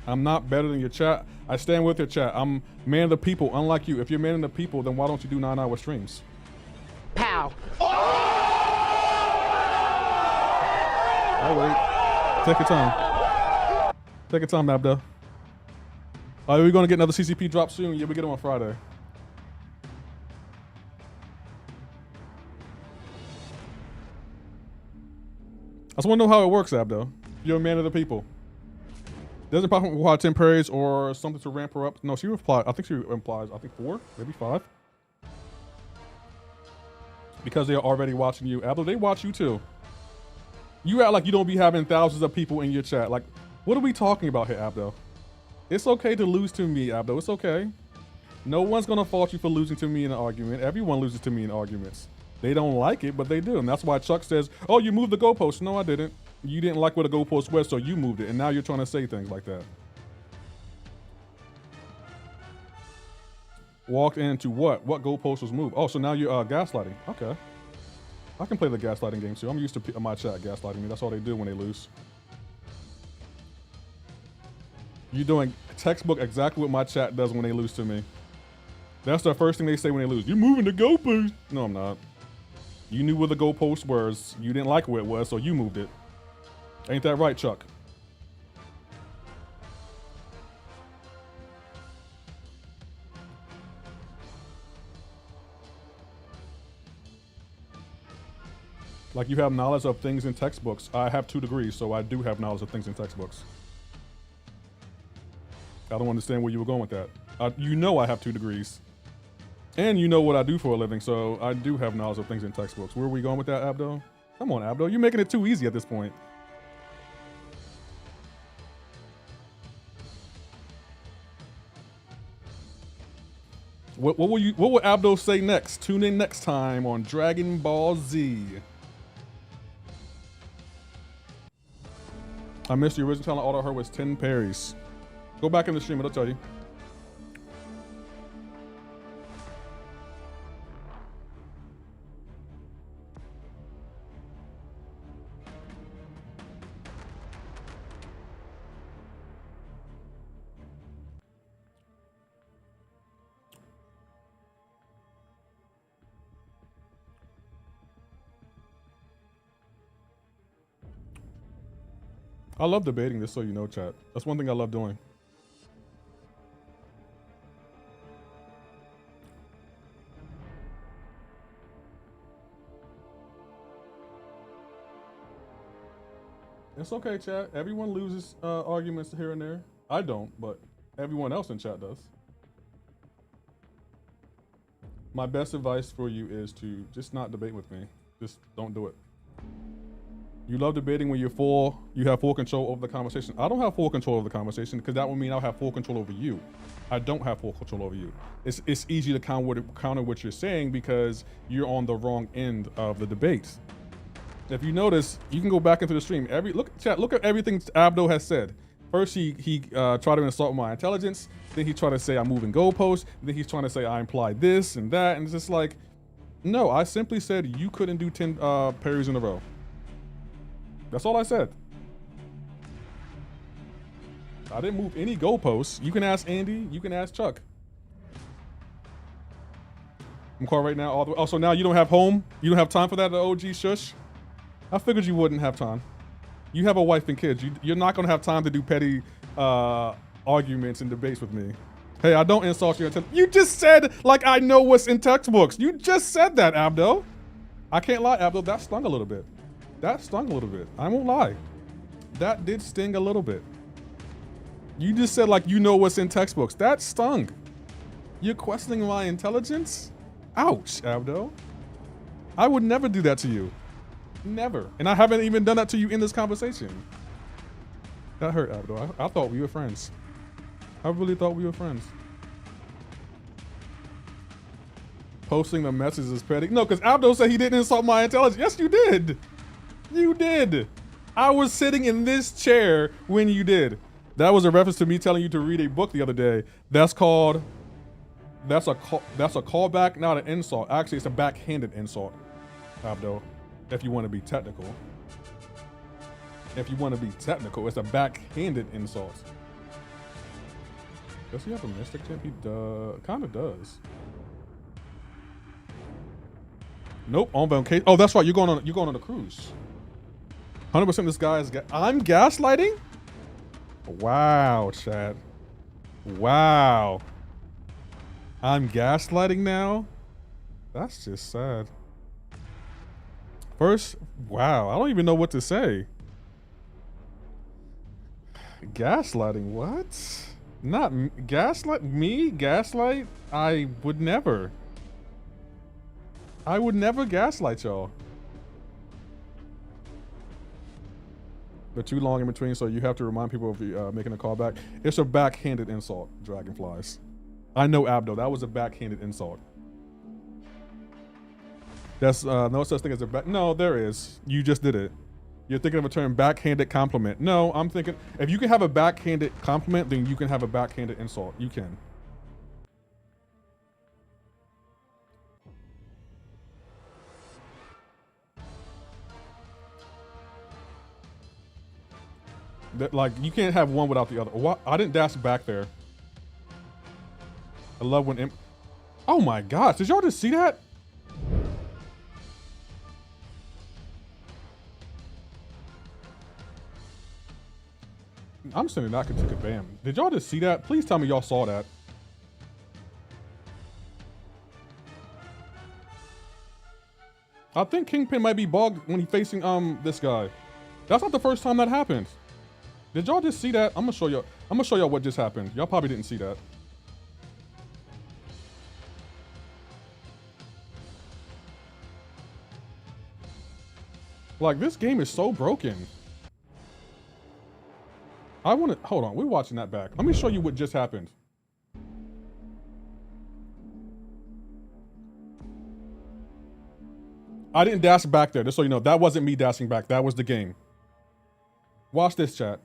I'm not better than your chat. I stand with your chat. I'm man of the people, unlike you. If you're man of the people, then why don't you do 9-hour streams? Pow. I'll wait. Take your time. Take your time, Abda. Are we going to get another CCP drop soon? Yeah, we get them on Friday. I just want to know how it works, Abdo. You're a man of the people. Doesn't pop require 10 parries or something to ramp her up. No, she replied. I think she implies, 4, maybe 5. Because they're already watching you. Abdo, they watch you too. You act like you don't be having thousands of people in your chat. Like, what are we talking about here, Abdo? It's okay to lose to me, Abdo. It's okay. No one's gonna fault you for losing to me in an argument. Everyone loses to me in arguments. They don't like it, but they do. And that's why Chuck says, oh, you moved the goalpost. No, I didn't. You didn't like where the goalpost was, so you moved it. And now you're trying to say things like that. Walked into what? What goalpost was moved? Oh, so now you're gaslighting. Okay. I can play the gaslighting game too. I'm used to my chat gaslighting me. That's all they do when they lose. You're doing textbook exactly what my chat does when they lose to me. That's the first thing they say when they lose. You're moving the goalpost. No, I'm not. You knew where the goalpost was. You didn't like where it was, so you moved it. Ain't that right, Chuck? Like you have knowledge of things in textbooks. I have 2 degrees, so I do have knowledge of things in textbooks. I don't understand where you were going with that. You know I have 2 degrees. And you know what I do for a living, so I do have knowledge of things in textbooks. Where are we going with that, Abdo? Come on, Abdo. You're making it too easy at this point. What will Abdo say next? Tune in next time on Dragon Ball Z. I missed the original talent. All I heard was 10 parries. Go back in the stream, it'll tell you. I love debating this, so you know, chat. That's one thing I love doing. It's okay, chat. Everyone loses arguments here and there. I don't, but everyone else in chat does. My best advice for you is to just not debate with me. Just don't do it. You love debating when you have full control over the conversation. I don't have full control over the conversation because that would mean I'll have full control over you. I don't have full control over you. It's easy to counter what you're saying because you're on the wrong end of the debate. If you notice, you can go back into the stream. Look at everything Abdo has said. First, he tried to insult my intelligence. Then he tried to say I'm moving goalposts. Then he's trying to say I implied this and that. And it's just like, no, I simply said you couldn't do 10 parries in a row. That's all I said. I didn't move any goalposts. You can ask Andy. You can ask Chuck. I'm calling right now. All the way. Oh, so now you don't have home? You don't have time for that, the OG shush? I figured you wouldn't have time. You have a wife and kids. You're not going to have time to do petty arguments and debates with me. Hey, I don't insult you. You just said, like, I know what's in textbooks. You just said that, Abdo. I can't lie, Abdo. That stung a little bit. That stung a little bit. I won't lie. That did sting a little bit. You just said, like, you know what's in textbooks. That stung. You're questioning my intelligence? Ouch, Abdo. I would never do that to you. Never. And I haven't even done that to you in this conversation. That hurt, Abdo. I thought we were friends. I really thought we were friends. Posting the messages is petty. No, because Abdo said he didn't insult my intelligence. Yes, you did. You did. I was sitting in this chair when you did. That was a reference to me telling you to read a book the other day. That's a callback, not an insult. Actually, it's a backhanded insult, Abdo. If you want to be technical. If you want to be technical, it's a backhanded insult. Does he have a mystic champ? He kind of does. Nope, on vacation. Oh, that's right. You're going on a cruise. 100% this guy is I'm gaslighting? Wow, Chad. Wow. I'm gaslighting now? That's just sad. First, wow, I don't even know what to say. Gaslighting, what? Not gaslight me? Gaslight? I would never. I would never gaslight y'all. But too long in between, so you have to remind people of making a callback. It's a backhanded insult, Dragonflies. I know, Abdo, that was a backhanded insult. That's no such thing as a back. No, there is. You just did it. You're thinking of a term backhanded compliment. No, I'm thinking if you can have a backhanded compliment, then you can have a backhanded insult. You can. Like, you can't have one without the other. What? I didn't dash back there. I love when... Oh my gosh, did y'all just see that? I'm sending that to Kabam. Did y'all just see that? Please tell me y'all saw that. I think Kingpin might be bugged when he's facing this guy. That's not the first time that happened. Did y'all just see that? I'm gonna show y'all what just happened. Y'all probably didn't see that. Like, this game is so broken. Hold on, we're watching that back. Let me show you what just happened. I didn't dash back there, just so you know. That wasn't me dashing back. That was the game. Watch this, chat.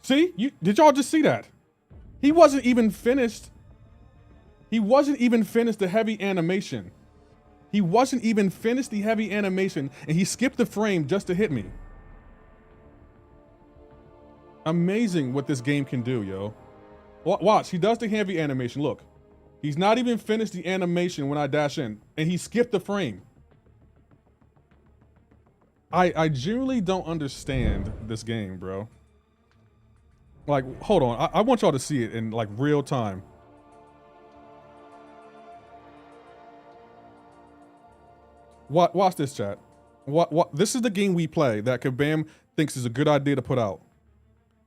See? Did y'all just see that? He wasn't even finished. He wasn't even finished the heavy animation. He wasn't even finished the heavy animation, and he skipped the frame just to hit me. Amazing what this game can do, yo. Watch, he does the heavy animation. Look, he's not even finished the animation when I dash in, and he skipped the frame. I genuinely don't understand this game, bro. Like, hold on. I want y'all to see it in, like, real time. Watch this, chat. This is the game we play that Kabam thinks is a good idea to put out.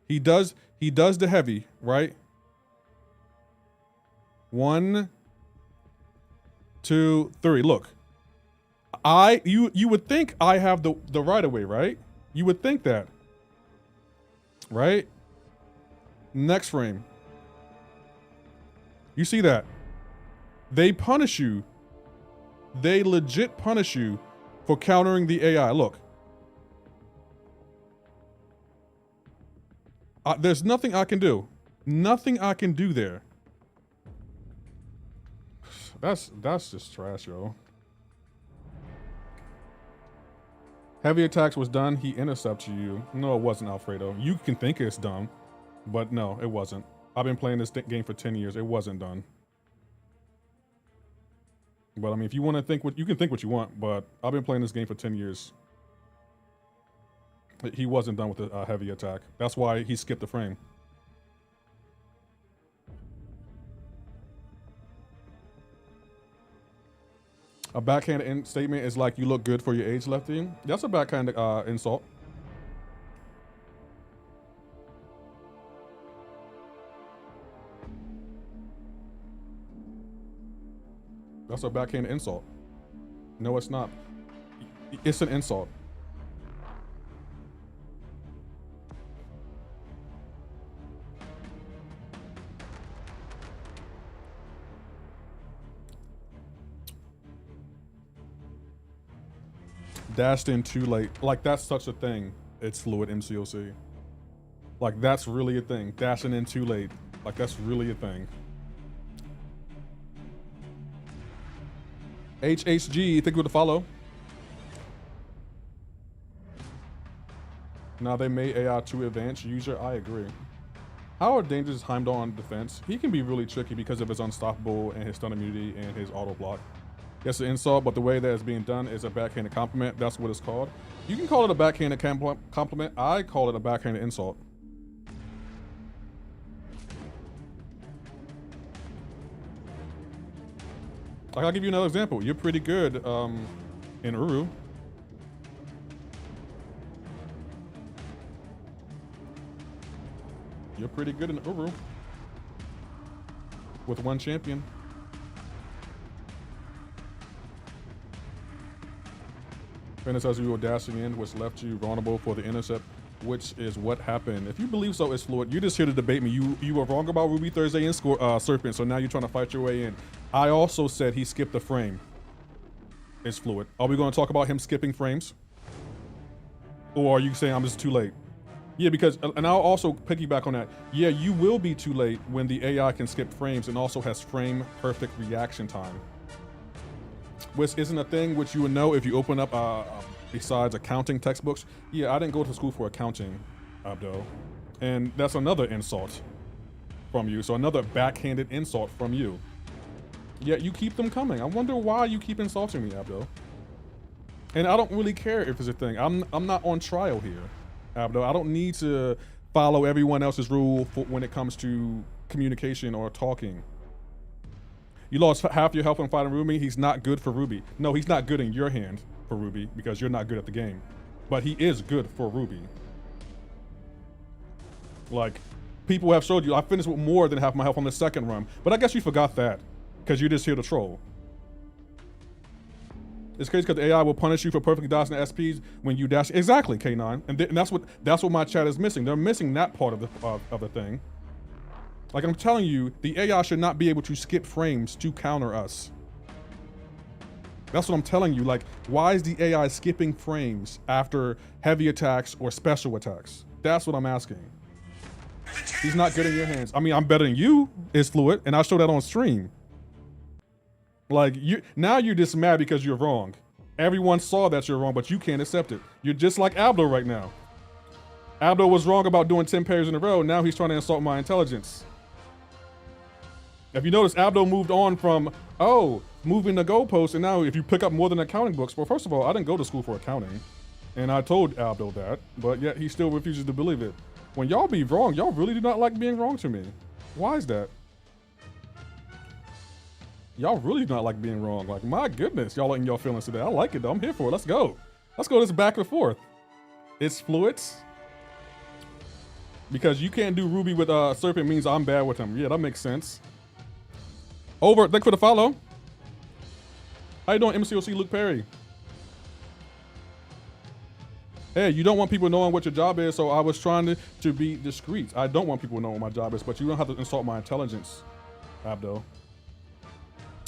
He does the heavy, right? 1, 2, 3. Look. You would think I have the right of way, right? You would think that. Right? Next frame. You see that? They punish you. They legit punish you for countering the AI. Look. There's nothing I can do. Nothing I can do there. That's just trash, yo. Heavy attacks was done. He intercepted you. No, it wasn't, Alfredo. You can think it's dumb, but no, it wasn't. I've been playing this game for 10 years. It wasn't done. But I mean, if you want to think you can think what you want, but I've been playing this game for 10 years. He wasn't done with the heavy attack. That's why he skipped the frame. A backhanded statement is like, you look good for your age, Lefty. That's a backhanded insult. That's a backhanded insult. No, it's not. It's an insult. Dashed in too late. Like, that's such a thing. It's fluid MCoC. Like, that's really a thing. Dashing in too late. Like, that's really a thing. HHG, thank you for the follow. Now they made AI too advanced. User, I agree. How dangerous is Heimdall on defense? He can be really tricky because of his unstoppable and his stun immunity and his auto block. Yes, an insult, but the way that it's being done is a backhanded compliment. That's what it's called. You can call it a backhanded compliment. I call it a backhanded insult. Like, I'll give you another example. You're pretty good in Uru. You're pretty good in Uru. With one champion. Finish as you were dashing in, which left you vulnerable for the intercept. which is what happened. If you believe so, it's fluid. You're just here to debate me. You were wrong about Ruby Thursday and Serpent, so now you're trying to fight your way in. I also said he skipped a frame. It's fluid. Are we going to talk about him skipping frames? Or are you saying I'm just too late? Yeah, because, and I'll also piggyback on that. Yeah, you will be too late when the AI can skip frames and also has frame perfect reaction time. Which isn't a thing which you would know if you open up, besides accounting textbooks. Yeah, I didn't go to school for accounting, Abdo. And that's another insult from you. So another backhanded insult from you. Yet you keep them coming. I wonder why you keep insulting me, Abdo. And I don't really care if it's a thing. I'm not on trial here, Abdo. I don't need to follow everyone else's rule when it comes to communication or talking. You lost half your health in fighting Ruby. He's not good for Ruby. No, he's not good in your hand for Ruby because you're not good at the game. But he is good for Ruby. Like, people have showed you, I finished with more than half my health on the second run. But I guess you forgot that because you're just here to troll. It's crazy because the AI will punish you for perfectly dodging the SPs when you dash. Exactly, K9. And that's what my chat is missing. They're missing that part of the thing. Like I'm telling you, the AI should not be able to skip frames to counter us. That's what I'm telling you. Like, why is the AI skipping frames after heavy attacks or special attacks? That's what I'm asking. He's not good in your hands. I mean, I'm better than you, is fluid, and I show that on stream. Like, now you're just mad because you're wrong. Everyone saw that you're wrong, but you can't accept it. You're just like Abdo right now. Abdo was wrong about doing 10 parries in a row. Now he's trying to insult my intelligence. If you notice, Abdo moved on from, moving the goalpost, and now if you pick up more than accounting books, well, first of all, I didn't go to school for accounting, and I told Abdo that, but yet he still refuses to believe it. When y'all be wrong, y'all really do not like being wrong to me. Why is that? Y'all really do not like being wrong. Like, my goodness, y'all letting y'all feelings today. I like it though, I'm here for it, let's go. Let's go this back and forth. It's fluids. Because you can't do Ruby with Serpent means I'm bad with him. Yeah, that makes sense. Over, thank you for the follow. How you doing, MCoC Luke Perry? Hey, you don't want people knowing what your job is, so I was trying to be discreet. I don't want people knowing what my job is, but you don't have to insult my intelligence, Abdo.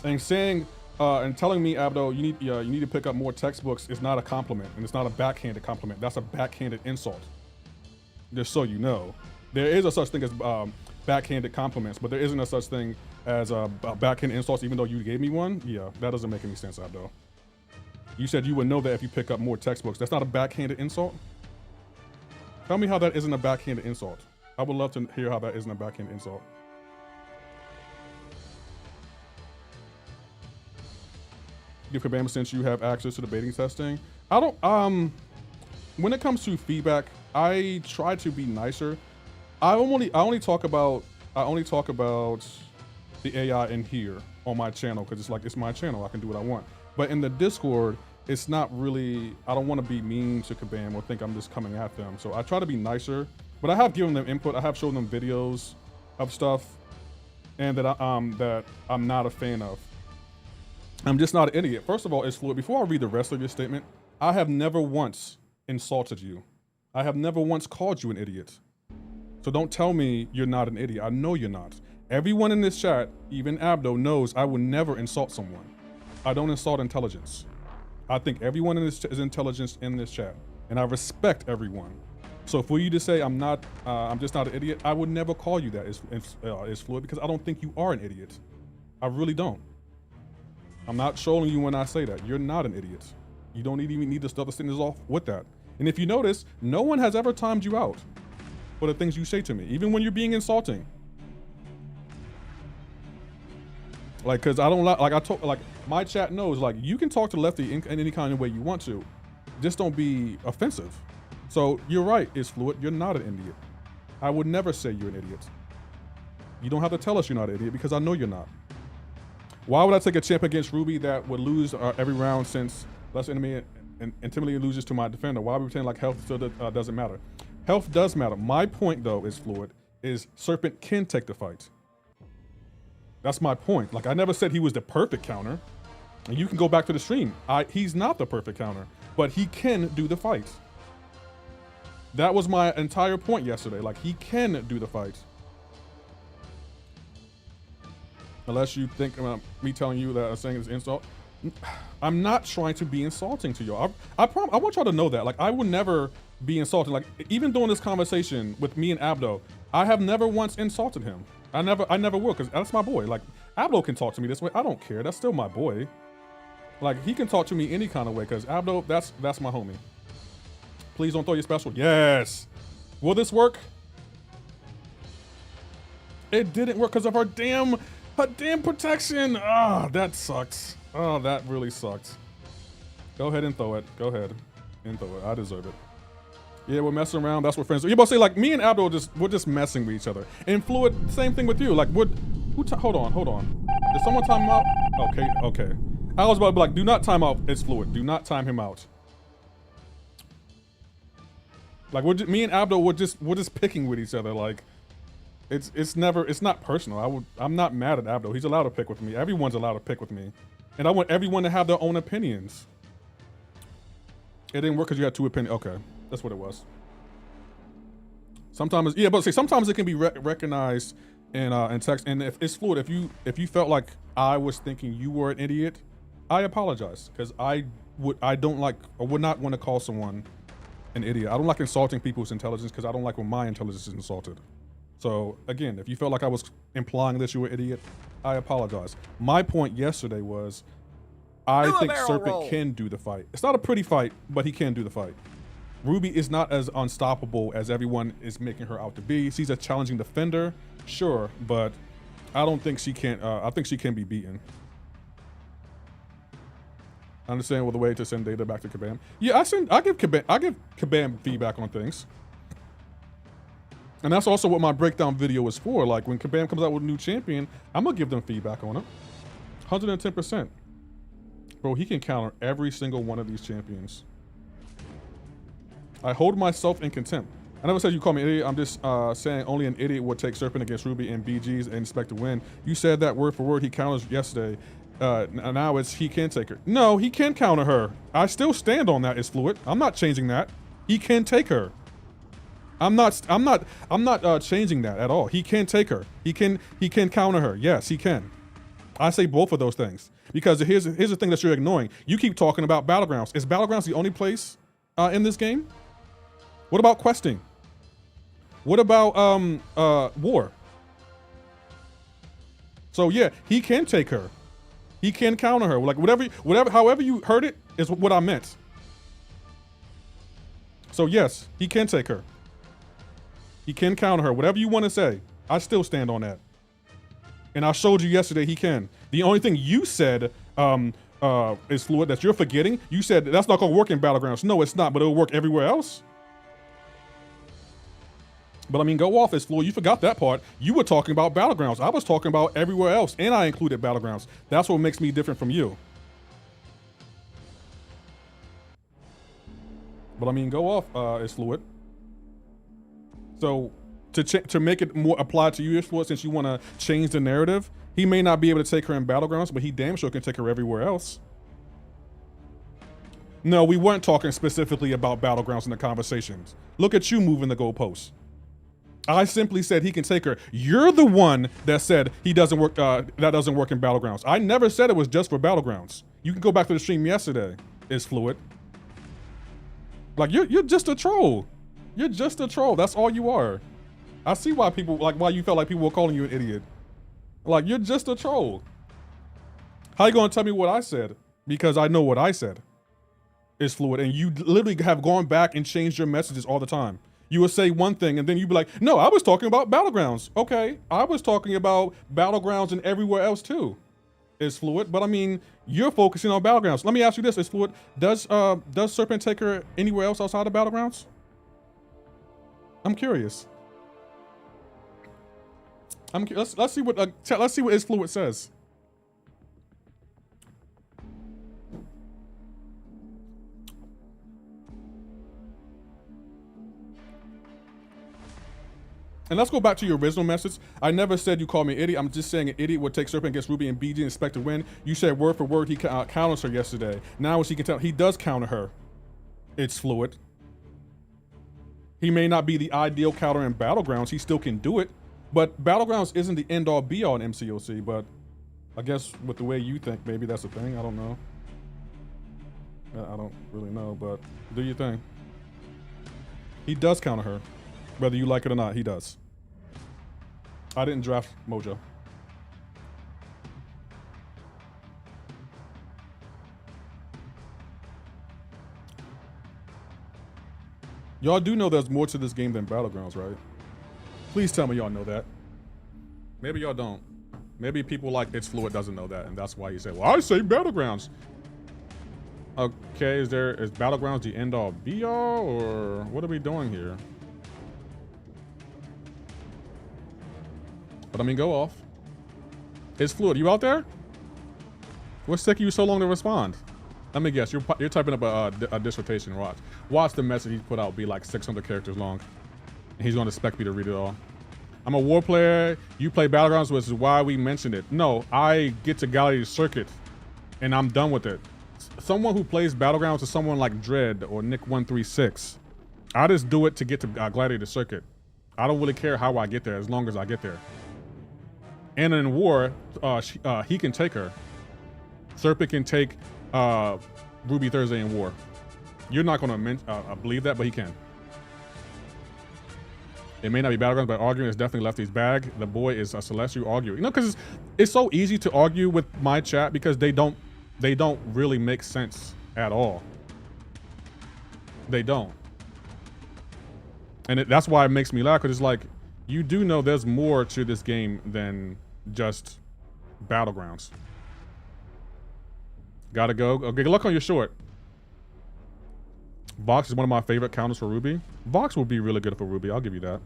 And saying and telling me, Abdo, you need to pick up more textbooks is not a compliment, and it's not a backhanded compliment. That's a backhanded insult. Just so you know, there is a such thing as backhanded compliments, but there isn't a such thing as backhanded insults, even though you gave me one. Yeah, that doesn't make any sense, Abdo. You said you would know that if you pick up more textbooks. That's not a backhanded insult? Tell me how that isn't a backhanded insult. I would love to hear how that isn't a backhanded insult. Give Kabam, since you have access to the baiting testing. I don't, when it comes to feedback, I try to be nicer. I only talk about the AI in here on my channel because it's like, it's my channel, I can do what I want. But in the Discord, it's not really, I don't want to be mean to Kabam or think I'm just coming at them. So I try to be nicer, but I have given them input. I have shown them videos of stuff and that I'm not a fan of. I'm just not an idiot. First of all, it's fluid. Before I read the rest of your statement, I have never once insulted you. I have never once called you an idiot. So don't tell me you're not an idiot. I know you're not. Everyone in this chat, even Abdo, knows I will never insult someone. I don't insult intelligence. I think everyone in this is intelligent in this chat, and I respect everyone. So for you to say I'm just not an idiot, I would never call you that. It's fluid because I don't think you are an idiot. I really don't. I'm not trolling you when I say that. You're not an idiot. You don't even need to start the sentence off with that. And if you notice, no one has ever timed you out for the things you say to me, even when you're being insulting. Like, cause I don't like my chat knows, like, you can talk to Lefty in any kind of way you want to, just don't be offensive. So you're right, it's fluid. You're not an idiot. I would never say you're an idiot. You don't have to tell us you're not an idiot because I know you're not. Why would I take a champ against Ruby that would lose every round since less enemy and intimidating loses to my defender? Why would we pretend like health still doesn't matter? Health does matter. My point though is fluid, is Serpent can take the fight. That's my point. Like, I never said he was the perfect counter. And you can go back to the stream. He's not the perfect counter, but he can do the fight. That was my entire point yesterday. Like, he can do the fight. Unless you think me telling you that I'm saying it's insult. I'm not trying to be insulting to y'all. I want y'all to know that. Like, I would never be insulting. Like, even during this conversation with me and Abdo, I have never once insulted him. I never will, because that's my boy. Like, Abdo can talk to me this way. I don't care. That's still my boy. Like, he can talk to me any kind of way, because Abdo, that's my homie. Please don't throw your special. Yes. Will this work? It didn't work because of her damn protection. Ah, that sucks. Oh, that really sucks. Go ahead and throw it. Go ahead and throw it. I deserve it. Yeah, we're messing around. That's what friends do. You about to say, like, me and Abdo we're just messing with each other. And Fluid, same thing with you. Like, hold on. Did someone time him out? Okay. I was about to be like, do not time out. It's Fluid. Do not time him out. Like, me and Abdo, we're just picking with each other. Like, it's not personal. I'm not mad at Abdo. He's allowed to pick with me. Everyone's allowed to pick with me. And I want everyone to have their own opinions. It didn't work because you had two opinions. Okay, that's what it was. Sometimes, yeah, but see, sometimes it can be recognized in text. And if it's Fluid, if you felt like I was thinking you were an idiot, I apologize, because I would not want to call someone an idiot. I don't like insulting people's intelligence, because I don't like when my intelligence is insulted. So again, if you felt like I was implying that you were an idiot, I apologize. My point yesterday was, I think Serpent can do the fight. It's not a pretty fight, but he can do the fight. Ruby is not as unstoppable as everyone is making her out to be. She's a challenging defender, sure, but I don't think she can. I think she can be beaten. I understand the way to send data back to Kabam. Yeah, I give Kabam feedback on things. And that's also what my breakdown video is for. Like, when Kabam comes out with a new champion, I'm gonna give them feedback on it. 110%. Bro, he can counter every single one of these champions. I hold myself in contempt. I never said you call me an idiot. I'm just saying only an idiot would take Serpent against Ruby and BGs and expect to win. You said that word for word. He counters yesterday. Now it's he can take her. No, he can counter her. I still stand on that. It's Fluid. I'm not changing that. He can take her. I'm not changing that at all. He can take her. He can counter her. Yes, he can. I say both of those things, because here's the thing that you're ignoring. You keep talking about Battlegrounds. Is Battlegrounds the only place in this game? What about questing? What about war? So yeah, he can take her. He can counter her. Like, however you heard it is what I meant. So yes, he can take her. He can counter her. Whatever you want to say, I still stand on that. And I showed you yesterday he can. The only thing you said is Fluid that you're forgetting. You said that's not gonna work in Battlegrounds. No, it's not, but it'll work everywhere else. But I mean, go off, it's Fluid. You forgot that part. You were talking about Battlegrounds. I was talking about everywhere else, and I included Battlegrounds. That's what makes me different from you. But I mean, go off, it's Fluid. So to make it more apply to you, Fluid, since you want to change the narrative, he may not be able to take her in Battlegrounds, but he damn sure can take her everywhere else. No, we weren't talking specifically about Battlegrounds in the conversations. Look at you moving the goalposts. I simply said he can take her. You're the one that said he doesn't work. That doesn't work in Battlegrounds. I never said it was just for Battlegrounds. You can go back to the stream yesterday. It's Fluid. Like, you're just a troll. You're just a troll. That's all you are. I see why why you felt like people were calling you an idiot. Like, you're just a troll. How you gonna tell me what I said? Because I know what I said. It's Fluid, and you literally have gone back and changed your messages all the time. You would say one thing, and then you'd be like, no, I was talking about Battlegrounds. Okay, I was talking about Battlegrounds and everywhere else too. It's Fluid, but I mean, you're focusing on Battlegrounds. Let me ask you this, it's Fluid. Does Serpent take her anywhere else outside of Battlegrounds? I'm curious. Let's see what It's Fluid says. And let's go back to your original message. I never said you called me an idiot. I'm just saying an idiot would take Serpent against Ruby and BG and expect to win. You said word for word he counters her yesterday. Now as he can tell, he does counter her. It's Fluid. He may not be the ideal counter in Battlegrounds. He still can do it. But Battlegrounds isn't the end all be all in MCoC. But I guess with the way you think, maybe that's a thing. I don't know. I don't really know, but do your thing. He does counter her. Whether you like it or not, he does. I didn't draft Mojo. Y'all do know there's more to this game than Battlegrounds, right? Please tell me y'all know that. Maybe y'all don't. Maybe people like It's Fluid doesn't know that, and that's why you say, well, I say Battlegrounds. Okay, is Battlegrounds the end all be all, or what are we doing here? But I mean, go off. It's Fluid, you out there? What's taking you so long to respond? Let me guess, you're typing up a dissertation. Watch the message he put out be like 600 characters long. And he's going to expect me to read it all. I'm a war player. You play Battlegrounds, which is why we mentioned it. No, I get to Gladiator Circuit, and I'm done with it. Someone who plays Battlegrounds is someone like Dread or Nick136. I just do it to get to Gladiator Circuit. I don't really care how I get there as long as I get there. And in war, he can take her. Serpent can take Ruby Thursday in war. You're not going to believe that, but he can. It may not be Battlegrounds, but arguing is definitely Lefty's bag. The boy is a celestial arguer. You know, because it's so easy to argue with my chat because they don't really make sense at all. They don't. And that's why it makes me laugh, because it's like, you do know there's more to this game than just Battlegrounds. Gotta go. Okay, good luck on your short. Vox is one of my favorite counters for Ruby. Vox will be really good for Ruby, I'll give you that.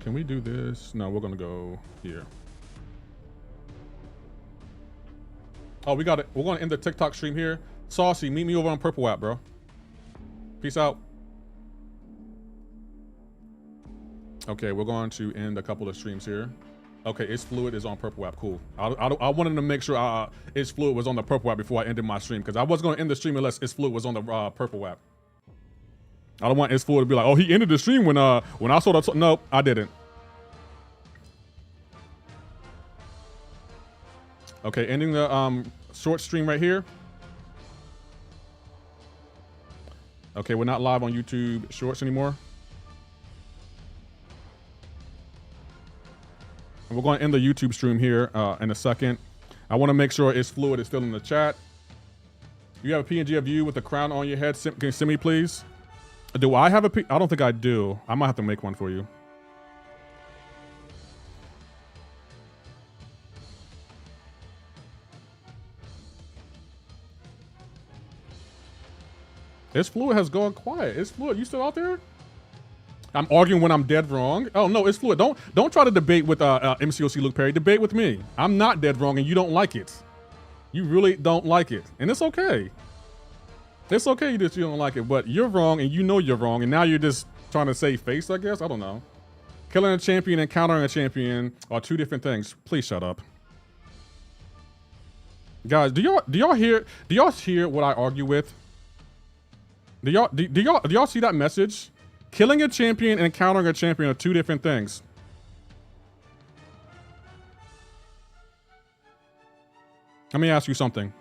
Can we do this? No, we're gonna go here. Oh, we got it. We're gonna end the TikTok stream here. Saucy, meet me over on Purple App, bro. Peace out. Okay, we're going to end a couple of streams here. Okay, It's Fluid is on Purple App. Cool. I wanted to make sure It's Fluid was on the Purple App before I ended my stream, because I was going to end the stream unless It's Fluid was on the Purple App. I don't want It's Fluid to be like, oh, he ended the stream when I saw that. Nope, I didn't. Okay, ending the short stream right here. Okay, we're not live on YouTube Shorts anymore. We're going to end the YouTube stream here in a second. I want to make sure It's Fluid is still in the chat. You have a PNG of you with a crown on your head. Can you send me, please? Do I have a I don't think I do. I might have to make one for you. It's Fluid has gone quiet. It's Fluid. You still out there? I'm arguing when I'm dead wrong. Oh no, It's Fluid. Don't try to debate with MCoC Luke Perry. Debate with me. I'm not dead wrong, and you don't like it. You really don't like it, and it's okay. It's okay that you don't like it, but you're wrong, and you know you're wrong, and now you're just trying to save face, I guess. I don't know. Killing a champion and countering a champion are two different things. Please shut up, guys. Do y'all hear what I argue with? Do y'all see that message? Killing a champion and countering a champion are two different things. Let me ask you something.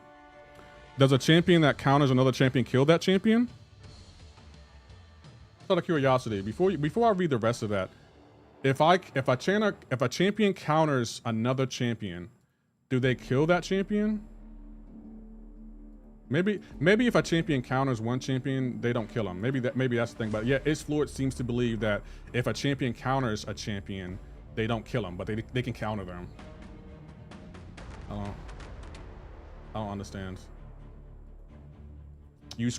Does a champion that counters another champion kill that champion? Just out of curiosity, before I read the rest of that, if a champion counters another champion, do they kill that champion? Maybe if a champion counters one champion, they don't kill him. Maybe that's the thing. But yeah, It's Fluid seems to believe that if a champion counters a champion, they don't kill him, but they can counter them. I don't understand. You